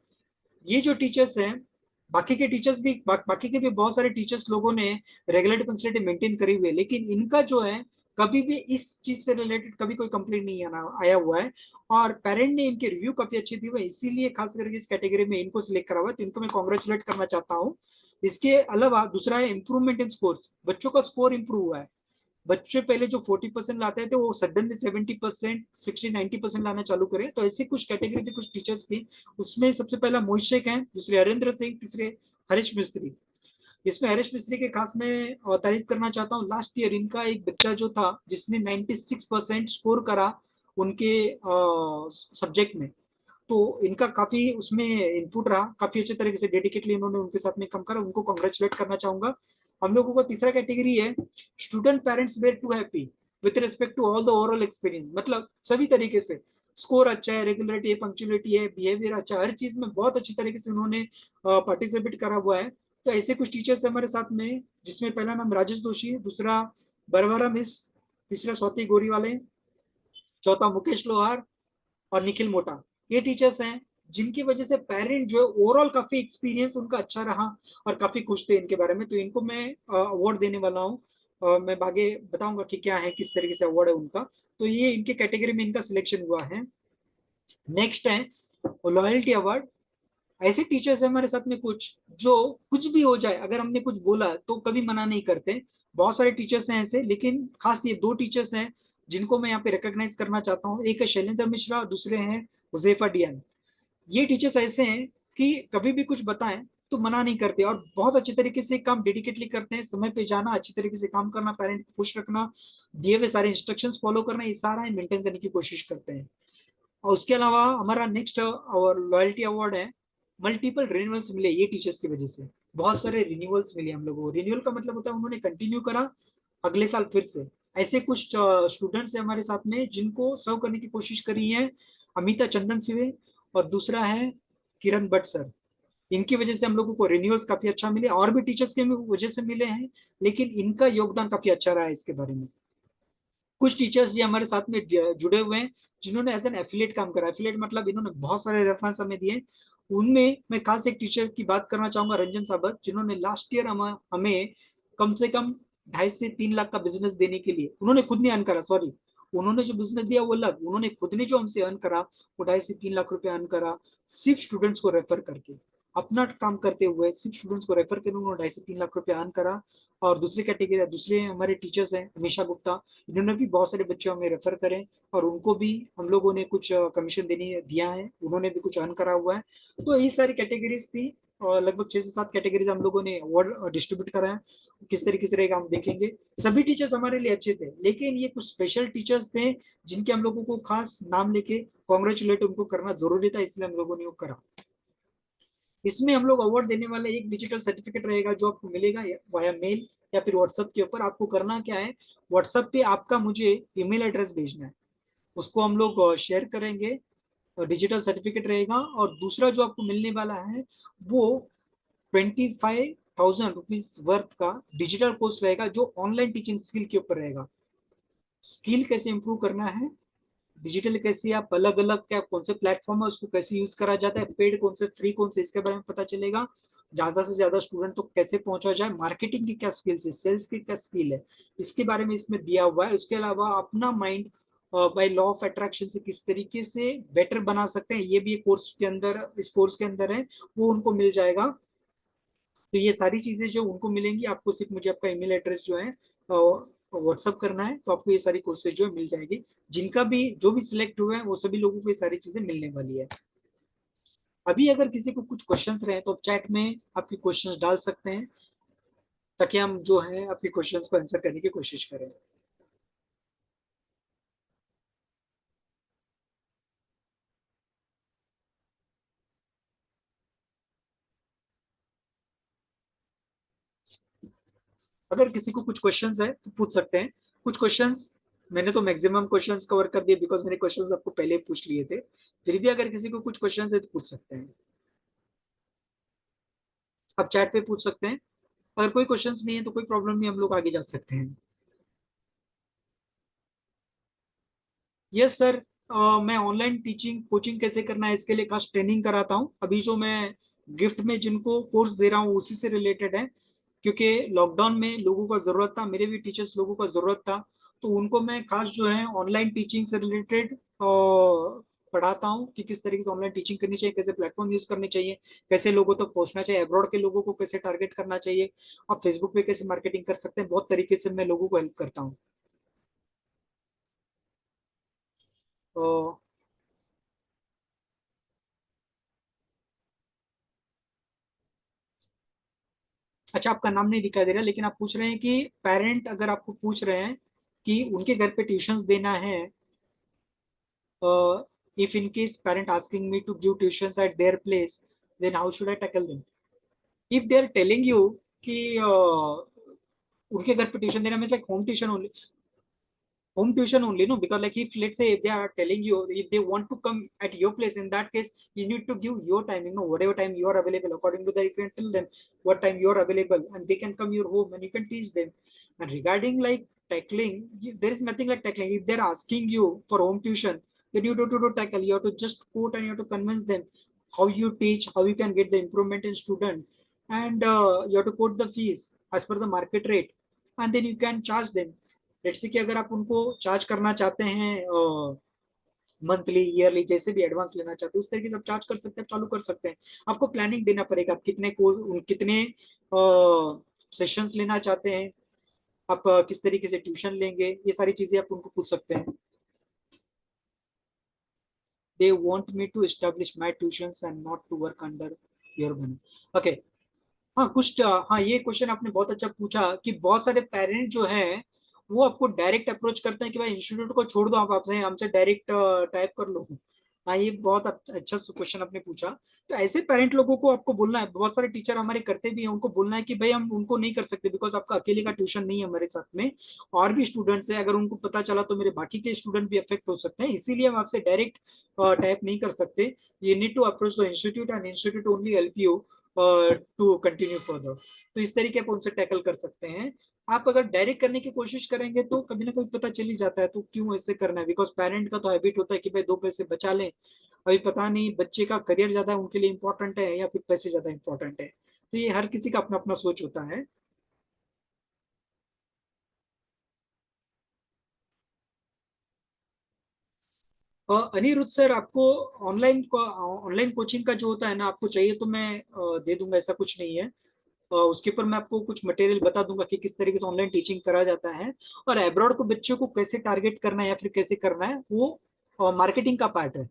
ये जो टीचर्स हैं, बाकी के टीचर्स भी बाकी के भी बहुत सारे टीचर्स लोगों ने रेगुलर पंक्चुअलिटी मेंटेन करी हुई है, लेकिन इनका जो है कभी भी इस चीज से रिलेटेड कभी कोई कंप्लेंट नहीं आया हुआ है। और पेरेंट ने इनके रिव्यू काफी अच्छी दी हुई है, इसीलिए खास करके इस कैटेगरी में इनको सिलेक्ट करा हुआ है, तो इनको मैं कॉन्ग्रेचुलेट करना चाहता हूँ। इसके अलावा दूसरा है इंप्रूवमेंट इन स्कोर्स, बच्चों का स्कोर इंप्रूव हुआ है। बच्चे पहले जो 40% लाते थे वो सडनली 70%, 60-90% लाना चालू करे। तो ऐसे कुछ कैटेगरी थे कुछ टीचर्स की। उसमें सबसे पहला मोहित शेख है, दूसरे हरेंद्र सिंह, तीसरे हरीश मिस्त्री। इसमें हरीश मिस्त्री के खास में तारीफ करना चाहता हूँ। लास्ट ईयर इनका एक बच्चा जो था जिसने 96% स्कोर करा उनके सब्जेक्ट में, तो इनका काफी उसमें इनपुट रहा, काफी अच्छे तरीके से डेडिकेटली इन्होंने उनके साथ में काम करा, उनको कॉन्ग्रेचुलेट करना चाहूंगा। हम लोगों का तीसरा कैटेगरी है student parents were too happy with respect to all the overall experience, मतलब सभी तरीके से स्कोर अच्छा है, रेगुलरिटी है, पंक्चुअलिटी है, बिहेवियर अच्छा, हर चीज में बहुत अच्छी तरीके से उन्होंने पार्टिसिपेट करा हुआ है। तो ऐसे कुछ टीचर्स हमारे साथ में, जिसमें पहला नाम राजेश जोशी, दूसरा बरवरा मिस, तीसरा स्वाति गोरी वाले, चौथा मुकेश लोहार और निखिल मोटा। ये टीचर्स हैं जिनकी वजह से पेरेंट जो है ओवरऑल काफी एक्सपीरियंस उनका अच्छा रहा और काफी खुश थे इनके बारे में। तो इनको मैं अवार्ड देने वाला हूँ, मैं आगे बताऊंगा कि क्या है, किस तरीके से अवार्ड है उनका। तो ये इनके कैटेगरी में इनका सिलेक्शन हुआ है। नेक्स्ट है लॉयल्टी अवार्ड। ऐसे टीचर्स है हमारे साथ में कुछ, जो कुछ भी हो जाए अगर हमने कुछ बोला तो कभी मना नहीं करते। बहुत सारे टीचर्स हैं ऐसे, लेकिन खास ये दो टीचर्स हैं जिनको मैं यहाँ पे रिकॉग्नाइज करना चाहता हूँ। एक है शैलेंद्र मिश्रा, दूसरे हैं हुजैफा डियान। ये टीचर्स ऐसे हैं कि कभी भी कुछ बताएं तो मना नहीं करते, और बहुत अच्छे तरीके से काम डेडिकेटली करते हैं। समय पे जाना, अच्छी तरीके से काम करना, पेरेंट को खुश रखना, दिए हुए सारे इंस्ट्रक्शंस फॉलो करना, ये सारा मेंटेन करने की कोशिश करते हैं। और उसके अलावा हमारा नेक्स्ट और लॉयल्टी अवार्ड है, मल्टीपल रिन्यूअल्स मिले ये टीचर्स की वजह से। बहुत सारे रिन्यूअल्स मिले हम लोगों को। रिन्यूअल का मतलब होता है उन्होंने कंटिन्यू करा अगले साल फिर से। ऐसे कुछ स्टूडेंट्स हैं हमारे साथ में जिनको सर्व करने की कोशिश करी है, अमिता चंदन सिवे और दूसरा है किरण भट्ट सर। इनकी वजह से हम लोगों को रिन्यूअल्स काफी अच्छा मिले, और भी टीचर्स की वजह से मिले हैं, लेकिन इनका योगदान काफी अच्छा रहा है इसके बारे में। कुछ टीचर्स ये हमारे साथ में जुड़े हुए हैं जिन्होंने एज एन एफिलिएट काम करा। एफिलिएट मतलब इन्होंने बहुत सारे रेफरेंस हमें दिए। उनमें मैं खास एक टीचर की बात करना चाहूंगा, रंजन साबत, जिन्होंने लास्ट ईयर हमें कम से कम 2.5 से 3 लाख का बिजनेस देने के लिए, उन्होंने खुद नहीं अर्न करा, सॉरी, उन्होंने जो बिजनेस दिया वो अलग, उन्होंने खुद ने जो हमसे अर्न करा वो 2.5 से 3 लाख रुपए अर्न करा, सिर्फ स्टूडेंट्स को रेफर करके। अपना काम करते हुए सिर्फ स्टूडेंट्स को रेफर करके उन्होंने 2.5 से 3 लाख रुपए अर्न करा। और दूसरी कैटेगरी, दूसरे हमारे टीचर्स हैं अमीशा गुप्ता, इन्होंने भी बहुत सारे बच्चों हमें रेफर करें, और उनको भी हम लोगों ने कुछ कमीशन देने दिया है, उन्होंने भी कुछ अर्न करा हुआ है। तो ये सारी कैटेगरीज थी, और लगभग 6 से 7 कैटेगरीज हम लोगों ने अवार्ड डिस्ट्रीब्यूट करा है। किस तरीके से रहेगा हम देखेंगे। सभी टीचर्स हमारे लिए अच्छे थे, लेकिन ये कुछ स्पेशल टीचर्स थे जिनके हम लोगों को खास नाम लेके कॉन्ग्रेचुलेट उनको करना जरूरी था, इसलिए हम लोगों ने वो करा। इसमें हम लोग अवार्ड देने वाले एक डिजिटल सर्टिफिकेट रहेगा जो आपको मिलेगा वाया मेल या फिर व्हाट्सएप के ऊपर। आपको करना क्या है, व्हाट्सएप पे आपका मुझे ईमेल एड्रेस भेजना है, उसको हम लोग शेयर करेंगे, डिजिटल सर्टिफिकेट रहेगा। और दूसरा जो आपको मिलने वाला है वो 25,000 रुपीज वर्थ का डिजिटल कोर्स रहेगा, जो ऑनलाइन टीचिंग स्किल के ऊपर रहेगा। स्किल कैसे इंप्रूव करना है, डिजिटल कैसे आप अलग अलग क्या कौन से प्लेटफॉर्म है उसको कैसे यूज करा जाता है, पेड कौन से फ्री कौन से, इसके बारे में पता चलेगा। ज्यादा से ज्यादा स्टूडेंट तक कैसे पहुंचा जाए, मार्केटिंग की क्या स्किल्स है, सेल्स की क्या स्किल है, इसके बारे में इसमें दिया हुआ है। उसके अलावा अपना mind by law of attraction से किस तरीके से बेटर बना सकते हैं, ये भी कोर्स के अंदर, इस कोर्स के अंदर है, वो उनको मिल जाएगा। तो ये सारी चीजें जो उनको मिलेंगी, आपको सिर्फ मुझे आपका ईमेल एड्रेस जो है व्हाट्सअप करना है, तो आपको ये सारी कोर्सेज जो है मिल जाएगी। जिनका भी जो भी सिलेक्ट हुए हैं वो सभी लोगों को ये सारी चीजें मिलने वाली है। अभी अगर किसी को कुछ क्वेश्चंस रहे तो चैट में आपके क्वेश्चंस डाल सकते हैं, ताकि हम जो है आपके क्वेश्चंस को आंसर करने की कोशिश करें। अगर किसी को कुछ क्वेश्चंस है तो पूछ सकते हैं। कुछ क्वेश्चंस मैंने तो मैक्सिमम क्वेश्चंस कवर कर दिए, बिकॉज मैंने क्वेश्चंस आपको पहले पूछ लिए थे। फिर भी अगर किसी को कुछ क्वेश्चंस है तो पूछ सकते हैं, आप चैट पे पूछ सकते हैं। अगर कोई क्वेश्चंस नहीं है तो कोई प्रॉब्लम नहीं, हम लोग आगे जा सकते हैं। यस सर, मैं ऑनलाइन टीचिंग कोचिंग कैसे करना है इसके लिए खास ट्रेनिंग कराता हूँ। अभी जो मैं गिफ्ट में जिनको कोर्स दे रहा हूँ उसी से रिलेटेड है, क्योंकि लॉकडाउन में लोगों का जरूरत था, मेरे भी टीचर्स लोगों का जरूरत था। तो उनको मैं खास जो है ऑनलाइन टीचिंग से रिलेटेड पढ़ाता हूँ कि किस तरीके से ऑनलाइन टीचिंग करनी चाहिए, कैसे प्लेटफॉर्म यूज करने चाहिए, कैसे लोगों तक पहुंचना चाहिए, अब्रॉड के लोगों को कैसे टारगेट करना चाहिए, आप फेसबुक पे कैसे मार्केटिंग कर सकते हैं, बहुत तरीके से मैं लोगों को हेल्प करता हूँ। तो अच्छा, आपका नाम नहीं दिखाई दे रहा, लेकिन आप पूछ रहे हैं कि पेरेंट अगर आपको पूछ रहे हैं कि उनके घर पे ट्यूशंस देना है, if in case parent asking me to give tuitions at their place, then how should I tackle them. If they are telling you कि उनके घर पे ट्यूशन देना, means like home tuition only, home tuition only, no, because like if let's say if they are telling you if they want to come at your place, in that case you need to give your timing, no, whatever time you are available, according to that you can tell them what time you are available and they can come your home and you can teach them. And regarding like tackling, there is nothing like tackling. If they're asking you for home tuition, then you don't to tackle, you have to just quote and you have to convince them how you teach, how you can get the improvement in student, and you have to quote the fees as per the market rate, and then you can charge them। Let's say कि अगर आप उनको charge करना चाहते हैं monthly yearly जैसे भी advance लेना चाहते हैं उस तरीके से आप चार्ज कर सकते हैं, चालू कर सकते हैं। आपको प्लानिंग देना पड़ेगा, आप कितने सेशंस लेना चाहते हैं, आप किस तरीके से ट्यूशन लेंगे, ये सारी चीजें आप उनको पूछ सकते हैं। They want me to establish my tuitions and not to work under your banner. Okay. हाँ कुछ हाँ ये क्वेश्चन आपने बहुत अच्छा पूछा कि बहुत सारे पेरेंट जो हैं वो आपको डायरेक्ट अप्रोच करते हैं कि भाई इंस्टीट्यूट को छोड़ दो, आप आपसे हमसे डायरेक्ट टाइप कर लो। हाँ ये बहुत अच्छा क्वेश्चन आपने पूछा। तो ऐसे पेरेंट लोगों को आपको बोलना है, बहुत सारे टीचर हमारे करते भी हैं, उनको बोलना है कि भाई हम उनको नहीं कर सकते बिकॉज आपका अकेले का ट्यूशन नहीं है, हमारे साथ में और भी स्टूडेंट्स हैं, अगर उनको पता चला तो मेरे बाकी के स्टूडेंट भी अफेक्ट हो सकते हैं, इसीलिए हम आपसे डायरेक्ट टाइप नहीं कर सकते। You need to approach the institute and institute only help you to continue further. तो इस तरीके आप उनसे टैकल कर सकते हैं। आप अगर डायरेक्ट करने की कोशिश करेंगे तो कभी ना कभी पता चल ही जाता है, तो क्यों ऐसे करना है, बिकॉज पेरेंट का तो हैबिट होता है कि भाई दो पैसे बचा लें। अभी पता नहीं बच्चे का करियर ज्यादा उनके लिए इंपॉर्टेंट है या फिर पैसे ज्यादा इंपॉर्टेंट है, तो ये हर किसी का अपना अपना सोच होता है। अनिरुद्ध सर, आपको ऑनलाइन कोचिंग का जो होता है ना, आपको चाहिए तो मैं दे दूंगा, ऐसा कुछ नहीं है। उसके ऊपर मैं आपको कुछ मटेरियल बता दूंगा कि किस तरीके से ऑनलाइन टीचिंग करा जाता है, और अब्रॉड को बच्चों को कैसे टारगेट करना है या फिर कैसे करना है, वो मार्केटिंग का पार्ट है।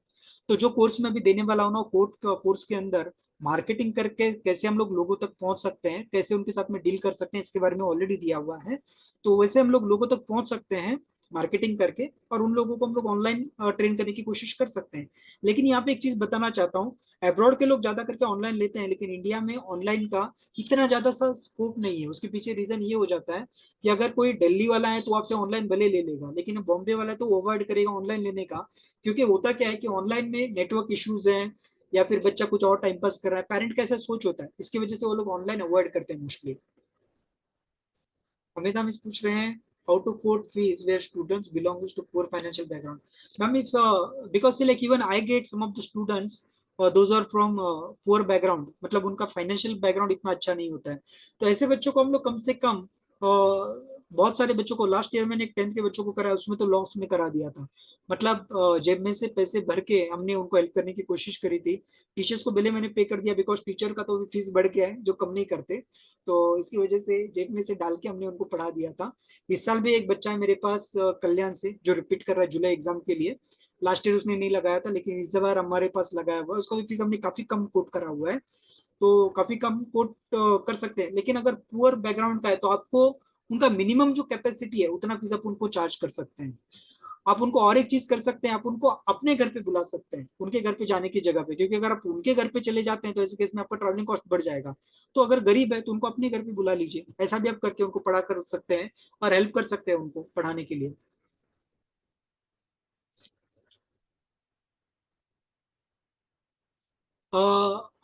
तो जो कोर्स में अभी देने वाला हूँ ना, कोर्स के अंदर मार्केटिंग करके कैसे हम लोग लोगों तक पहुंच सकते हैं, कैसे उनके साथ में डील कर सकते हैं, इसके बारे में ऑलरेडी दिया हुआ है। तो वैसे हम लोग लोगों तक पहुंच सकते हैं मार्केटिंग करके, और उन लोगों को हम लोग ऑनलाइन ट्रेन करने की कोशिश कर सकते हैं। लेकिन यहाँ पे एक चीज बताना चाहता हूँ, अब्रॉड के लोग ज्यादा करके ऑनलाइन लेते हैं, लेकिन इंडिया में ऑनलाइन का इतना ज्यादा सा स्कोप नहीं है। उसके पीछे रीजन ये हो जाता है कि अगर कोई दिल्ली वाला है तो आपसे ऑनलाइन भले ले लेगा, लेकिन बॉम्बे वाला है तो अवॉइड करेगा ऑनलाइन लेने का। क्योंकि होता क्या है कि ऑनलाइन में नेटवर्क इश्यूज हैं, या फिर बच्चा कुछ और टाइम पास कर रहा है, पेरेंट का ऐसा सोच होता है, इसकी वजह से वो लोग ऑनलाइन अवॉइड करते हैं मोस्टली। अमित हम इस पूछ रहे हैं, how to quote fees where students belongs to poor financial background. Ma'am it's because say like even I get some of the students those are from poor background, मतलब उनका financial background इतना अच्छा नहीं होता है। तो ऐसे बच्चों को हम लोग कम से कम बहुत सारे बच्चों को लास्ट ईयर मैंने एक 10th के बच्चों को कराया, उसमें तो लॉस में करा दिया था। मतलब जेब में से पैसे भर के हमने उनको हेल्प करने की कोशिश करी थी। टीचर्स को पहले मैंने पे कर दिया बिकॉज टीचर का तो फीस बढ़ गया है जो कम नहीं करते, तो इसकी वजह से जेब में से डाल के हमने उनको पढ़ा दिया था। इस साल भी एक बच्चा है मेरे पास कल्याण से, जो रिपीट कर रहा है जुलाई एग्जाम के लिए। लास्ट ईयर उसने नहीं लगाया था, लेकिन इस बार हमारे पास लगाया हुआ है, उसका भी फीस हमने काफी कम कोट करा हुआ है। तो काफी कम कोट कर सकते हैं, लेकिन अगर पुअर बैकग्राउंड का है तो आपको उनका मिनिमम जो कैपेसिटी है उतना फीस आप उनको चार्ज कर सकते हैं। आप उनको और एक चीज कर सकते हैं, आप उनको अपने घर पे बुला सकते हैं उनके घर पे जाने की जगह पे, क्योंकि अगर आप उनके घर पे चले जाते हैं तो ऐसे केस में आपका ट्रैवलिंग कॉस्ट बढ़ जाएगा। तो अगर गरीब है तो उनको अपने घर पे बुला लीजिए, ऐसा भी आप करके उनको पढ़ा कर सकते हैं और हेल्प कर सकते हैं उनको पढ़ाने के लिए।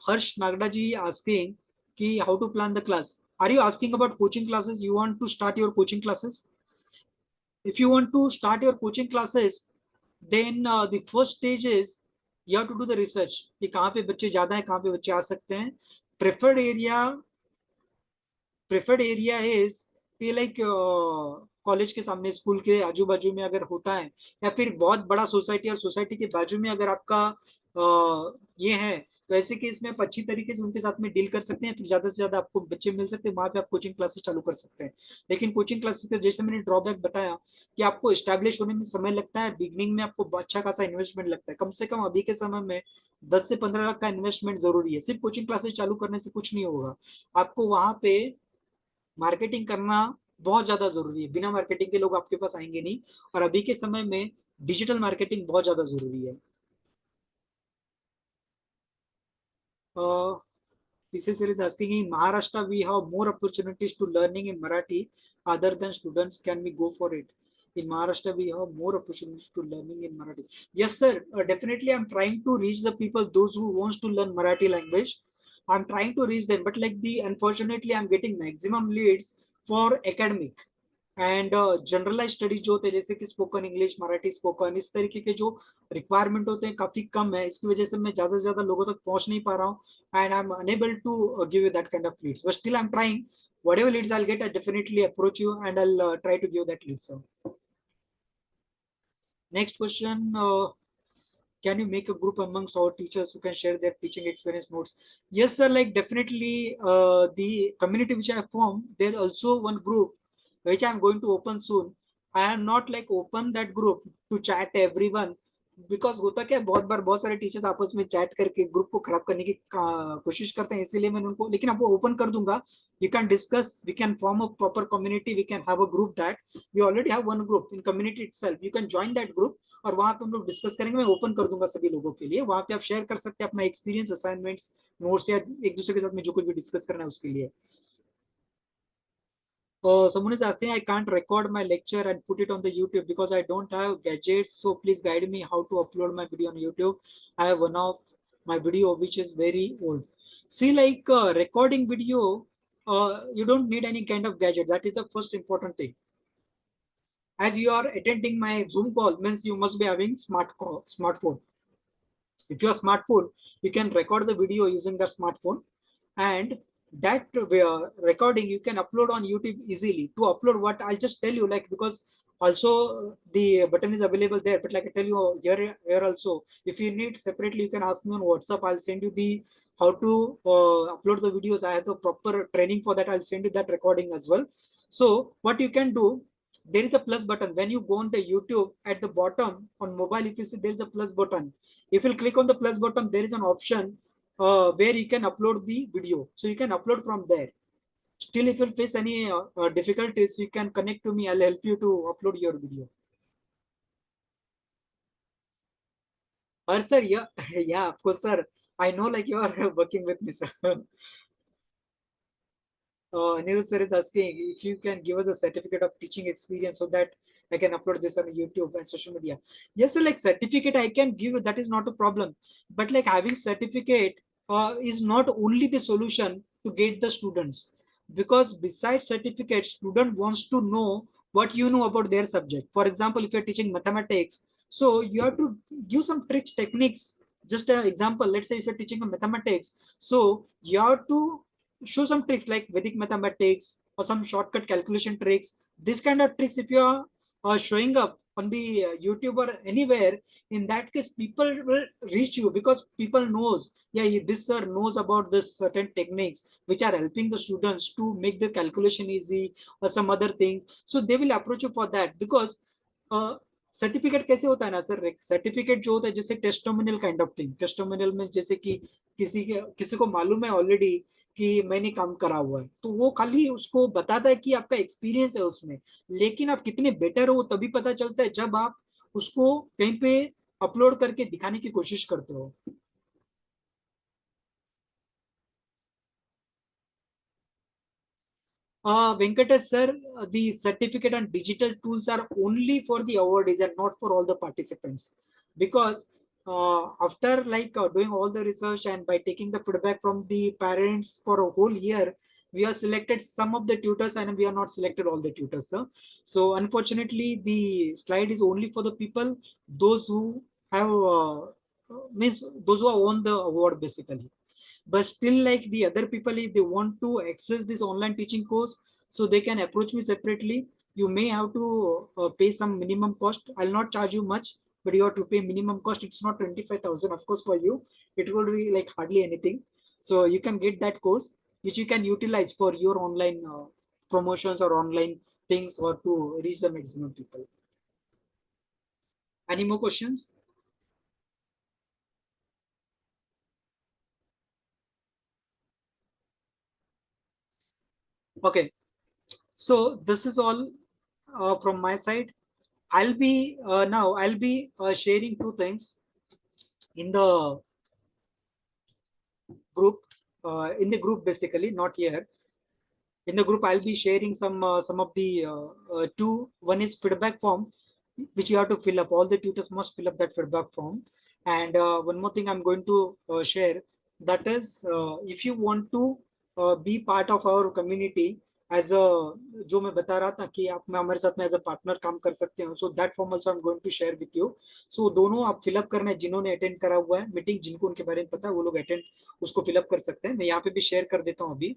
हर्ष नागड़ा जी आस्किंग कि how to plan the class, are you asking about coaching classes, you want to start your coaching classes? If you want to start your coaching classes, then the first stage is you have to do the research कि कहाँ पे बच्चे ज्यादा है, कहाँ पे बच्चे आ सकते हैं। Preferred area, preferred area is कि लाइक कॉलेज के सामने, स्कूल के आजू बाजू में अगर होता है, या फिर बहुत बड़ा सोसाइटी और सोसाइटी के बाजू में अगर आपका ये है, तो ऐसे केस में आप अच्छी तरीके से उनके साथ में डील कर सकते हैं, फिर ज्यादा से ज्यादा आपको बच्चे मिल सकते हैं, वहां पे आप कोचिंग क्लासेस चालू कर सकते हैं। लेकिन कोचिंग क्लासेस का जैसे मैंने ड्रॉबैक बताया कि आपको स्टैब्लिश होने में समय लगता है, बिगनिंग में आपको अच्छा खासा इन्वेस्टमेंट लगता है, कम से कम अभी के समय में 10 से 15 लाख का इन्वेस्टमेंट जरूरी है। सिर्फ कोचिंग क्लासेस चालू करने से कुछ नहीं होगा, आपको वहां पे मार्केटिंग करना बहुत ज्यादा जरूरी है, बिना मार्केटिंग के लोग आपके पास आएंगे नहीं, और अभी के समय में डिजिटल मार्केटिंग बहुत ज्यादा जरूरी है। This is asking in Maharashtra we have more opportunities to learning in Marathi other than students, can we go for it? In Maharashtra we have more opportunities to learning in Marathi. Yes sir, definitely I'm trying to reach the people those who wants to learn Marathi language. I'm trying to reach them, but like the unfortunately I'm getting maximum leads for academic and generalise studies जो होते हैं, जैसे कि spoken English, Marathi spoken, इस तरीके के जो requirement होते हैं काफी कम है, इसकी वजह से मैं ज्यादा से ज्यादा लोगों तक पहुंच नहीं पा रहा हूँ, and I am unable to give you that kind of leads, but still I am trying. whatever leads I'll get, I definitely approach you and I'll try to give that lead. So next question, can you make a group amongst our teachers who can share their teaching experience notes? Yes, sir. Like definitely, the community which I have formed, there also one group which I'm going to open soon. I am not like open that group to chat everyone, because होता क्या है, बहुत बार बहुत सारे teachers आपस में chat करके group को खराब करने की कोशिश करते हैं, इसीलिए मैंने उनको, लेकिन आपको ओपन कर दूंगा. You can discuss, we can form a proper community, we can have a group that we already have one group in community itself, you can join that group. और वहां पे हम लोग डिस्कस करेंगे, मैं ओपन कर दूंगा सभी लोगों के लिए. वहां पे आप शेयर कर सकते हैं अपना एक्सपीरियंस, असाइनमेंट्स, नोट्स, या एक दूसरे के साथ में जो कुछ भी डिस्कस करना है उसके लिए. Someone is asking, I can't record my lecture and put it on the YouTube because I don't have gadgets. So please guide me how to upload my video on YouTube. I have one of my video which is very old. See, like recording video, you don't need any kind of gadget. That is the first important thing. As you are attending my Zoom call, means you must be having smartphone. If you are smartphone, you can record the video using the smartphone, and that recording you can upload on YouTube easily. To upload what, I'll just tell you, like, because also the button is available there, but like I tell you here also, if you need separately, you can ask me on WhatsApp. I'll send you the how to upload the videos. I have the proper training for that. I'll send you that recording as well. So what you can do, there is a plus button when you go on the YouTube. At the bottom on mobile, if you see, there is a plus button. If you click on the plus button, there is an option where you can upload the video. So you can upload from there. Still, if you face any difficulties, you can connect to me. I'll help you to upload your video. Sir, yeah, yeah, of course, sir. I know, like, you are working with me, sir. Neil sir is asking if you can give us a certificate of teaching experience so that I can upload this on YouTube and social media. Yes, sir, like certificate I can give you, that is not a problem. But like having certificate is not only the solution to get the students, because besides certificate, student wants to know what you know about their subject. For example, if you're teaching mathematics, so you have to give some tricks, techniques. Just an example, let's say if you're teaching a mathematics, so you have to show some tricks like Vedic mathematics or some shortcut calculation tricks. This kind of tricks, if you are showing up on the YouTube or anywhere, in that case, people will reach you because people knows, yeah, this sir knows about this certain techniques which are helping the students to make the calculation easy or some other things. So they will approach you for that because certificate कैसे होता है ना sir, certificate जो होता है जैसे टेस्टोमिनल kind of thing. टेस्टोमिनल में जैसे कि किसी को मालूम है ऑलरेडी कि मैंने काम करा हुआ है, तो वो खाली उसको बताता है कि आपका एक्सपीरियंस है उसमें. लेकिन आप कितने बेटर हो तभी पता चलता है जब आप उसको कहीं पे अपलोड करके दिखाने की कोशिश करते हो. Venkatesh sir, the certificate and digital tools are only for the awardees and not for all the participants. Because after like doing all the research and by taking the feedback from the parents for a whole year, we have selected some of the tutors and we have not selected all the tutors, sir. So unfortunately, the slide is only for the people, those who have, means those who have won the award basically. But still, like the other people, if they want to access this online teaching course, so they can approach me separately. You may have to pay some minimum cost. I'll not charge you much, but you have to pay minimum cost. It's not 25,000, of course, for you. It will be like hardly anything. So you can get that course which you can utilize for your online promotions or online things, or to reach the maximum people. Any more questions? Okay, so this is all from my side. I'll be sharing two things in the group, in the group basically, not here. In the group, I'll be sharing some of the two. One is feedback form, which you have to fill up. All the tutors must fill up that feedback form. And one more thing I'm going to share, that is, if you want to be part of our community as a, जो मैं बता रहा था कि आप मैं हमारे साथ में एज अ पार्टनर काम कर सकते हो, so that form also I am going to share with you. So दोनों आप फिलअप करना है, जिन्होंने अटेंड करा हुआ है मीटिंग, जिनको उनके बारे में पता है वो लोग अटेंड उसको फिलअप कर सकते हैं. मैं यहाँ पे भी शेयर कर देता हूँ अभी.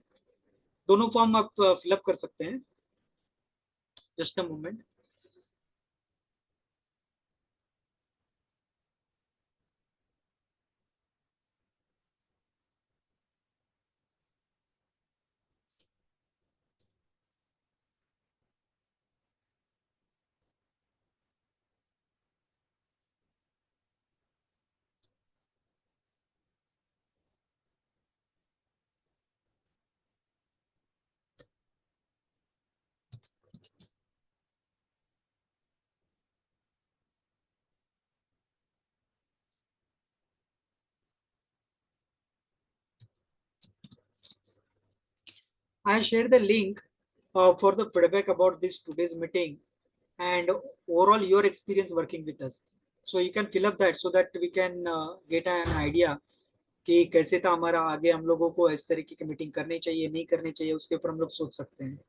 दोनों फॉर्म आप फिलअप कर सकते हैं. Just a moment. I share the link for the feedback about this today's meeting and overall your experience working with us. So you can fill up that so that we can get an idea कि कैसे था हमारा, आगे हम लोगों को इस तरीके की मीटिंग करनी चाहिए नहीं करनी चाहिए, उसके ऊपर हम लोग सोच सकते हैं.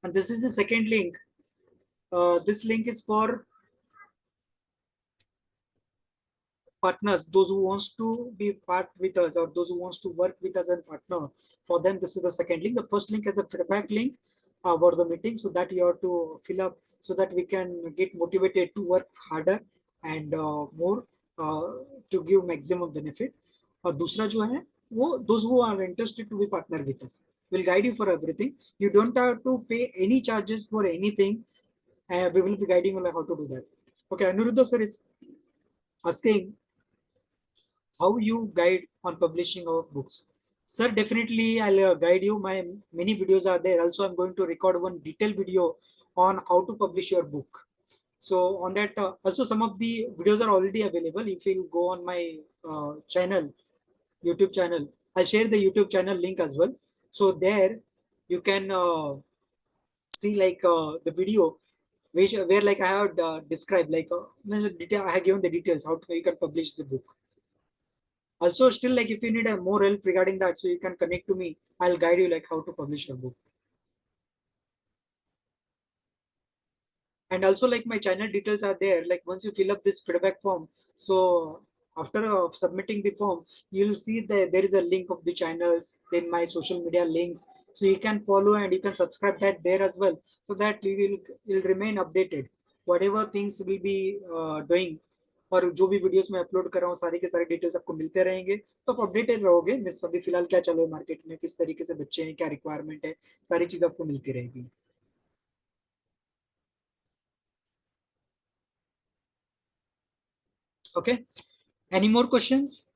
And this is the second link. This link is for partners, those who wants to be part with us or those who wants to work with us and partner. For them, this is the second link. The first link is a feedback link about the meeting, so that you have to fill up so that we can get motivated to work harder and more uh, to give maximum benefit. और दूसरा जो है वो those who are interested to be partner with us will guide you for everything. You don't have to pay any charges for anything. We will be guiding you like how to do that. Okay, Anuruddha sir is asking how you guide on publishing our books. Sir, definitely I'll guide you. My many videos are there. Also, I'm going to record one detailed video on how to publish your book. So on that, also some of the videos are already available. If you go on my channel, YouTube channel, I'll share the YouTube channel link as well. So there you can see like the video which where like I have described like I have given the details how to, you can publish the book. Also, still like if you need a more help regarding that, so you can connect to me. I'll guide you like how to publish your book. And also like my channel details are there. Like once you fill up this feedback form, so after submitting the form, you'll see that there is a link of the channels, then my social media links. So you can follow and you can subscribe that there as well, so that you will remain updated. Whatever things will be doing और जो भी videos मैं upload कर रहा हूँ सारे के सारे डिटेल्स आपको मिलते रहेंगे, तो आप अपडेटेड रहोगे मैं सभी फिलहाल क्या चल रहा है मार्केट में, किस तरीके से बच्चे हैं, क्या रिक्वायरमेंट है, सारी चीज आपको मिलती रहेगी. Okay, any more questions?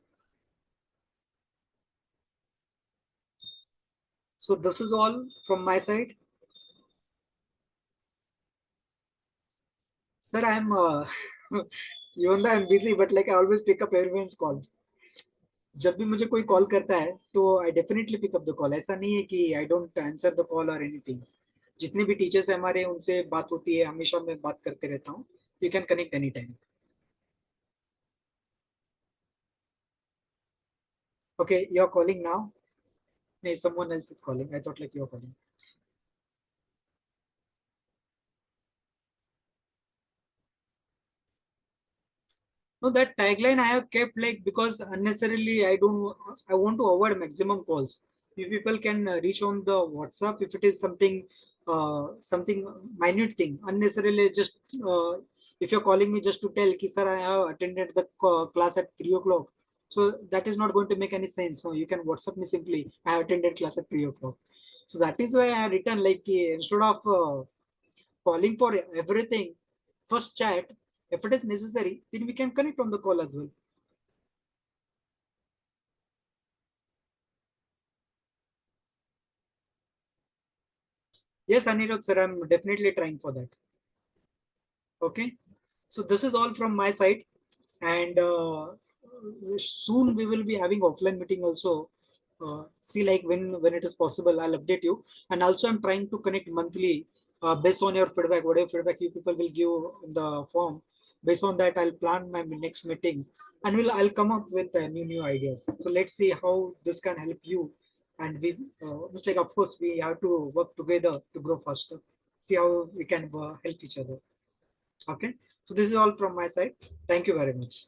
So this is all from my side. Sir, I'm even though I'm busy, but like I always pick up everyone's call. जब भी मुझे कोई कॉल करता है तो I definitely pick up the call. ऐसा नहीं है कि I don't answer the call और एनीथिंग. जितने भी टीचर्स हैं हमारे उनसे बात होती है, हमेशा मैं बात करते रहता हूँ. You can connect any time. Okay, you are calling now. नहीं, someone else is calling. I thought like you are calling. No, that tagline I have kept like because unnecessarily I want to avoid maximum calls. If people can reach on the WhatsApp, if it is something minute thing, unnecessarily just if you're calling me just to tell ki sir I have attended the class at 3 o'clock, so that is not going to make any sense. No, you can WhatsApp me simply I have attended class at 3 o'clock. So that is why I written like instead of calling for everything, first chat. If it is necessary, then we can connect on the call as well. Yes, Anirudh sir, I'm definitely trying for that. Okay. So this is all from my side, and soon we will be having offline meeting also. See, like when it is possible, I'll update you. And also, I'm trying to connect monthly based on your feedback. Whatever feedback you people will give in the form, based on that, I'll plan my next meetings, and I'll come up with new ideas. So let's see how this can help you. And we, just like of course, we have to work together to grow faster. See how we can help each other. Okay. So this is all from my side. Thank you very much.